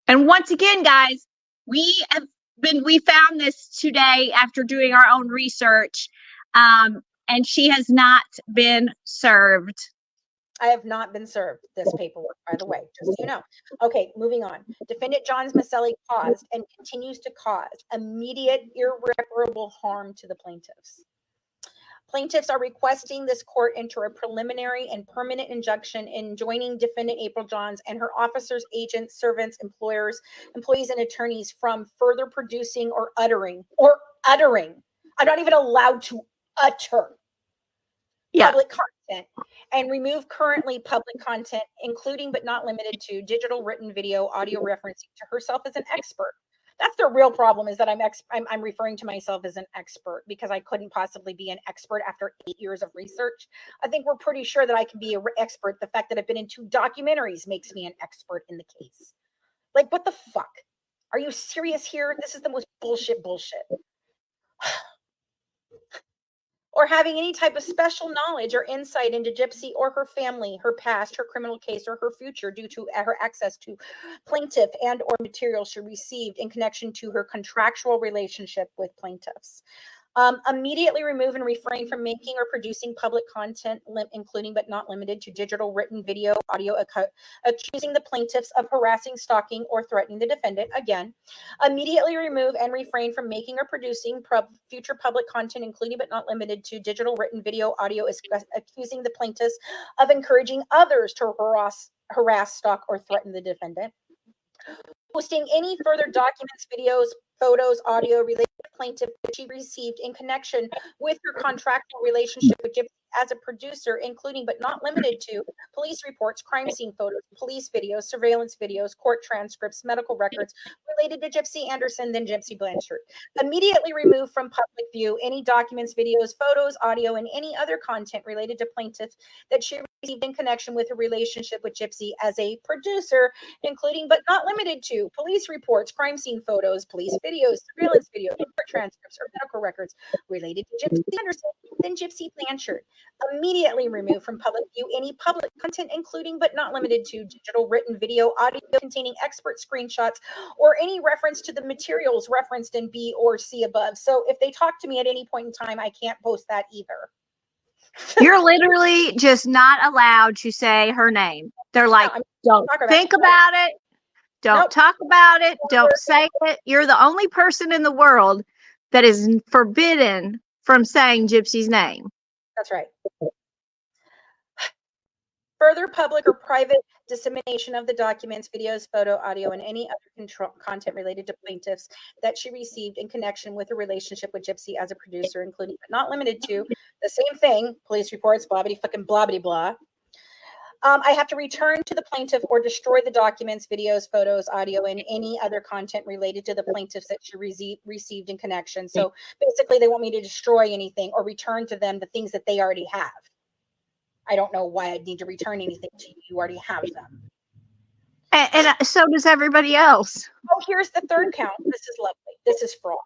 And once again, guys, we found this today after doing our own research, and she has not been served. I have not been served this paperwork, by the way, just so you know. Okay, moving on. Defendant John Macelli caused and continues to cause immediate irreparable harm to the plaintiffs. Plaintiffs are requesting this court enter a preliminary and permanent injunction enjoining defendant April Johns and her officers, agents, servants, employees, and attorneys from further producing or uttering. I'm not even allowed to utter public content, and remove currently public content, including but not limited to digital, written, video, audio referencing to herself as an expert. That's the real problem, is that I'm referring to myself as an expert because I couldn't possibly be an expert after 8 years of research. I think we're pretty sure that I can be an expert. The fact that I've been in 2 documentaries makes me an expert in the case. Like, what the fuck? Are you serious here? This is the most bullshit. Or having any type of special knowledge or insight into Gypsy or her family, her past, her criminal case, or her future due to her access to plaintiff and or material she received in connection to her contractual relationship with plaintiffs. Immediately remove and refrain from making or producing public content, including but not limited to digital, written, video, audio, accusing the plaintiffs of harassing, stalking, or threatening the defendant. Again, immediately remove and refrain from making or producing future public content, including but not limited to digital, written, video, audio, accusing the plaintiffs of encouraging others to harass, stalk, or threaten the defendant. Posting any further documents, videos, photos, audio related to plaintiff that she received in connection with her contractual relationship with Gypsy as a producer, including but not limited to police reports, crime scene photos, police videos, surveillance videos, court transcripts, medical records related to Gypsy Anderson, then Gypsy Blanchard. Immediately remove from public view any documents, videos, photos, audio, and any other content related to plaintiff that she received in connection with her relationship with Gypsy as a producer, including but not limited to police reports, crime scene photos, police videos, surveillance videos, court transcripts, or medical records related to Gypsy Anderson, then Gypsy Blanchard. Immediately remove from public view any public content, including but not limited to digital, written, video, audio containing expert screenshots, or any reference to the materials referenced in B or C above. So if they talk to me at any point in time, I can't post that either. You're literally just not allowed to say her name. They're like, don't think about it. Don't talk about it. Don't say it. You're the only person in the world that is forbidden from saying Gypsy's name. That's right. Further public or private dissemination of the documents, videos, photo, audio, and any other content related to plaintiffs that she received in connection with her relationship with Gypsy as a producer, including but not limited to the same thing, police reports, blah. I have to return to the plaintiff or destroy the documents, videos, photos, audio, and any other content related to the plaintiffs that she received in connection. So basically, they want me to destroy anything or return to them the things that they already have. I don't know why I'd need to return anything to you. You already have them. And so does everybody else. Oh, here's the third count. This is lovely. This is fraud.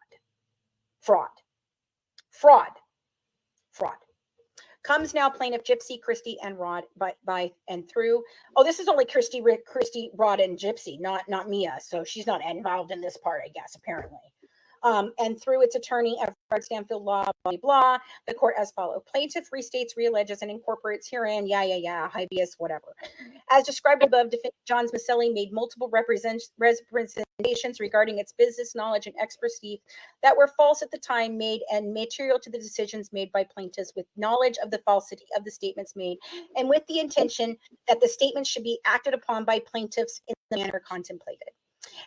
Comes now plaintiff Gypsy, Christy, and Rod by and through. Oh, this is only Christy, Rod, and Gypsy, not Mia. So she's not involved in this part, I guess, apparently. and through its attorney, Everard Stanfield Law, blah, blah, the court as follows. Plaintiff restates, realleges, and incorporates herein, habeas, whatever. As described above, defendant Johns Macelli made multiple representations regarding its business knowledge and expertise that were false at the time made and material to the decisions made by plaintiffs with knowledge of the falsity of the statements made and with the intention that the statements should be acted upon by plaintiffs in the manner contemplated.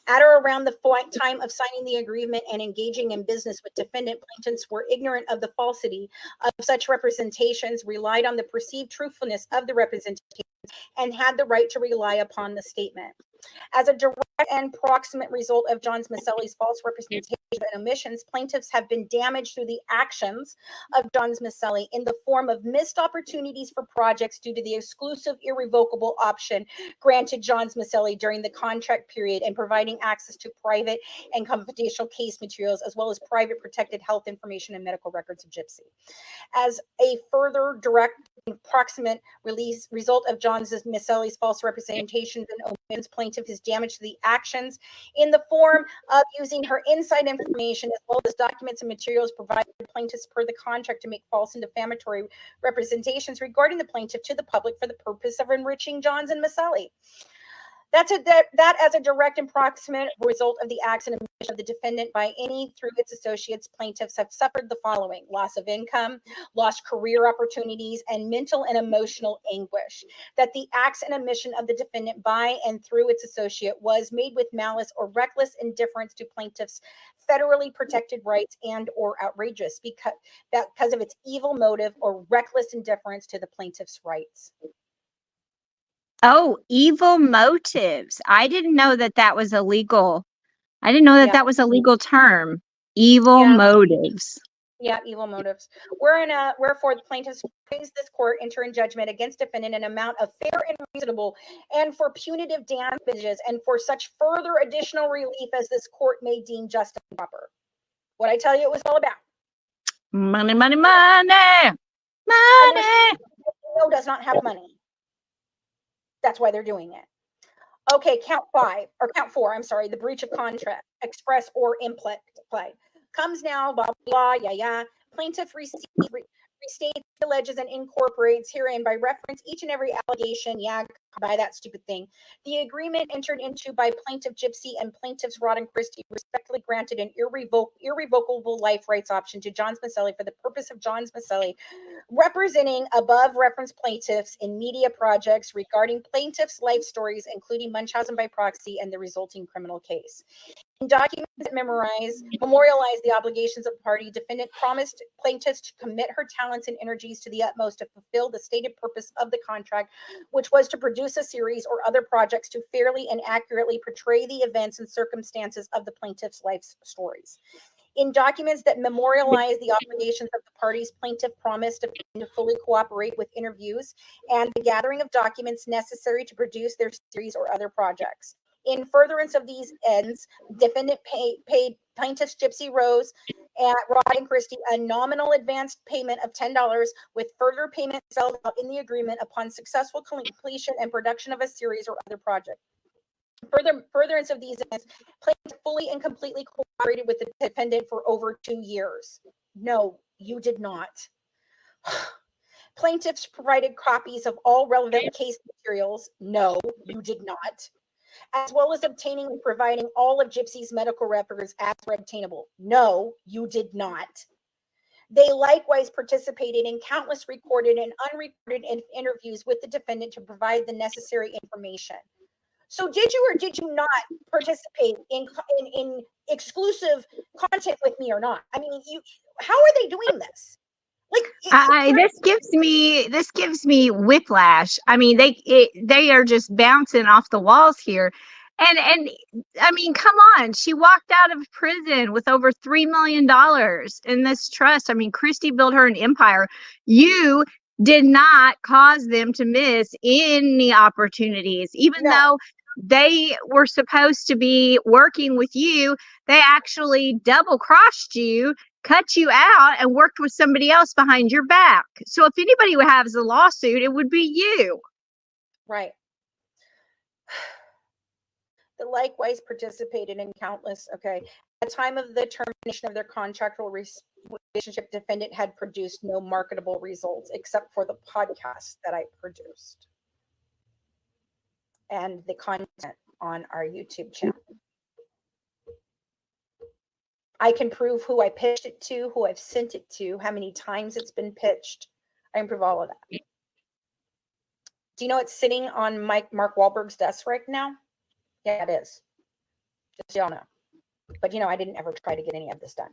At or around the time of signing the agreement and engaging in business with defendant, plaintiffs were ignorant of the falsity of such representations, relied on the perceived truthfulness of the representations, and had the right to rely upon the statement. As a direct and proximate result of Johns Macelli's false representations and omissions, plaintiffs have been damaged through the actions of Johns Macelli in the form of missed opportunities for projects due to the exclusive irrevocable option granted Johns Macelli during the contract period and providing access to private and confidential case materials as well as private protected health information and medical records of Gypsy. As a further direct and proximate result of Johns Macelli's false representations and omissions, plaintiff is damaged to the actions in the form of using her inside information as well as documents and materials provided to plaintiffs per the contract to make false and defamatory representations regarding the plaintiff to the public for the purpose of enriching Johns and Macelli. That as a direct and proximate result of the acts and omission of the defendant by any through its associates, plaintiffs have suffered the following: loss of income, lost career opportunities, and mental and emotional anguish. That the acts and omission of the defendant by and through its associate was made with malice or reckless indifference to plaintiffs' federally protected rights and or outrageous because of its evil motive or reckless indifference to the plaintiff's rights. Oh, evil motives. I didn't know that that was illegal. I didn't know that that was a legal term. Evil motives. Yeah, evil motives. Wherefore the plaintiffs praise this court enter in judgment against defendant an amount of fair and reasonable and for punitive damages and for such further additional relief as this court may deem just and proper. What I tell you it was all about. Money, money, money. Money. No, does not have money. That's why they're doing it. Okay, count four, I'm sorry, the breach of contract, express or implied, comes now, blah, blah, plaintiff restates, alleges, and incorporates herein by reference each and every allegation, by that stupid thing. The agreement entered into by plaintiff Gypsy and plaintiffs Rod and Christie respectively granted an irrevocable life rights option to Johns Macelli for the purpose of Johns Macelli representing above referenced plaintiffs in media projects regarding plaintiffs' life stories, including Munchausen by proxy and the resulting criminal case. In documents that memorialize the obligations of the party, defendant promised plaintiffs to commit her talents and energies to the utmost to fulfill the stated purpose of the contract, which was to produce a series or other projects to fairly and accurately portray the events and circumstances of the plaintiff's life stories. In documents that memorialize the obligations of the parties, plaintiff promised to fully cooperate with interviews and the gathering of documents necessary to produce their series or other projects. In furtherance of these ends, defendant paid plaintiffs Gypsy Rose and Rod and Christie a nominal advanced payment of $10 with further payment spelled out in the agreement upon successful completion and production of a series or other project. Furtherance of these ends, plaintiff fully and completely cooperated with the defendant for over 2 years. No, you did not. Plaintiffs provided copies of all relevant case materials. No, you did not. As well as obtaining and providing all of Gypsy's medical records as obtainable. No, you did not. They likewise participated in countless recorded and unrecorded interviews with the defendant to provide the necessary information. So did you or did you not participate in exclusive content with me or not? I mean, how are they doing this? Like this gives me whiplash. I mean, they are just bouncing off the walls here. And I mean, come on. She walked out of prison with over $3 million in this trust. I mean, Christie built her an empire. You did not cause them to miss any opportunities, even though they were supposed to be working with you. They actually double crossed you, cut you out, and worked with somebody else behind your back. So if anybody would have a lawsuit, it would be you. Right. That likewise participated in countless, At the time of the termination of their contractual relationship, defendant had produced no marketable results except for the podcast that I produced and the content on our YouTube channel. I can prove who I pitched it to, who I've sent it to, how many times it's been pitched. I can prove all of that. Do you know it's sitting on Mark Wahlberg's desk right now? Yeah, it is. Just so y'all know. But I didn't ever try to get any of this done.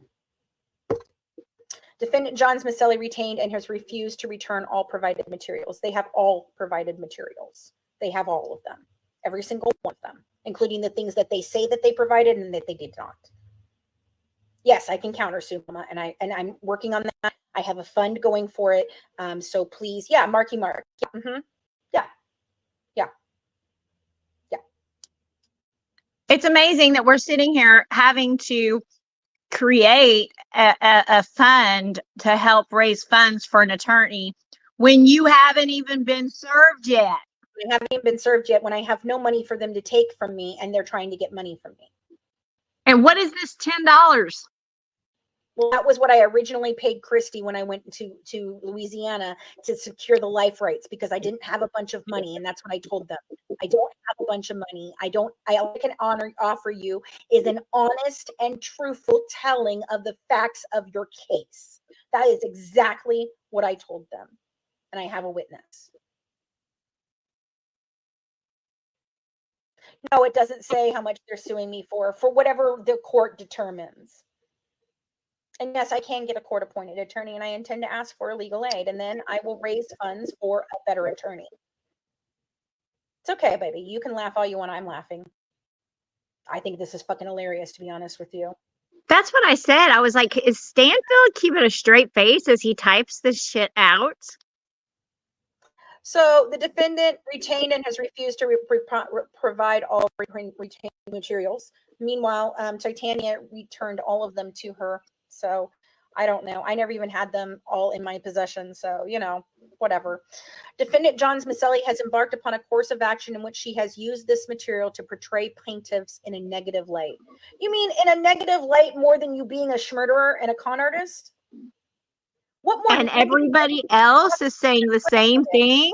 Defendant John Macelli retained and has refused to return all provided materials. They have all provided materials. They have all of them. Every single one of them, including the things that they say that they provided and that they did not. Yes, I can countersue, Mama, and I'm working on that. I have a fund going for it. So please, yeah, Marky Mark. Yeah, yeah. It's amazing that we're sitting here having to create a fund to help raise funds for an attorney when you haven't even been served yet. I haven't even been served yet when I have no money for them to take from me and they're trying to get money from me. And what is this $10? Well, that was what I originally paid Christy when I went to Louisiana to secure the life rights because I didn't have a bunch of money. And that's what I told them. I don't have a bunch of money. All I can offer you is an honest and truthful telling of the facts of your case. That is exactly what I told them. And I have a witness. No, it doesn't say how much they're suing me for whatever the court determines. And yes, I can get a court-appointed attorney, and I intend to ask for legal aid, and then I will raise funds for a better attorney. It's okay, baby. You can laugh all you want. I'm laughing. I think this is fucking hilarious, to be honest with you. That's what I said. I was like, is Stanfield keeping a straight face as he types this shit out? So the defendant retained and has refused to provide all retained materials. Meanwhile, Titania returned all of them to her. So I don't know. I never even had them all in my possession. So, whatever. Defendant John Macelli has embarked upon a course of action in which she has used this material to portray plaintiffs in a negative light. You mean in a negative light more than you being a schmurderer and a con artist? What more? And everybody else is saying the same thing?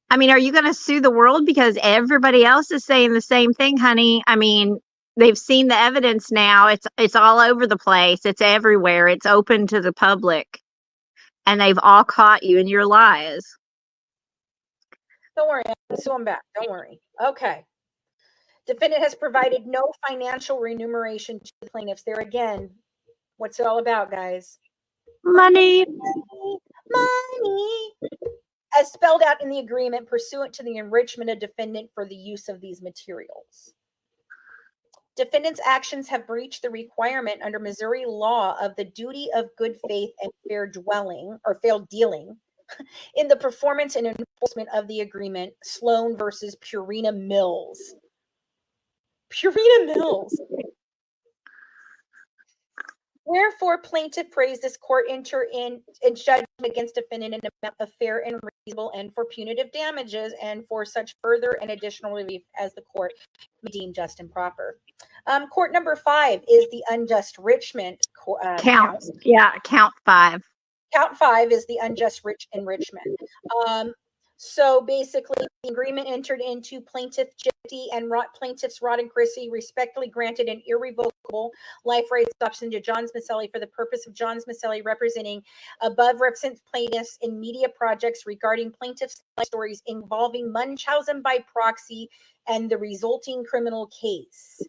I mean, are you going to sue the world because everybody else is saying the same thing, honey? I mean, they've seen the evidence now. It's all over the place. It's everywhere. It's open to the public. And they've all caught you in your lies. Don't worry. I'm suing back. Don't worry. Okay. Defendant has provided no financial remuneration to the plaintiffs. There again, what's it all about, guys? Money. Money. As spelled out in the agreement pursuant to the enrichment of defendant for the use of these materials. Defendant's actions have breached the requirement under Missouri law of the duty of good faith and fair dealing in the performance and enforcement of the agreement, Sloan versus Purina Mills. Purina Mills. Wherefore, plaintiff prays this court enter in judgment against defendant in amount of fair and reasonable and for punitive damages and for such further and additional relief as the court may deem just and proper. Court number 5 is the unjust enrichment count. Yeah, count 5. Count 5 is the unjust enrichment. So basically, the agreement entered into plaintiff Gypsy and plaintiffs Rod and Chrissy respectfully granted an irrevocable life rights option to John Macelli for the purpose of John Macelli representing above referenced plaintiffs in media projects regarding plaintiffs' life stories involving Munchausen by proxy and the resulting criminal case.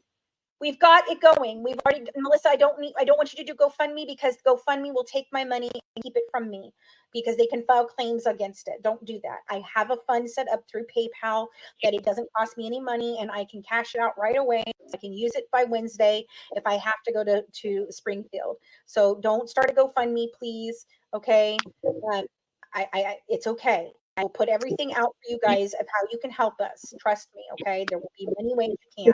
We've got it going. We've already, Melissa, I don't want you to do GoFundMe because GoFundMe will take my money and keep it from me because they can file claims against it. Don't do that. I have a fund set up through PayPal that it doesn't cost me any money and I can cash it out right away. I can use it by Wednesday if I have to go to Springfield. So don't start a GoFundMe, please. Okay. It's okay. I will put everything out for you guys of how you can help us. Trust me. Okay. There will be many ways you can.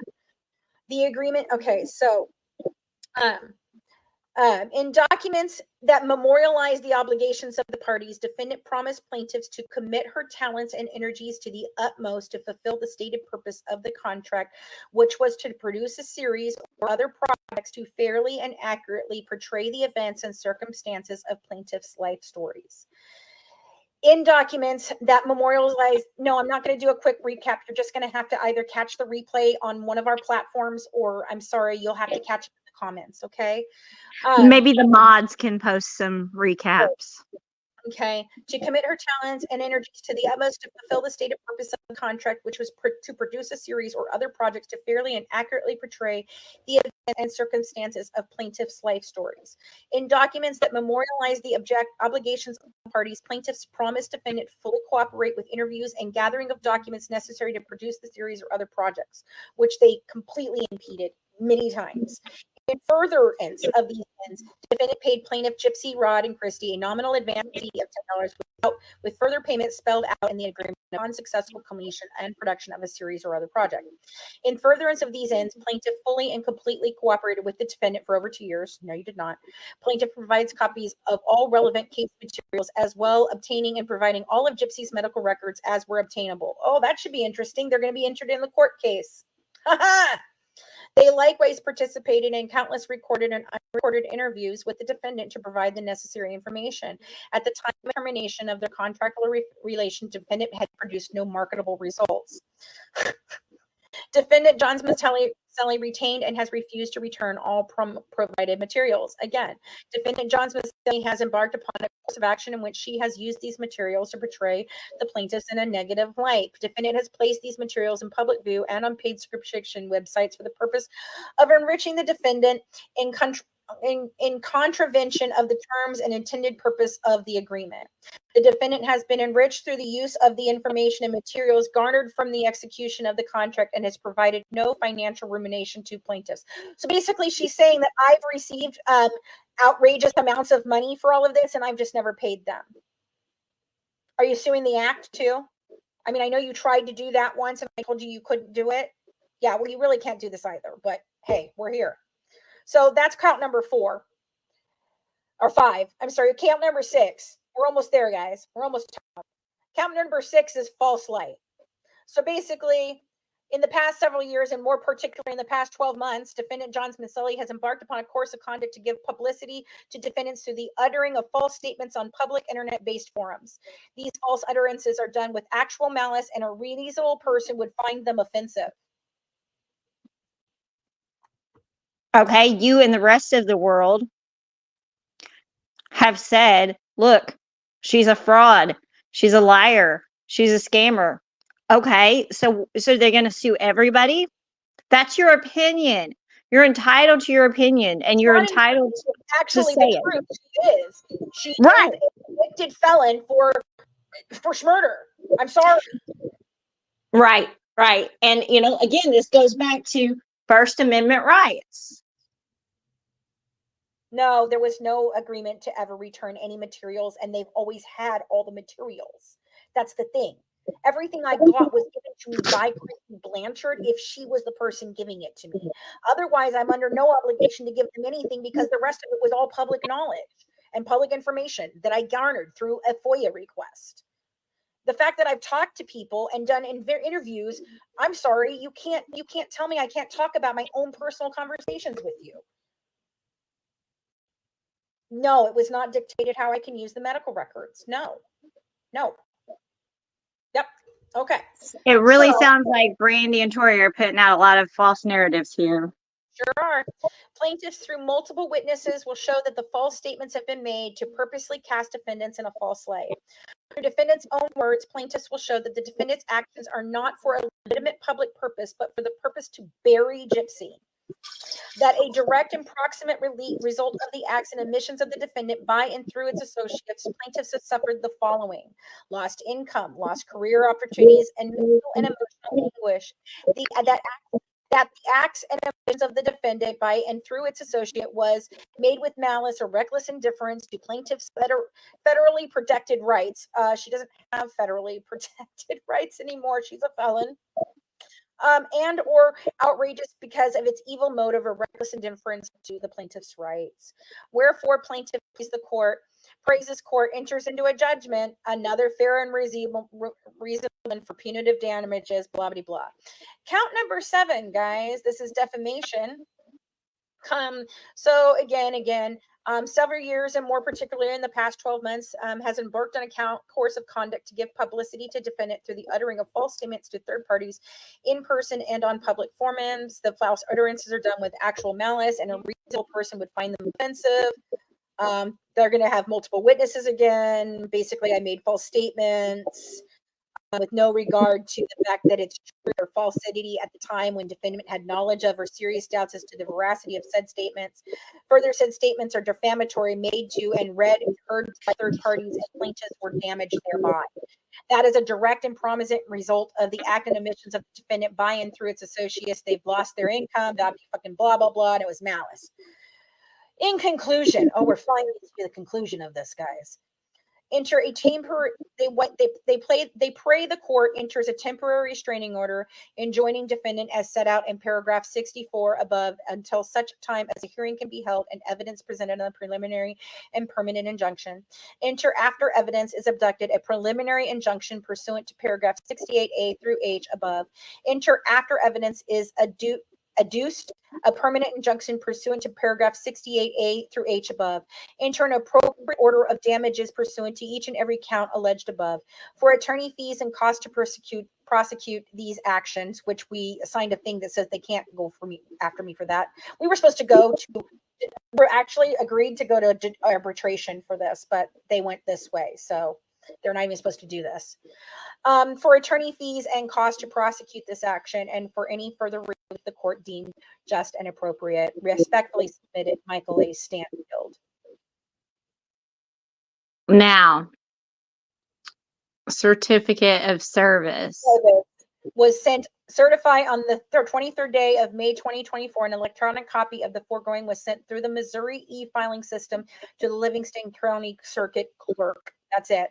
The agreement, okay, so In documents that memorialize the obligations of the parties, defendant promised plaintiffs to commit her talents and energies to the utmost to fulfill the stated purpose of the contract, which was to produce a series or other projects to fairly and accurately portray the events and circumstances of plaintiffs' life stories. In documents that memorialize, no, I'm not going to do a quick recap. You're just going to have to either catch the replay on one of our platforms, or I'm sorry, you'll have to catch it in the comments, okay? Maybe the mods can post some recaps. Okay, to commit her talents and energies to the utmost to fulfill the stated purpose of the contract, which was to produce a series or other projects to fairly and accurately portray the events and circumstances of plaintiffs' life stories. In documents that memorialize the obligations of the parties, plaintiffs promised defendant fully cooperate with interviews and gathering of documents necessary to produce the series or other projects, which they completely impeded many times. In furtherance of these ends, defendant paid plaintiff Gypsy, Rod, and Christie a nominal advance fee of $10 with further payments spelled out in the agreement on successful completion and production of a series or other project. In furtherance of these ends, plaintiff fully and completely cooperated with the defendant for over 2 years. No, you did not. Plaintiff provides copies of all relevant case materials, as well obtaining and providing all of Gypsy's medical records as were obtainable. Oh, that should be interesting. They're going to be entered in the court case. They likewise participated in countless recorded and unrecorded interviews with the defendant to provide the necessary information. At the time of termination of their contractual relation, defendant had produced no marketable results. Defendant John Macelli retained and has refused to return all provided materials. Again, defendant John Macelli has embarked upon a course of action in which she has used these materials to portray the plaintiffs in a negative light. Defendant has placed these materials in public view and on paid subscription websites for the purpose of enriching the defendant in contravention of the terms and intended purpose of the agreement. The defendant has been enriched through the use of the information and materials garnered from the execution of the contract and has provided no financial remuneration to plaintiffs. So basically, she's saying that I've received outrageous amounts of money for all of this, and I've just never paid them. Are you suing the act too? I mean, I know you tried to do that once, and I told you you couldn't do it. Yeah, well, you really can't do this either. But hey, we're here. So that's count number 4 or 5. I'm sorry, count number 6. We're almost there, guys. We're almost done. Count number 6 is false light. So basically, in the past several years, and more particularly in the past 12 months, defendant John Macelli has embarked upon a course of conduct to give publicity to defendants through the uttering of false statements on public internet-based forums. These false utterances are done with actual malice, and a reasonable person would find them offensive. Okay, you and the rest of the world have said, look, she's a fraud, she's a liar, she's a scammer. Okay, so they're going to sue everybody? That's your opinion. You're entitled to your opinion, and you're entitled to actually say the truth. She is right. a convicted felon for murder. I'm sorry. Right. And again, this goes back to First Amendment rights. No, there was no agreement to ever return any materials, and they've always had all the materials. That's the thing. Everything I got was given to me by Christy Blanchard if she was the person giving it to me. Otherwise, I'm under no obligation to give them anything because the rest of it was all public knowledge and public information that I garnered through a FOIA request. The fact that I've talked to people and done interviews, I'm sorry, you can't tell me I can't talk about my own personal conversations with you. No, it was not dictated how I can use the medical records. No. Yep. Okay. It really sounds like Brandy and Tori are putting out a lot of false narratives here. Sure are. Plaintiffs, through multiple witnesses, will show that the false statements have been made to purposely cast defendants in a false light. Through defendants' own words, plaintiffs will show that the defendants' actions are not for a legitimate public purpose, but for the purpose to bury Gypsy. That a direct and proximate result of the acts and omissions of the defendant by and through its associates, plaintiffs have suffered the following: lost income, lost career opportunities, and mental and emotional anguish. That the acts and omissions of the defendant by and through its associate was made with malice or reckless indifference to plaintiff's federally protected rights. She doesn't have federally protected rights anymore. She's a felon. and or outrageous because of its evil motive or reckless indifference to the plaintiff's rights. Wherefore, plaintiff pleases the court, praises court, enters into a judgment, another fair and reasonable for punitive damages, blah, blah, blah. Count number 7, guys. This is defamation. So again, several years and more particularly in the past 12 months, has embarked on a course of conduct to give publicity to defendant through the uttering of false statements to third parties in person and on public forums. The false utterances are done with actual malice, and a reasonable person would find them offensive. They're going to have multiple witnesses again. Basically, I made false statements with no regard to the fact that it's true or falsity at the time when defendant had knowledge of or serious doubts as to the veracity of said statements. Further, said statements are defamatory, made to and read and heard by third parties, and plaintiffs were damaged thereby. That is a direct and prominent result of the act and omissions of the defendant by and through its associates. They've lost their income, that fucking blah, blah, blah, and it was malice. In conclusion, we're finally to the conclusion of this, guys. Enter a temporary. They pray the court enters a temporary restraining order enjoining defendant as set out in paragraph 64 above until such time as a hearing can be held and evidence presented on a preliminary and permanent injunction. Enter after evidence is abducted a preliminary injunction pursuant to paragraph 68A through H above. Enter after evidence is adduced a permanent injunction pursuant to paragraph 68A through H above. Enter an appropriate order of damages pursuant to each and every count alleged above. For attorney fees and costs to prosecute these actions, which we assigned a thing that says they can't go after me for that. We were supposed to we're actually agreed to go to arbitration for this, but they went this way. So they're not even supposed to do this. For attorney fees and costs to prosecute this action and for any further relief the court deemed just and appropriate. Respectfully submitted, Michael A. Stanfield. Now, certificate of service. Was sent certified on the 23rd day of May 2024. An electronic copy of the foregoing was sent through the Missouri e-filing system to the Livingston County Circuit Clerk. That's it.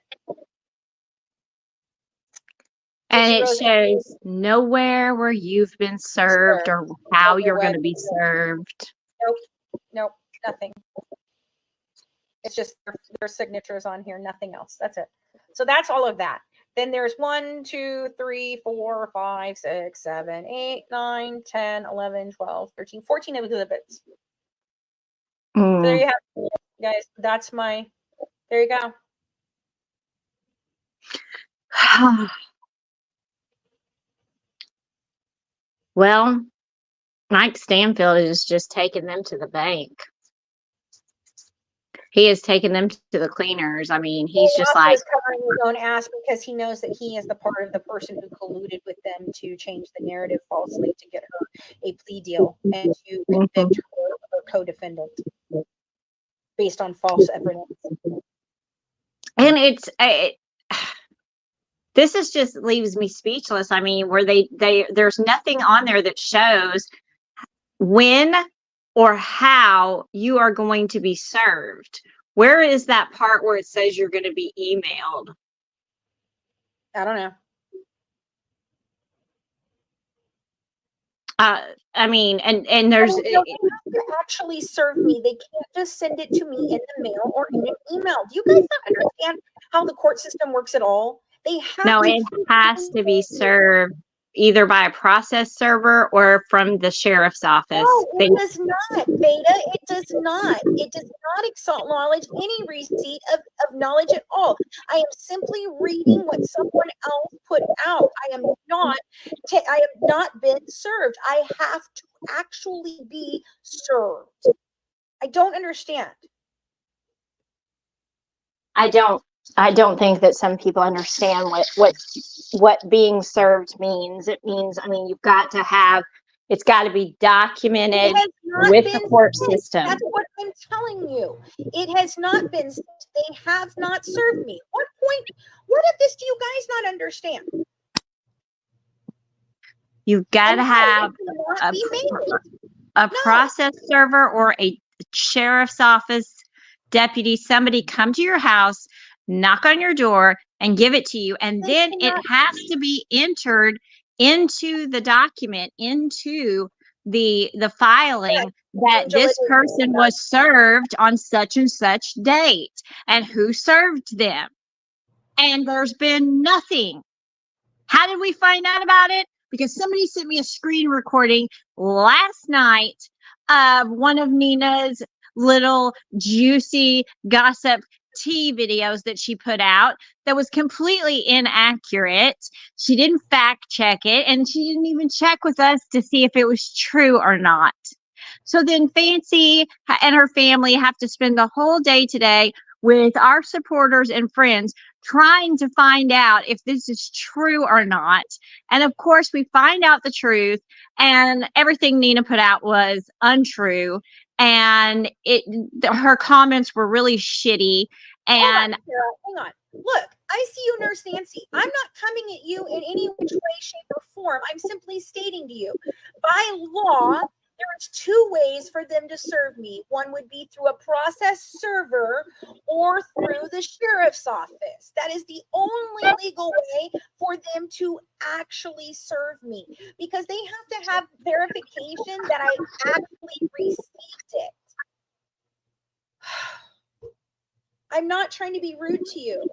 And it shows nowhere where you've been served or how you're going to be served. Nope, nothing. It's just their signatures on here, nothing else. That's it. So that's all of that. Then there's 1, 2, 3, 4, 5, 6, 7, 8, 9, 10, 11, 12, 13, 14 exhibits. So there you have it, guys. That's there you go. Well, Mike Stanfield is just taking them to the bank. He has taken them to the cleaners. I mean, he's just like covering his own ass because he knows that he is the part of the person who colluded with them to change the narrative falsely to get her a plea deal and to convict her co-defendant based on false evidence. And this is just leaves me speechless. I mean, where there's nothing on there that shows when or how you are going to be served. Where is that part where it says you're going to be emailed? I don't know. I mean, and there's they have to actually serve me. They can't just send it to me in the mail or in an email. Do you guys not understand how the court system works at all? They have it has to be served either by a process server or from the sheriff's office. No, it does not, Beta. It does not. It does not acknowledge any receipt of knowledge at all. I am simply reading what someone else put out. I have not been served. I have to actually be served. I don't understand. I don't think that some people understand what being served means. It means, I mean, it's got to be documented with the court system. That's what I'm telling you. It has not been. They have not served me. What of this do you guys not understand? You've got to have a process server or a sheriff's office deputy, somebody come to your house, knock on your door, and give it to you. And then it has to be entered into the document, into the filing, that this person was served on such and such date and who served them. And there's been nothing. How did we find out about it? Because somebody sent me a screen recording last night of one of Nina's little juicy gossip tea videos that she put out that was completely inaccurate. She didn't fact check it, and she didn't even check with us to see if it was true or not. So then Fancy and her family have to spend the whole day today with our supporters and friends trying to find out if this is true or not. And of course, we find out the truth, and everything Nina put out was untrue. And her comments were really shitty. And hang on. Look, I see you, Nurse Nancy. I'm not coming at you in any which way, shape, or form. I'm simply stating to you, by law, there's two ways for them to serve me. One would be through a process server or through the sheriff's office. That is the only legal way for them to actually serve me, because they have to have verification that I actually received it. I'm not trying to be rude to you.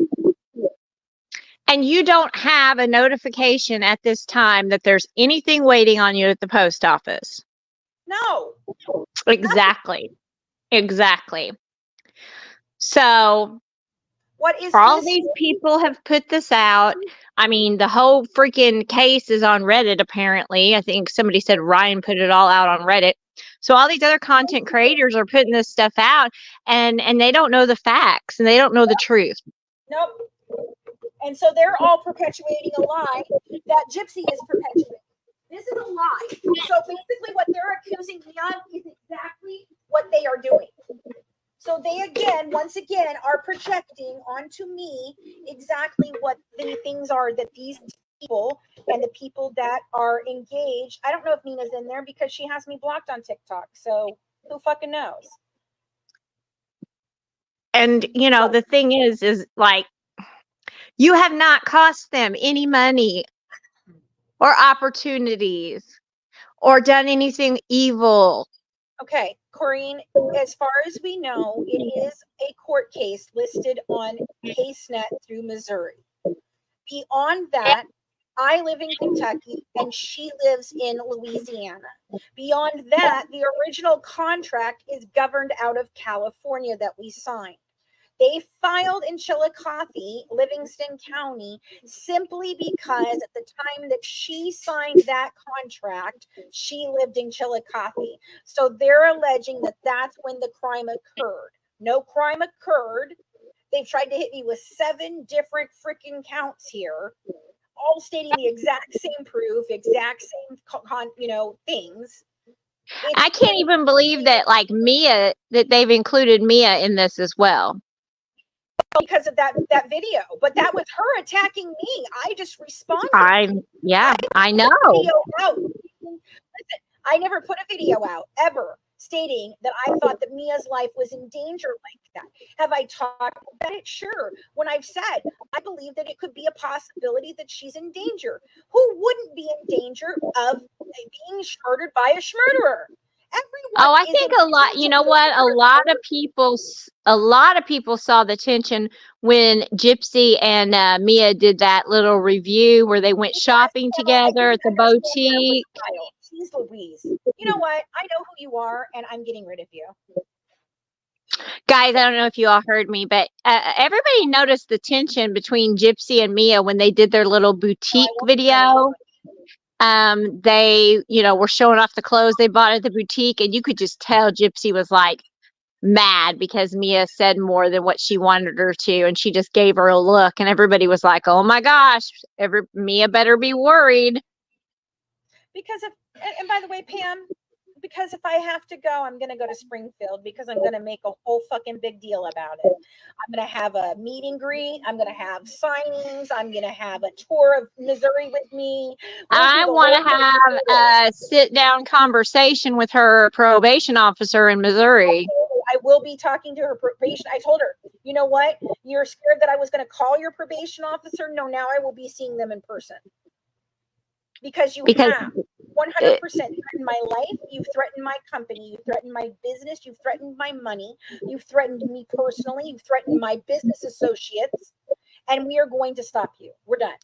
And you don't have a notification at this time that there's anything waiting on you at the post office. No. Exactly. Exactly. So what is all these people have put this out. I mean, the whole freaking case is on Reddit, apparently. I think somebody said Ryan put it all out on Reddit. So all these other content creators are putting this stuff out, and they don't know the facts, and they don't know the truth. Nope. And so they're all perpetuating a lie that Gypsy is perpetuating. This is a lie. So basically what they're accusing me of is exactly what they are doing. So they once again, are projecting onto me exactly what the things are that these people and the people that are engaged. I don't know if Nina's in there because she has me blocked on TikTok. So who fucking knows? And, you know, the thing is like, you have not cost them any money or opportunities or done anything evil. Okay, Corinne, as far as we know, it is a court case listed on CaseNet through Missouri. Beyond that, I live in Kentucky and she lives in Louisiana. Beyond that, the original contract is governed out of California that we signed. They filed in Chillicothe, Livingston County, simply because at the time that she signed that contract, she lived in Chillicothe. So they're alleging that that's when the crime occurred. No crime occurred. They've tried to hit me with 7 different freaking counts here, all stating the exact same proof, exact same, things. I can't even believe that, like, Mia, that they've included Mia in this as well. Because of that video, but that was her attacking me. I just responded. I know. Listen, I never put a video out ever stating that I thought that Mia's life was in danger like that. Have I talked about it? Sure. When I've said I believe that it could be a possibility that she's in danger. Who wouldn't be in danger of being murdered by a murderer? Oh, I think a lot, you know what? A lot of people saw the tension when Gypsy and Mia did that little review where they went shopping together at the boutique. Jeez Louise. You know what? I know who you are, and I'm getting rid of you. Guys, I don't know if you all heard me, but everybody noticed the tension between Gypsy and Mia when they did their little boutique video. They, were showing off the clothes they bought at the boutique, and you could just tell Gypsy was like mad because Mia said more than what she wanted her to, and she just gave her a look, and everybody was like, oh my gosh, Mia better be worried. Because and by the way, Pam, because if I have to go, I'm going to go to Springfield because I'm going to make a whole fucking big deal about it. I'm going to have a meet and greet. I'm going to have signings. I'm going to have a tour of Missouri with me. I want to have a sit-down conversation with her probation officer in Missouri. I will be talking to her probation. I told her, you know what? You're scared that I was going to call your probation officer? No, now I will be seeing them in person. because you Because have 100% threatened my life. You've threatened my company. You've threatened my business. You've threatened my money. You've threatened me personally. You've threatened my business associates. And we are going to stop you. We're done.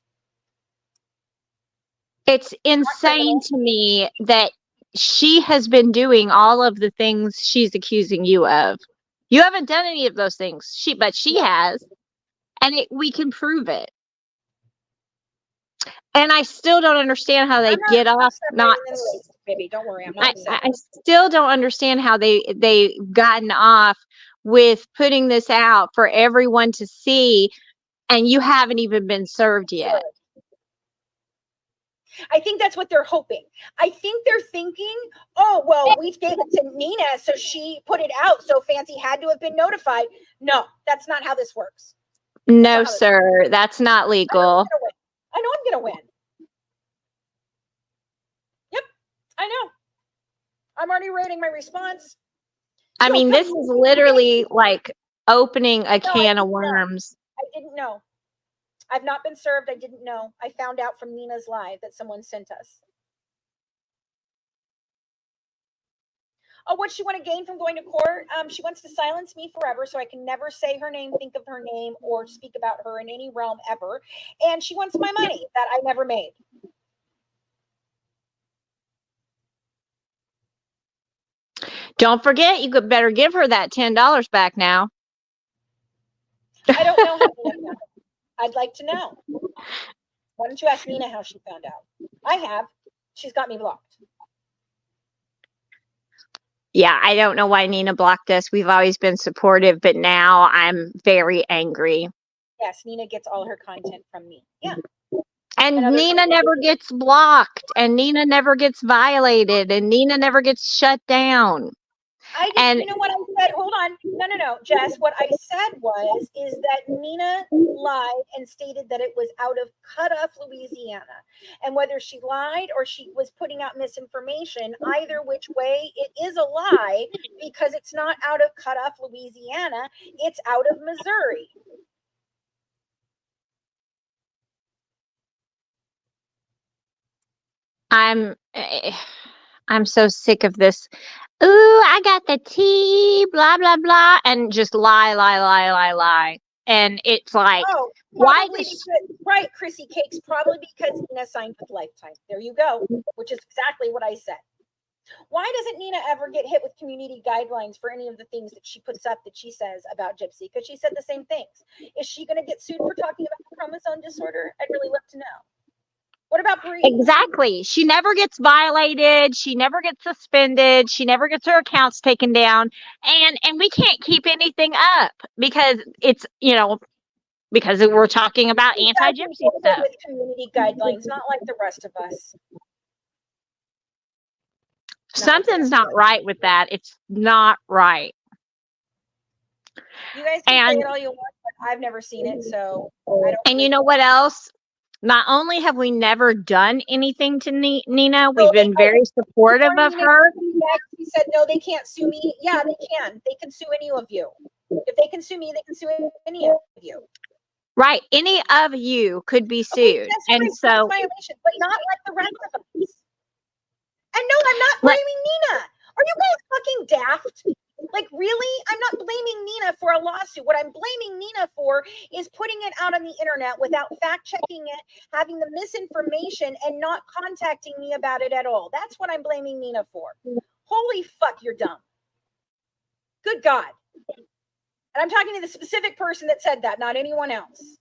it's insane to me that she has been doing all of the things she's accusing you of. You haven't done any of those things. But she has, and we can prove it. And I still don't understand how they I'm get off not. Baby, don't worry. I'm not upset. I still don't understand how they gotten off with putting this out for everyone to see, and you haven't even been served yet. I think that's what they're hoping. I think they're thinking, oh, well, we gave it to Nina, so she put it out, so Fancy had to have been notified. No, that's not how this works. No, sir, that's not legal. I know I'm going to win. Yep, I know. I'm already writing my response. I mean, this is literally like opening a can of worms. I didn't know. I've not been served. I didn't know. I found out from Nina's live that someone sent us. Oh, what's she want to gain from going to court? She wants to silence me forever so I can never say her name, think of her name, or speak about her in any realm ever. And she wants my money that I never made. Don't forget, you could better give her that $10 back now. I don't know how Nina found out. I'd like to know. Why don't you ask Nina how she found out? I have. She's got me blocked. Yeah, I don't know why Nina blocked us. We've always been supportive, but now I'm very angry. Yes, Nina gets all her content from me. Yeah. And Nina never gets blocked, and Nina never gets violated, and Nina never gets shut down. You know what I said? Hold on. No, Jess. What I said is that Nina lied and stated that it was out of Cutoff, Louisiana. And whether she lied or she was putting out misinformation, either which way, it is a lie because it's not out of Cutoff, Louisiana. It's out of Missouri. I'm so sick of this. Ooh, I got the tea, blah, blah, blah, and just lie. And it's like, why? Right, Chrissy Cakes, probably because Nina signed with Lifetime. There you go, which is exactly what I said. Why doesn't Nina ever get hit with community guidelines for any of the things that she puts up that she says about Gypsy? Because she said the same things. Is she going to get sued for talking about the chromosome disorder? I'd really love to know. What about Bree? Exactly. She never gets violated. She never gets suspended. She never gets her accounts taken down. And we can't keep anything up because it's, because we're talking about anti-Gypsy stuff. With community guidelines, not like the rest of us. Something's not right with that. It's not right. You guys can say it all you want, but I've never seen it, so I don't. And you know what else? Not only have we never done anything to Nina, we've been very supportive of her. She said, no, they can't sue me. Yeah, they can. They can sue any of you. If they can sue me, they can sue any of you. Right. Any of you could be sued. And so, violation, but not like the rest of us. And no, I'm not blaming Nina. Are you guys fucking daft? Like, really? I'm not blaming Nina for a lawsuit. What I'm blaming Nina for is putting it out on the internet without fact checking it, having the misinformation, and not contacting me about it at all. That's what I'm blaming Nina for. Holy fuck, you're dumb. Good God. And I'm talking to the specific person that said that, not anyone else.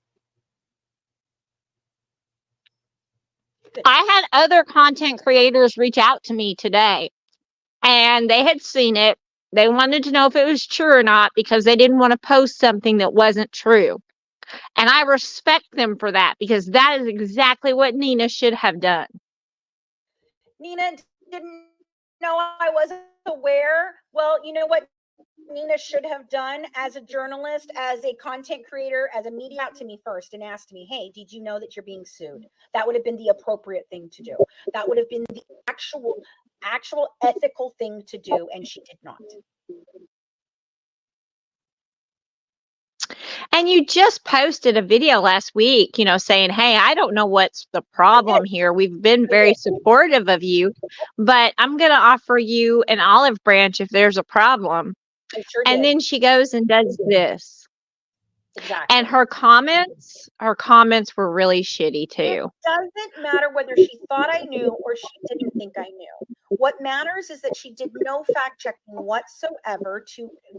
I had other content creators reach out to me today, and they had seen it. They wanted to know if it was true or not because they didn't want to post something that wasn't true. And I respect them for that because that is exactly what Nina should have done. Nina didn't know I wasn't aware. Well, you know what Nina should have done as a journalist, as a content creator, as a media, out to me first and asked me, hey, did you know that you're being sued? That would have been the appropriate thing to do. That would have been the actual ethical thing to do, and she did not. And you just posted a video last week, saying, hey, I don't know what's the problem here. We've been very supportive of you, but I'm going to offer you an olive branch if there's a problem. I sure And did. then she goes and does this. Exactly. And her comments were really shitty It too. doesn't matter whether she thought I knew or she didn't think I knew. What matters is that she did no fact checking whatsoever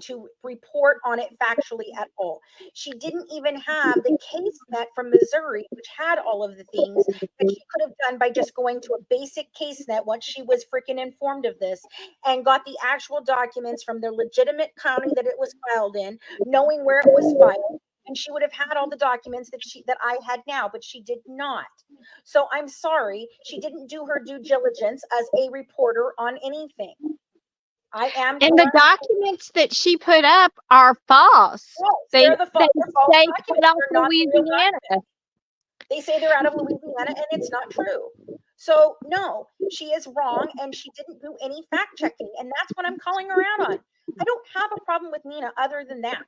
to report on it factually at all. She didn't even have the case net from Missouri, which had all of the things that she could have done by just going to a basic case net once she was freaking informed of this and got the actual documents from the legitimate county that it was filed in, knowing where it was filed. And she would have had all the documents that I had now, but she did not. So I'm sorry, she didn't do her due diligence as a reporter on anything. I am. And the documents that she put up are false. Yes, they're the false they documents. put out They're not the real Louisiana. documents. They say they're out of Louisiana, and it's not true. So no, she is wrong, and she didn't do any fact checking, and that's what I'm calling her out on. I don't have a problem with Nina other than that.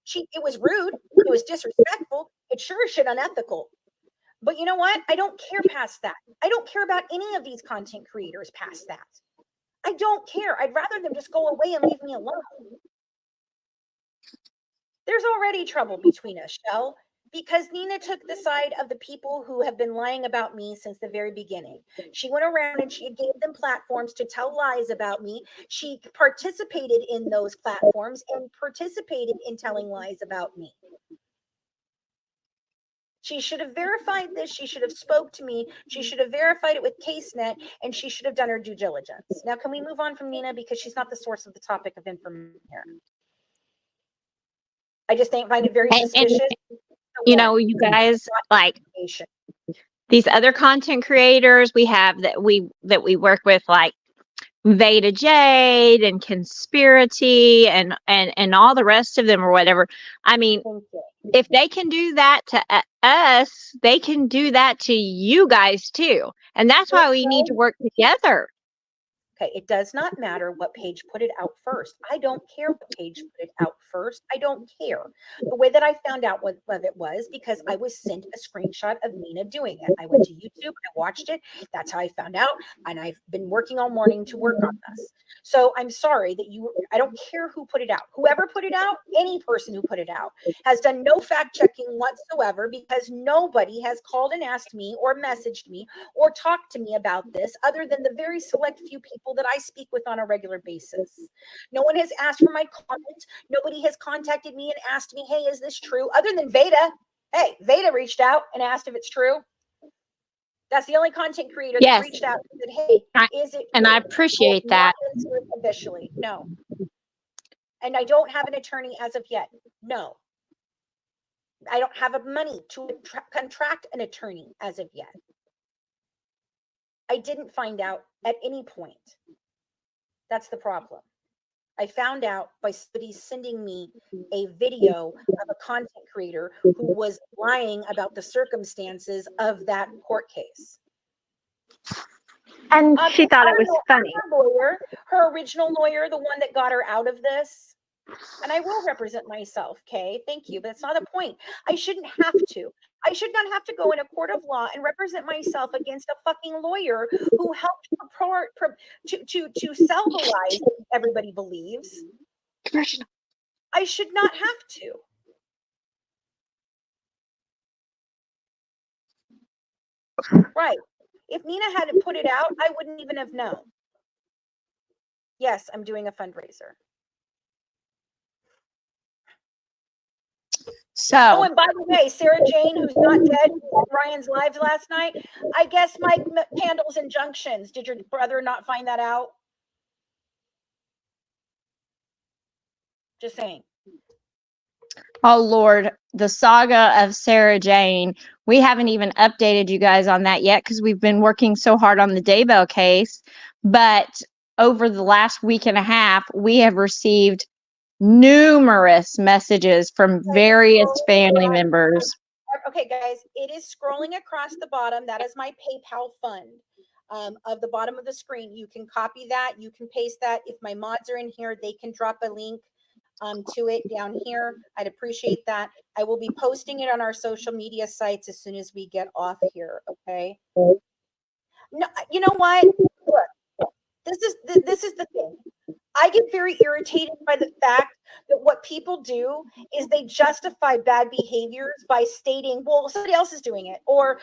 It was rude, it was disrespectful, it's sure as shit unethical. But you know what? I don't care past that. I don't care about any of these content creators past that. I don't care. I'd rather them just go away and leave me alone. There's already trouble between us, Shell, because Nina took the side of the people who have been lying about me since the very beginning. She went around and she gave them platforms to tell lies about me. She participated in those platforms and participated in telling lies about me. She should have verified this. She should have spoke to me. She should have verified it with CaseNet, and she should have done her due diligence. Now, can we move on from Nina because she's not the source of the topic of information here? I just find it very suspicious. You guys, like these other content creators we have that we work with, like Veda Jade and Conspiracy and all the rest of them or whatever. I mean, if they can do that to us, they can do that to you guys too. And that's why we need to work together. Okay, it does not matter what page put it out first. I don't care what page put it out first. I don't care. The way that I found out what it was because I was sent a screenshot of Nina doing it. I went to YouTube, I watched it. That's how I found out. And I've been working all morning to work on this. So I'm sorry that I don't care who put it out. Whoever put it out, any person who put it out has done no fact checking whatsoever because nobody has called and asked me or messaged me or talked to me about this other than the very select few people that I speak with on a regular basis. No one has asked for my comment. Nobody has contacted me and asked me, hey, is this true? Other than Veda. Hey, Veda reached out and asked if it's true. That's the only content creator that reached out and said, hey, is it true? And I appreciate that. Officially, no. And I don't have an attorney as of yet. No. I don't have money to contract an attorney as of yet. I didn't find out at any point. That's the problem. I found out by somebody sending me a video of a content creator who was lying about the circumstances of that court case. And she thought it was funny. Her original lawyer, the one that got her out of this. And I will represent myself, Kay. Thank you. But that's not the point. I shouldn't have to. I should not have to go in a court of law and represent myself against a fucking lawyer who helped to sell the lies that everybody believes. I should not have to. Right. If Nina hadn't put it out, I wouldn't even have known. Yes, I'm doing a fundraiser. So, and by the way, Sarah Jane, who's not dead, who Ryan's live last night, I guess Mike Candles and Junctions. Did your brother not find that out? Just saying. Oh Lord, the saga of Sarah Jane. We haven't even updated you guys on that yet because we've been working so hard on the Daybell case. But over the last week and a half, we have received numerous messages from various family members. Okay, guys, it is scrolling across the bottom. That is my PayPal fund. Of the bottom of the screen. You can copy that. You can paste that. If my mods are in here, they can drop a link. to it down here. I'd appreciate that. I will be posting it on our social media sites as soon as we get off here. Okay. No, you know what? Look, this is the thing. I get very irritated by the fact that what people do is they justify bad behaviors by stating, well, somebody else is doing it, or,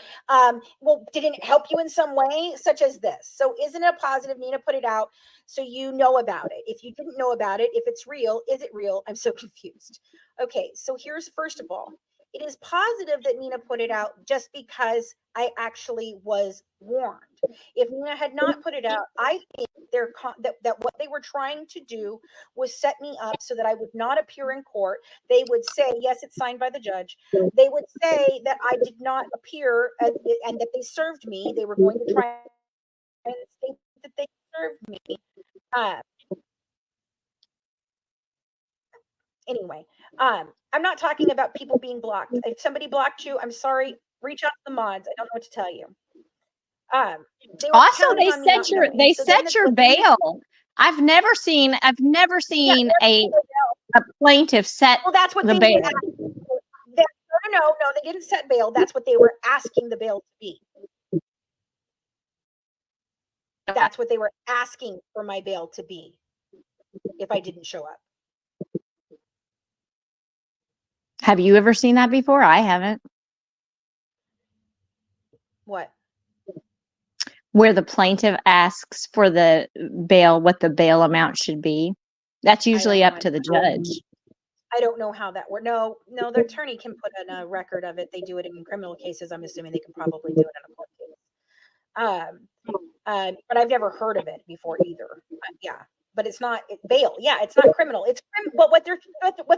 well, didn't it help you in some way, such as this? So isn't it a positive? Nina put it out so you know about it. If you didn't know about it, if it's real, is it real? I'm so confused. Okay, so here's first of all, it is positive that Nina put it out just because I actually was warned. If Nina had not put it out, I think that what they were trying to do was set me up so that I would not appear in court. They would say, yes, it's signed by the judge. They would say that I did not appear and that they served me. They were going to try and state that they served me. Anyway, I'm not talking about people being blocked. If somebody blocked you, I'm sorry. Reach out to the mods. I don't know what to tell you. They were Also, counting they on me not set your knowing. they So then set your bail. I've never seen Yeah, a plaintiff set well, that's what the they bail. no, they didn't set bail. That's what they were asking the bail to be. That's what they were asking for my bail to be if I didn't show up. Have you ever seen that before? I haven't. What? Where the plaintiff asks for the bail, what the bail amount should be. That's usually up to the judge. I don't know how that works. No, the attorney can put in a record of it. They do it in criminal cases. I'm assuming they can probably do it in a court case. But I've never heard of it before either. Yeah, but it's not bail. Yeah, it's not criminal. It's but what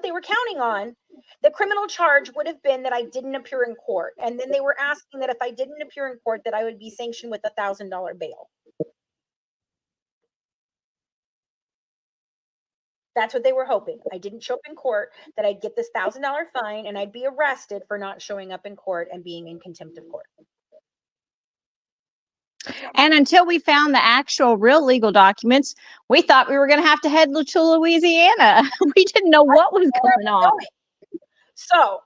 they were counting on, the criminal charge would have been that I didn't appear in court, and then they were asking that if I didn't appear in court, that I would be sanctioned with $1,000 bail. That's what they were hoping. I didn't show up in court, that I'd get this $1,000 fine and I'd be arrested for not showing up in court and being in contempt of court. And until we found the actual real legal documents, we thought we were going to have to head to Louisiana. We didn't know what was going on. So,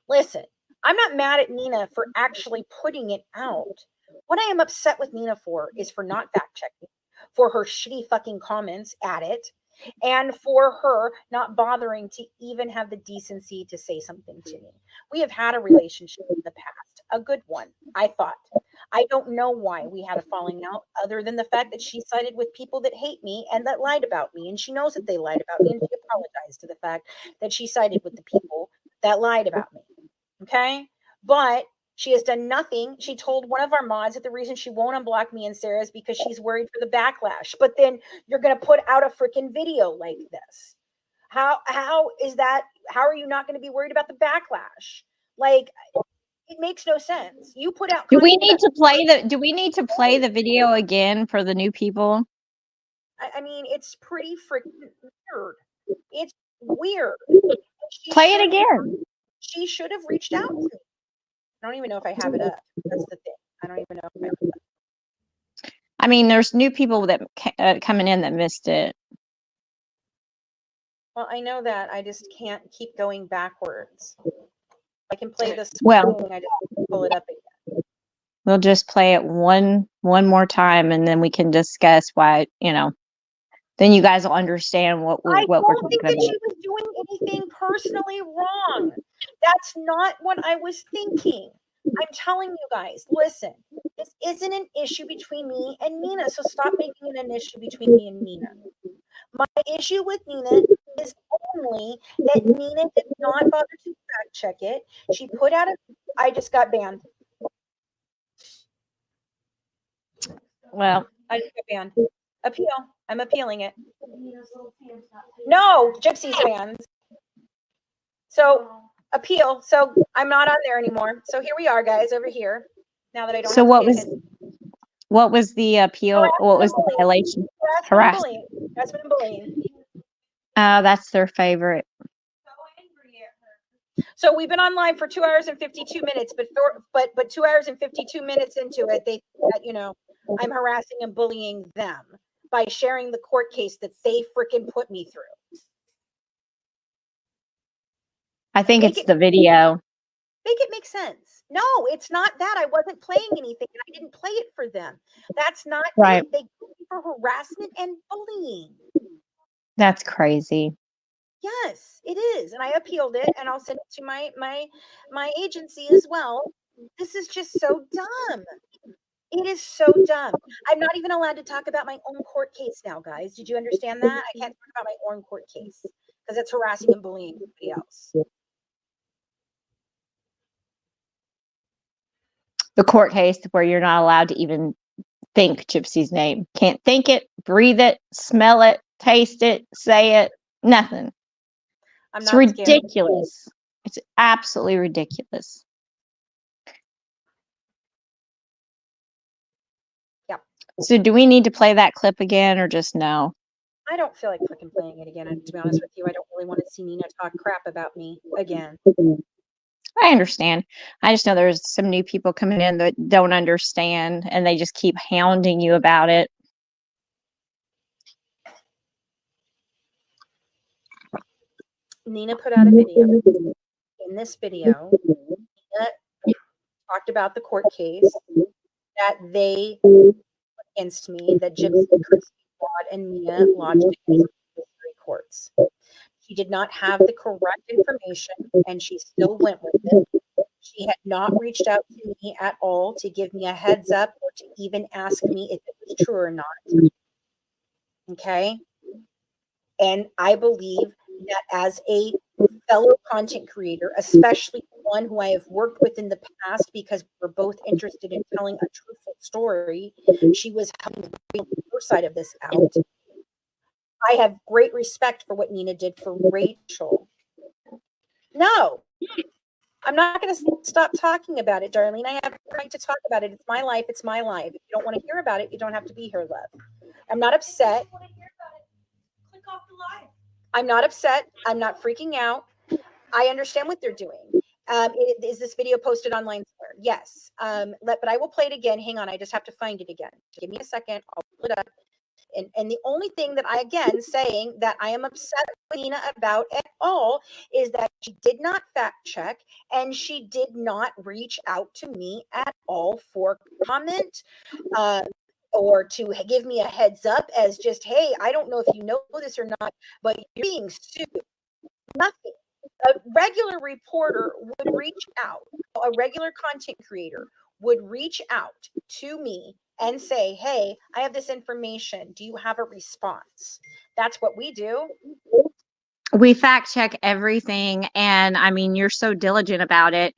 listen, I'm not mad at Nina for actually putting it out. What I am upset with Nina for is for not fact checking, for her shitty fucking comments at it, and for her not bothering to even have the decency to say something to me. We have had a relationship in the past, a good one, I thought. I don't know why we had a falling out other than the fact that she sided with people that hate me and that lied about me. And she knows that they lied about me, and she apologized to the fact that she sided with the people that lied about me. Okay? But she has done nothing. She told one of our mods that the reason she won't unblock me and Sarah is because she's worried for the backlash. But then you're going to put out a freaking video like this. How is that? How are you not going to be worried about the backlash? Like, it makes no sense. You put out. Do we need to play the video again for the new people? I mean, it's pretty freaking weird. It's weird. Play it again. She should have reached out to me. I don't even know if I have it up. That's the thing. I don't even know if I have it up. I mean, there's new people that coming in that missed it. Well, I know that. I just can't keep going backwards. I can play this. Well, I just pull it up again. We'll just play it one more time, and then we can discuss why. Then you guys will understand what we're talking about. I don't think that she was doing anything personally wrong. That's not what I was thinking. I'm telling you guys, listen, this isn't an issue between me and Nina, so stop making it an issue between me and Nina. My issue with Nina is only that Nina did not bother to fact check it. She put out I just got banned. Well, I just got banned. Appeal. I'm appealing it. No, Gypsy's fans. So appeal. So I'm not on there anymore. So here we are, guys, over here. Now that I don't. So what was the appeal? What was the violation? Harassment. Harassment and bullying. That's their favorite. So we've been on live for 2 hours and 52 minutes, but 2 hours and 52 minutes into it, they that I'm harassing and bullying them by sharing the court case that they freaking put me through. I think Make it's it the video. make it make sense. No, it's not that. I wasn't playing anything and I didn't play it for them. That's not Right. it. They go for harassment and bullying. That's crazy. Yes, it is. And I appealed it and I'll send it to my agency as well. This is just so dumb. It is so dumb. I'm not even allowed to talk about my own court case now, guys. Did you understand that? I can't talk about my own court case because it's harassing and bullying somebody else. The court case where you're not allowed to even think Gypsy's name. Can't think it, breathe it, smell it, taste it, say it, nothing. I'm It's not scared. ridiculous. It's absolutely ridiculous. Yep. So do we need to play that clip again or just no? I don't feel like fucking playing it again. And to be honest with you, I don't really want to see Nina talk crap about me again. I understand. I just know there's some new people coming in that don't understand and they just keep hounding you about it. Nina put out a video. In this video, Nina talked about the court case that they against me, that Gypsy, Christy, Rod, and Nina lodged against the three courts. She did not have the correct information, and she still went with it. She had not reached out to me at all to give me a heads up or to even ask me if it was true or not. Okay. And I believe that as a fellow content creator, especially one who I have worked with in the past because we're both interested in telling a truthful story, she was helping her side of this out. I have great respect for what Nina did for Rachel. No, I'm not going to stop talking about it, Darlene. I have the right to talk about it. It's my life. It's my life. If you don't want to hear about it, you don't have to be here, love. I'm not upset. Click off the live. I'm not upset. I'm not freaking out. I understand what they're doing. Is this video posted online somewhere? Yes. But I will play it again. Hang on. I just have to find it again. Give me a second. I'll pull it up. And the only thing that I, again, saying that I am upset with Nina about at all is that she did not fact check and she did not reach out to me at all for comment or to give me a heads up as just, hey, I don't know if you know this or not, but you're being sued. Nothing. A regular reporter would reach out, a regular content creator would reach out to me and say, hey, I have this information. Do you have a response? That's what we do. We fact check everything. And I mean, you're so diligent about it.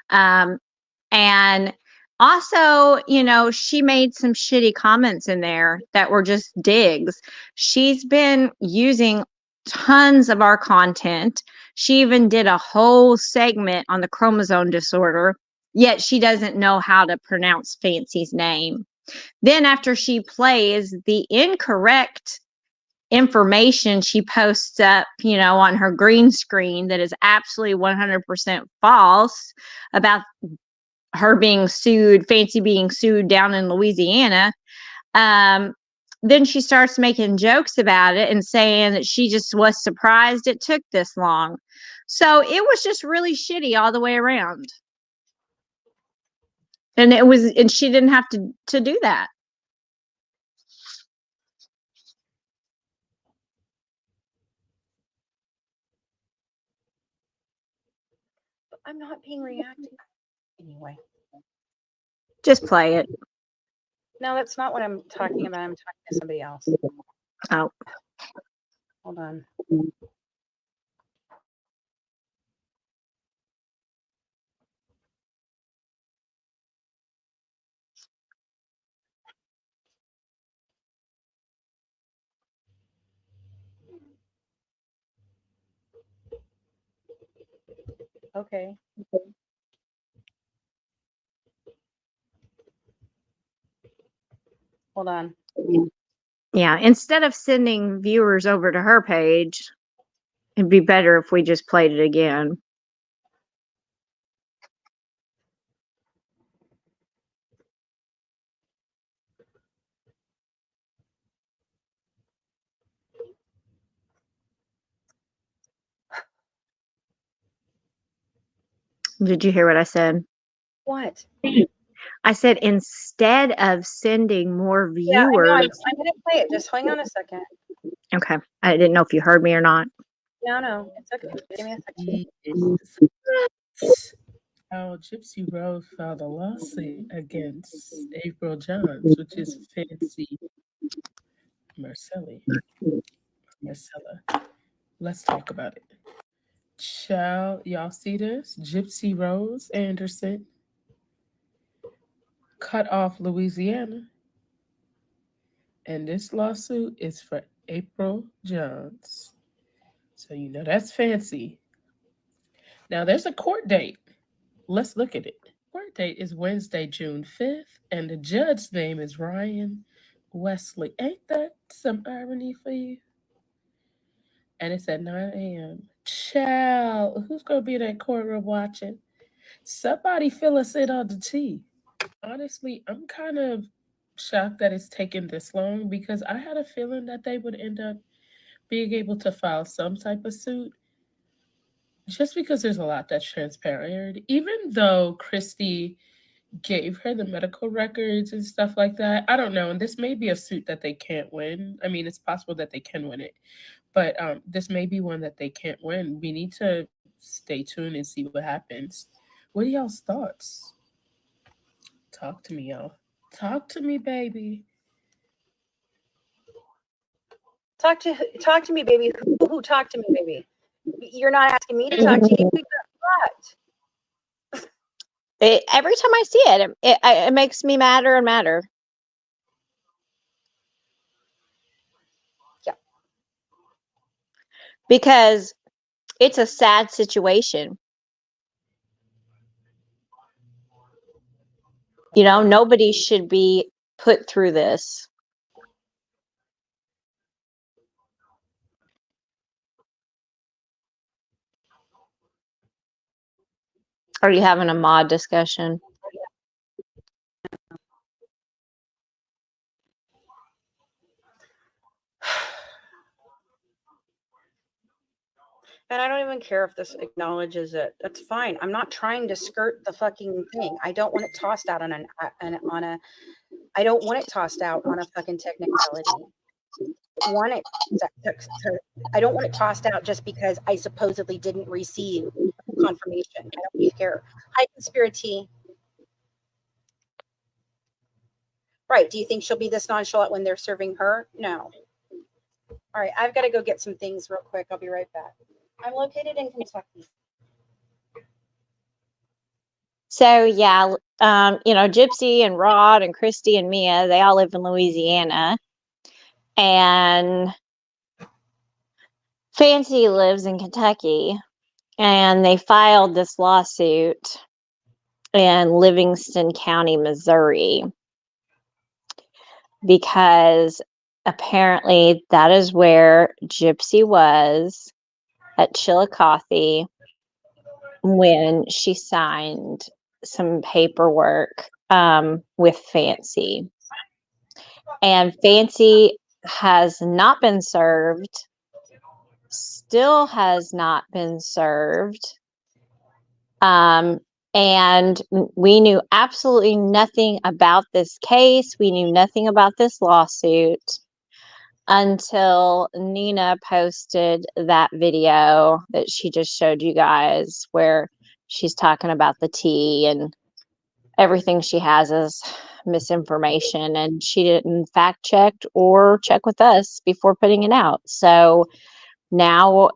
And also, you know, she made some shitty comments in there that were just digs. She's been using tons of our content. She even did a whole segment on the chromosome disorder, yet she doesn't know how to pronounce Fancy's name. Then after she plays the incorrect information, she posts up, you know, on her green screen that is absolutely 100% false about her being sued, Fancy being sued down in Louisiana. Then she starts making jokes about it and saying that she just was surprised it took this long. So it was just really shitty all the way around. And she didn't have to do that. But I'm not being reacted anyway. Just play it. No, that's not what I'm talking about. I'm talking to somebody else. Oh. Hold on. Okay. Hold on. Yeah, instead of sending viewers over to her page, it'd be better if we just played it again. Did you hear what I said? What? I said instead of sending more Yeah, I know. I'm viewers. going to play it. Just hang on a second. Okay. I didn't know if you heard me or not. No, it's okay. Give me a second. He is how Gypsy Rose filed a lawsuit against April Johns, which is Fancy Macelli. Marcella. Let's talk about it. Child, y'all see this? Gypsy Rose Anderson cut off Louisiana. And this lawsuit is for April Johns. So you know that's fancy. Now there's a court date. Let's look at it. Court date is Wednesday, June 5th, and the judge's name is Ryan Wesley. Ain't that some irony for you? And it's at 9 a.m. Child, who's going to be in that courtroom watching? Somebody fill us in on the tea. Honestly, I'm kind of shocked that it's taken this long because I had a feeling that they would end up being able to file some type of suit just because there's a lot that's transparent. Even though Christy gave her the medical records and stuff like that, I don't know. And this may be a suit that they can't win. I mean, it's possible that they can win it, but this may be one that they can't win. We need to stay tuned and see what happens. What are y'all's thoughts? Talk to me, y'all. Talk to me, baby. Talk to me, baby. Who talk to me, baby? You're not asking me to talk to you. What? Every time I see it, it makes me madder and madder. Yeah. Because it's a sad situation. You know, nobody should be put through this. Are you having a mod discussion? And I don't even care if this acknowledges it. That's fine. I'm not trying to skirt the fucking thing. I don't want it tossed out I don't want it tossed out on a fucking technicality. I don't want it tossed out just because I supposedly didn't receive confirmation. I don't really care. Hi, conspiracy. Right. Do you think she'll be this nonchalant when they're serving her? No. All right. I've got to go get some things real quick. I'll be right back. I'm located in Kentucky. So yeah, you know, Gypsy and Rod and Christy and Mia, they all live in Louisiana. And Fancy lives in Kentucky. And they filed this lawsuit in Livingston County, Missouri, because apparently that is where Gypsy was at Chillicothe when she signed some paperwork with Fancy. And Fancy has not been served, still has not been served. And we knew absolutely nothing about this case. We knew nothing about this lawsuit until Nina posted that video that she just showed you guys where she's talking about the tea and everything she has is misinformation, and she didn't fact check or check with us before putting it out. So now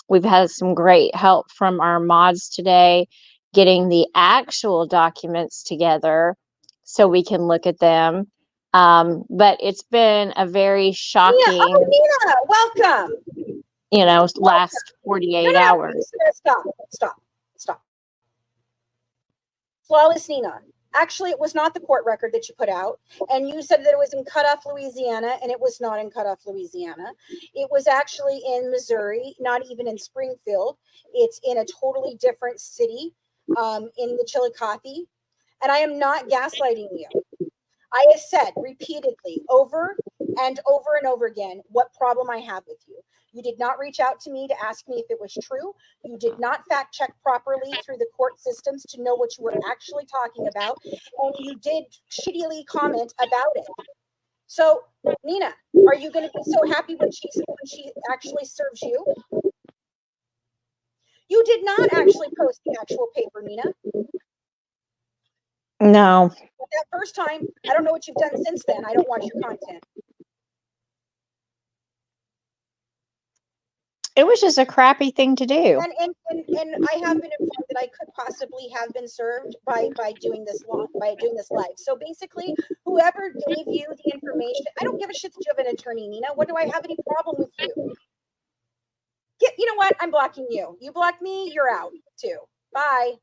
we've had some great help from our mods today getting the actual documents together so we can look at them. But it's been a very shocking, Nina, welcome. You know, last 48 hours. Stop. Flawless Nina. Actually, it was not the court record that you put out. And you said that it was in Cutoff, Louisiana, and it was not in Cutoff, Louisiana. It was actually in Missouri, not even in Springfield. It's in a totally different city, in the Chillicothe. And I am not gaslighting you. I have said repeatedly over and over and over again what problem I have with you. You did not reach out to me to ask me if it was true. You did not fact check properly through the court systems to know what you were actually talking about. And you did shittily comment about it. So, Nina, are you going to be so happy when she actually serves you? You did not actually post the actual paper, Nina. No. But that first time, I don't know what you've done since then. I don't watch your content. It was just a crappy thing to do. And I have been informed that I could possibly have been served by doing this live. So basically, whoever gave you the information, I don't give a shit that you have an attorney, Nina. What do I have any problem with you? You know what? I'm blocking you. You block me, you're out too. Bye.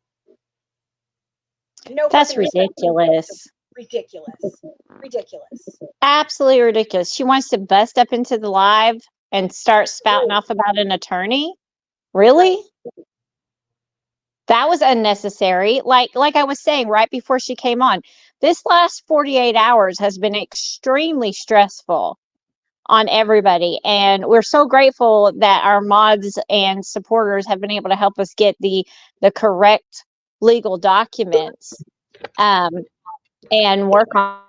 No, that's ridiculous. Ridiculous. Absolutely ridiculous. She wants to bust up into the live and start spouting off about an attorney. Really? Right. That was unnecessary. Like I was saying right before she came on, this last 48 hours has been extremely stressful on everybody. And we're so grateful that our mods and supporters have been able to help us get the correct legal documents and work on.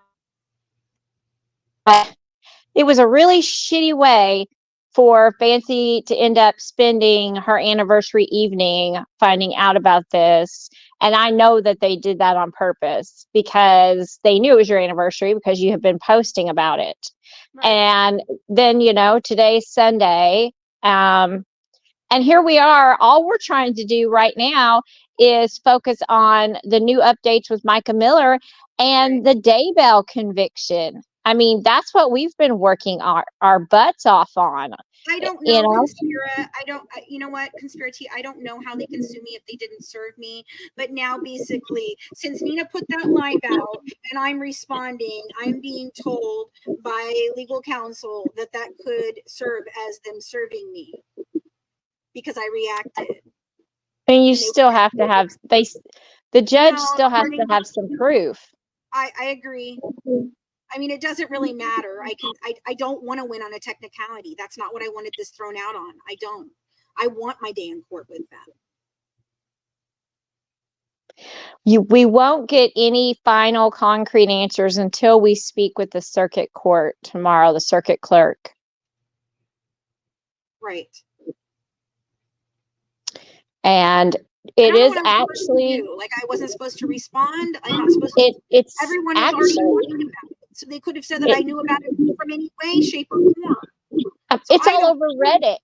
It was a really shitty way for Fancy to end up spending her anniversary evening finding out about this. And I know that they did that on purpose because they knew it was your anniversary because you have been posting about it. Right. And then, today's Sunday. And here we are. All we're trying to do right now is focus on the new updates with Micah Miller and the Daybell conviction. I mean, that's what we've been working our butts off on. I don't know, Conspira. You know what, Conspiracy? I don't know how they can sue me if they didn't serve me. But now, basically, since Nina put that live out and I'm responding, I'm being told by legal counsel that could serve as them serving me because I reacted. And you still have to have the judge still has to have some proof. I agree. I mean, it doesn't really matter. I don't want to win on a technicality. That's not what I wanted this thrown out on. I don't. I want my day in court with them. We won't get any final concrete answers until we speak with the circuit court tomorrow, the circuit clerk. Right. And it is actually like I wasn't supposed to respond. I'm not supposed to. It's everyone was already talking about it. So they could have said that I knew about it from any way, shape, or form. It's all over Reddit.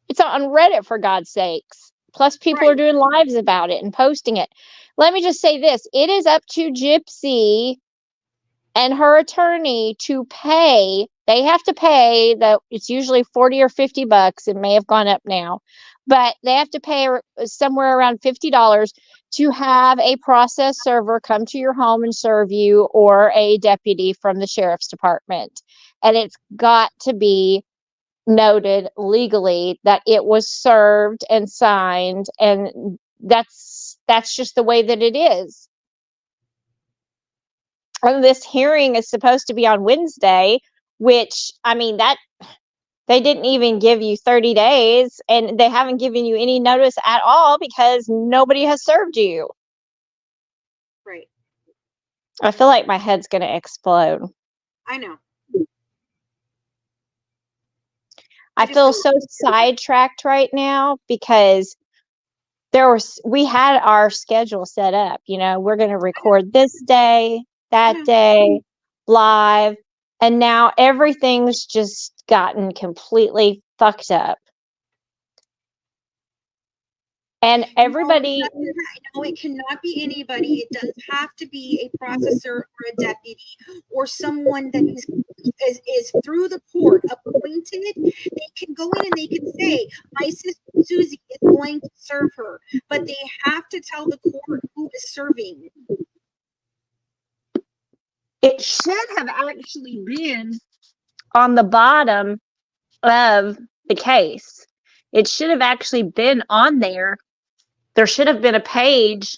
It's on Reddit, for God's sakes. Plus, people are doing lives about it and posting it. Let me just say this. It is up to Gypsy and her attorney to pay. They have to pay. It's usually $40 or $50. It may have gone up now. But they have to pay somewhere around $50 to have a process server come to your home and serve you, or a deputy from the sheriff's department. And it's got to be noted legally that it was served and signed, and that's just the way that it is. And this hearing is supposed to be on Wednesday, which, I mean, that they didn't even give you 30 days, and they haven't given you any notice at all because nobody has served you. Right. I feel like my head's going to explode. I know. I feel so sidetracked right now because we had our schedule set up. We're going to record this day, that day, live, and now everything's just gotten completely fucked up. And everybody... No, it cannot be anybody. It does have to be a processor or a deputy or someone that is through the court appointed. They can go in and they can say, my sister Susie is going to serve her, but they have to tell the court who is serving. It should have actually been on the bottom of the case. It should have actually been on there. There should have been a page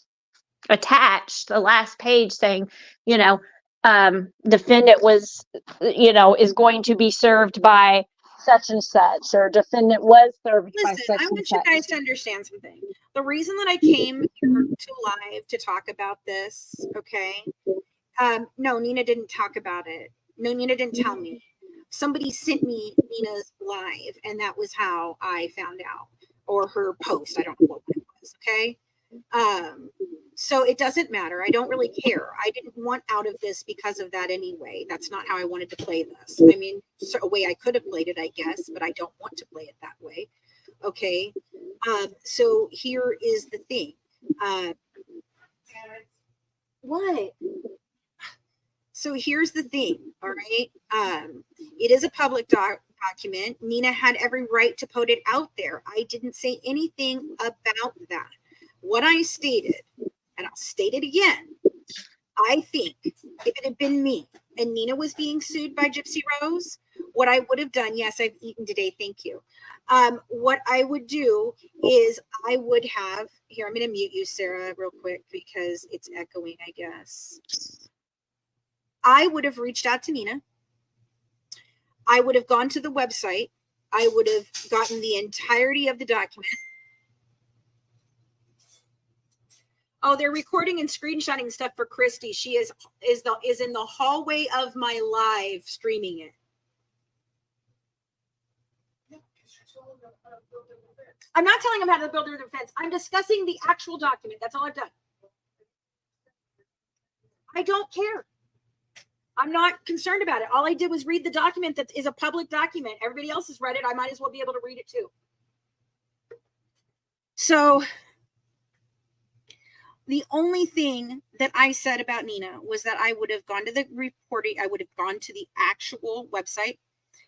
attached, the last page saying, defendant was, is going to be served by such and such, or defendant was served by Listen, such I and want you such. guys to understand something. The reason that I came here to live to talk about this, okay? No, Nina didn't talk about it. No, Nina didn't tell me. Somebody sent me Nina's live, and that was how I found out, or her post. I don't know what it was, okay? So it doesn't matter. I don't really care. I didn't want out of this because of that anyway. That's not how I wanted to play this. I mean, so a way I could have played it, I guess, but I don't want to play it that way. Okay. So here is the thing. What? So here's the thing. All right. It is a public document. Nina had every right to put it out there. I didn't say anything about that. What I stated, and I'll state it again, I think if it had been me and Nina was being sued by Gypsy Rose, what I would have done, yes, I've eaten today, thank you. What I would do is I would have, here, I'm going to mute you, Sarah, real quick because it's echoing, I guess. I would have reached out to Nina. I would have gone to the website. I would have gotten the entirety of the document. Oh, they're recording and screenshotting stuff for Christy. She is in the hallway of my live streaming it. I'm not telling them how to build their defense. I'm discussing the actual document. That's all I've done. I don't care. I'm not concerned about it. All I did was read the document that is a public document. Everybody else has read it. I might as well be able to read it too. So the only thing that I said about Nina was that I would have gone to the reporting. I would have gone to the actual website.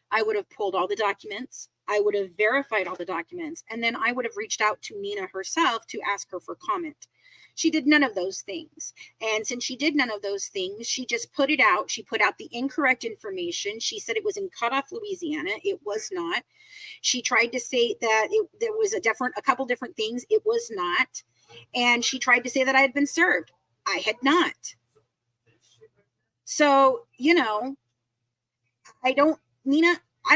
I would have pulled all the documents. I would have verified all the documents. And then I would have reached out to Nina herself to ask her for comment. She did none of those things. And since she did none of those things, she just put it out. She put out the incorrect information. She said it was in Cutoff, Louisiana. It was not. She tried to say that there was a couple different things. It was not. And she tried to say that I had been served. I had not. So, Nina, I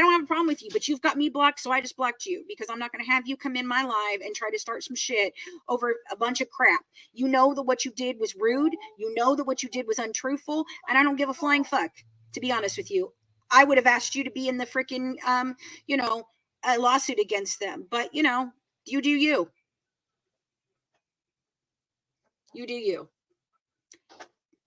don't have a problem with you, but you've got me blocked, so I just blocked you because I'm not going to have you come in my live and try to start some shit over a bunch of crap. You know that what you did was rude. You know that what you did was untruthful, and I don't give a flying fuck, to be honest with you. I would have asked you to be in the freaking, a lawsuit against them, but, you do you. You do you.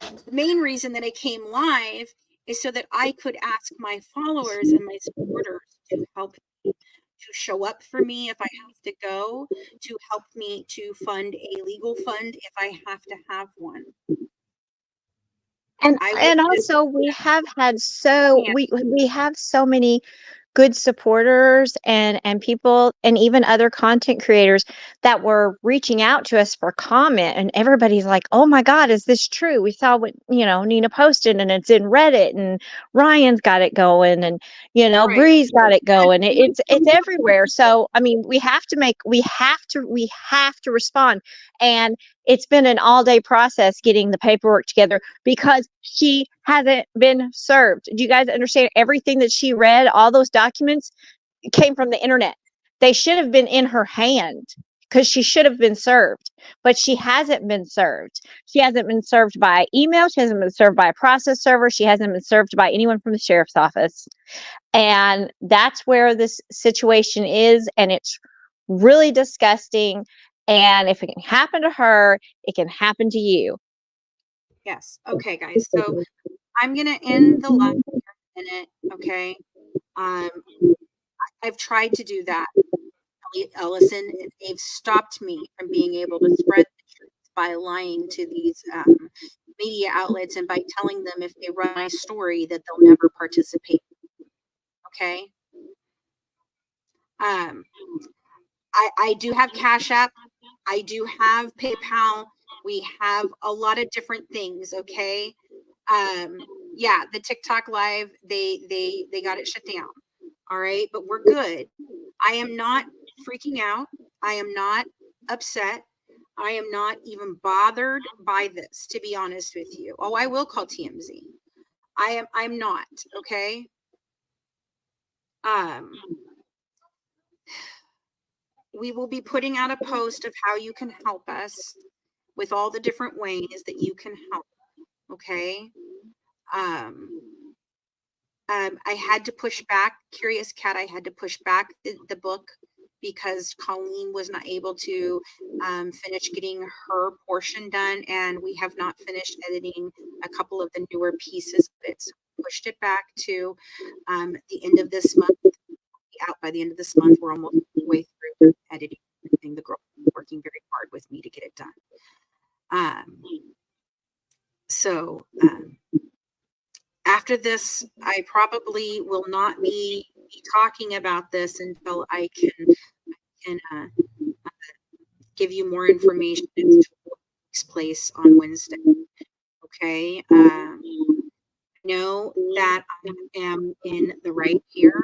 The main reason that I came live is so that I could ask my followers and my supporters to help me, to show up for me if I have to go, to help me to fund a legal fund if I have to have one. And also we have so many good supporters and people and even other content creators that were reaching out to us for comment, and everybody's like, oh my God, is this true? We saw what Nina posted, and it's in Reddit, and Ryan's got it going, and Right. Bree's got it going. It's everywhere. So I mean, we have to respond. And it's been an all-day process getting the paperwork together because she hasn't been served. Do you guys understand? Everything that she read, all those documents came from the internet. They should have been in her hand because she should have been served, but she hasn't been served. She hasn't been served by email. She hasn't been served by a process server. She hasn't been served by anyone from the sheriff's office. And that's where this situation is. And it's really disgusting. And if it can happen to her, it can happen to you. Yes. Okay, guys. So I'm going to end the live in a minute. Okay. I've tried to do that, Ellison, and they've stopped me from being able to spread the truth by lying to these media outlets and by telling them if they run my story that they'll never participate. Okay. I do have Cash App. I do have PayPal. We have a lot of different things. Okay. Yeah, the TikTok live, they got it shut down. All right, but we're good. I am not freaking out. I am not upset. I am not even bothered by this, to be honest with you. Oh, I will call TMZ. I'm not, okay? We will be putting out a post of how you can help us with all the different ways that you can help. Okay. I had to push back Curious Cat. I had to push back the book because Colleen was not able to finish getting her portion done, and we have not finished editing a couple of the newer pieces of it. So pushed it back to the end of this month. Out by the end of this month. We're almost way through editing everything. The girl is working very hard with me to get it done. So after this, I probably will not be talking about this until I can give you more information as to what takes place on Wednesday. Okay. Know that I am in the right here.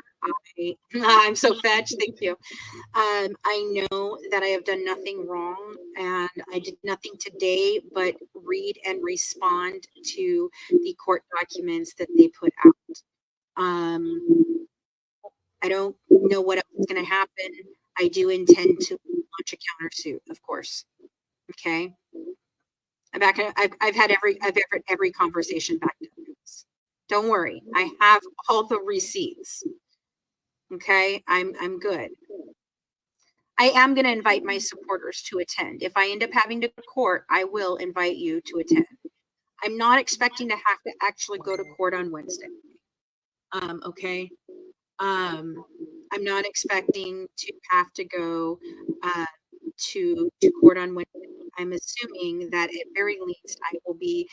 I'm so fetched. Thank you. I know that I have done nothing wrong, and I did nothing today but read and respond to the court documents that they put out. I don't know what else is going to happen. I do intend to launch a countersuit, of course. Okay. I've had every conversation back to this. Don't worry. I have all the receipts. Okay. I'm good. I am going to invite my supporters to attend. If I end up having to go to court, I will invite you to attend. I'm not expecting to have to actually go to court on Wednesday. Okay. I'm not expecting to have to go to court on Wednesday. I'm assuming that at very least I will be,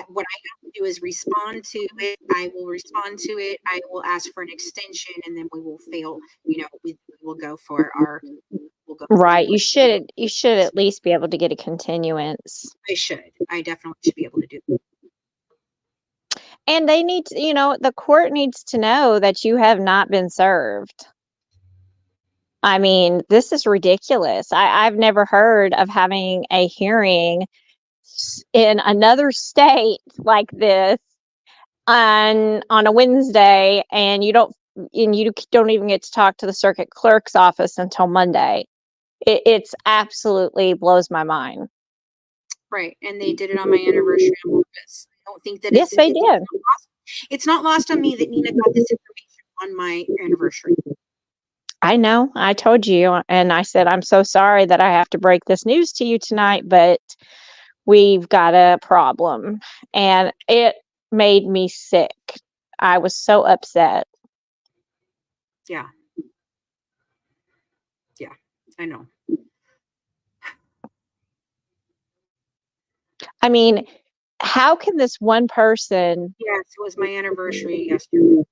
what I have to do is respond to it. I will respond to it. I will ask for an extension, and then we will fail. We will go for our, Right. You should at least be able to get a continuance. I definitely should be able to do that. And they need to, the court needs to know that you have not been served. I mean, this is ridiculous. I've never heard of having a hearing in another state like this on a Wednesday, and you don't even get to talk to the circuit clerk's office until Monday. It's absolutely blows my mind. Right, and they did it on my anniversary on purpose. I don't think that yes, they did. It's not lost on me that Nina got this information on my anniversary. I know. I told you, and I said, I'm so sorry that I have to break this news to you tonight, but we've got a problem. And it made me sick. I was so upset. Yeah. Yeah, I know. I mean, how can this one person Yes, it was my anniversary yesterday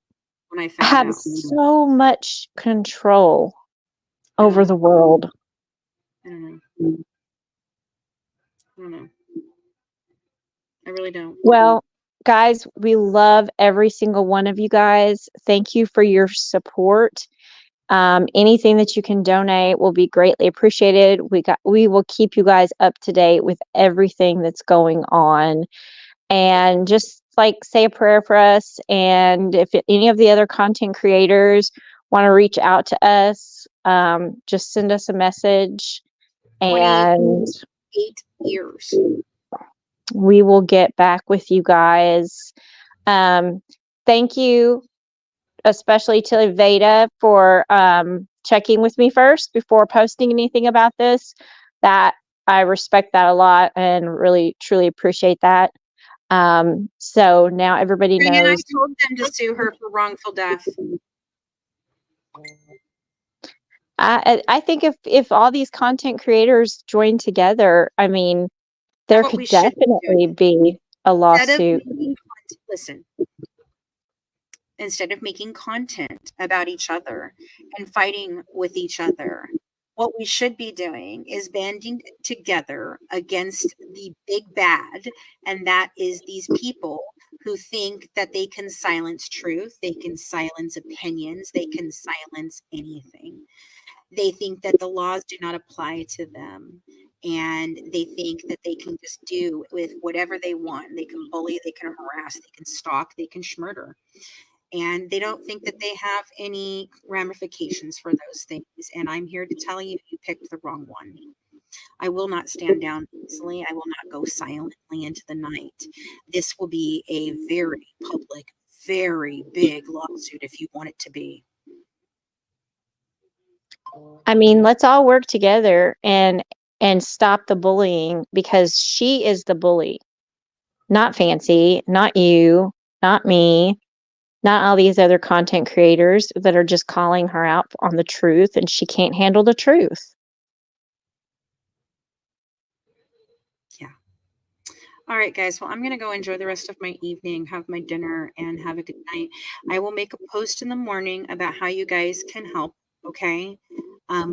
when I found have out. so much control over the world? I don't know. I really don't. Well, guys, we love every single one of you guys. Thank you for your support. Anything that you can donate will be greatly appreciated. We will keep you guys up to date with everything that's going on, and just say a prayer for us. And if any of the other content creators want to reach out to us, just send us a message, and 8 years. We will get back with you guys. Thank you, especially to Veda, for checking with me first before posting anything about this. That I respect that a lot and really truly appreciate that. So now everybody knows. And I told them to sue her for wrongful death. I think if all these content creators join together, I mean, there could definitely be a lawsuit. Listen, instead of making content about each other and fighting with each other, what we should be doing is banding together against the big bad, and that is these people who think that they can silence truth, they can silence opinions, they can silence anything. They think that the laws do not apply to them, and they think that they can just do with whatever they want. They can bully, they can harass, they can stalk, they can murder. and they don't think that they have any ramifications for those things. And I'm here to tell you, you picked the wrong one. I will not stand down easily. I will not go silently into the night. This will be a very public, very big lawsuit if you want it to be. I mean, let's all work together and stop the bullying, because she is the bully, not Fancy, not you, not me, not all these other content creators that are just calling her out on the truth, and she can't handle the truth. All right, guys. Well, I'm going to go enjoy the rest of my evening, have my dinner, and have a good night. I will make a post in the morning about how you guys can help. Okay.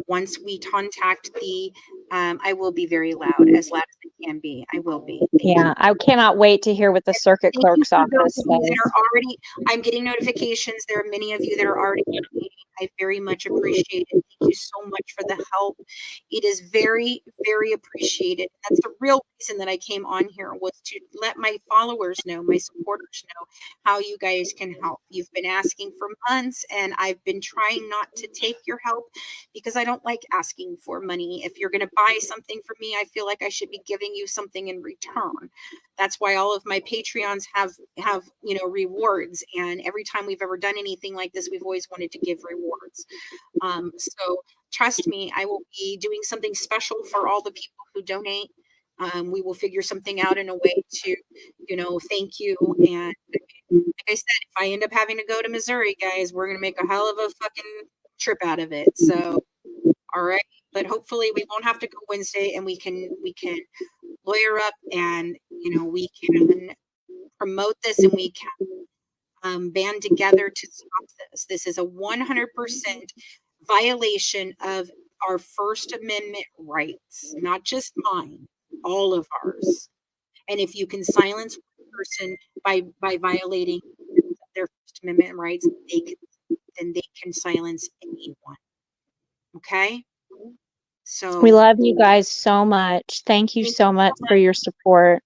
Once we contact the, I will be very loud as I can be. I will be. Yeah, I cannot wait to hear what the circuit Thank you clerk's for office those of you that says. are already, I'm getting notifications. There are many of you that are already donating. I very much appreciate it. Thank you so much for the help. It is very, very appreciated. That's the real reason that I came on here, was to let my followers know, my supporters know how you guys can help. You've been asking for months, and I've been trying not to take your help because I don't like asking for money. If you're going to buy something for me, I feel like I should be giving you something in return. That's why all of my Patreons have rewards, and every time we've ever done anything like this, we've always wanted to give rewards. So trust me, I will be doing something special for all the people who donate. We will figure something out in a way to, thank you. And like I said, if I end up having to go to Missouri, guys, we're gonna make a hell of a fucking trip out of it. So, all right, but hopefully we won't have to go Wednesday, and we can lawyer up, and we can promote this, and we can band together to stop this. This is a 100% violation of our First Amendment rights, not just mine, all of ours. And if you can silence one person by violating their First Amendment rights, then they can silence anyone. Okay? So We love you guys so much. Thank you so much for your support.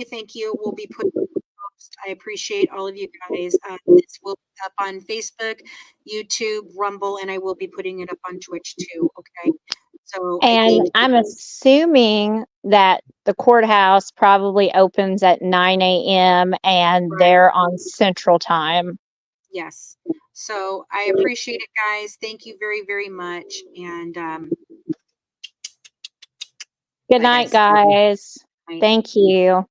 thank you. We'll be putting post. I appreciate all of you guys. This will be up on Facebook, YouTube, Rumble, and I will be putting it up on Twitch too. Okay. So And I'm assuming that the courthouse probably opens at 9 a.m. and Right. they're on Central Time. Yes. So I appreciate it, guys. Thank you very, very much. And good night, guys. Night. Thank you.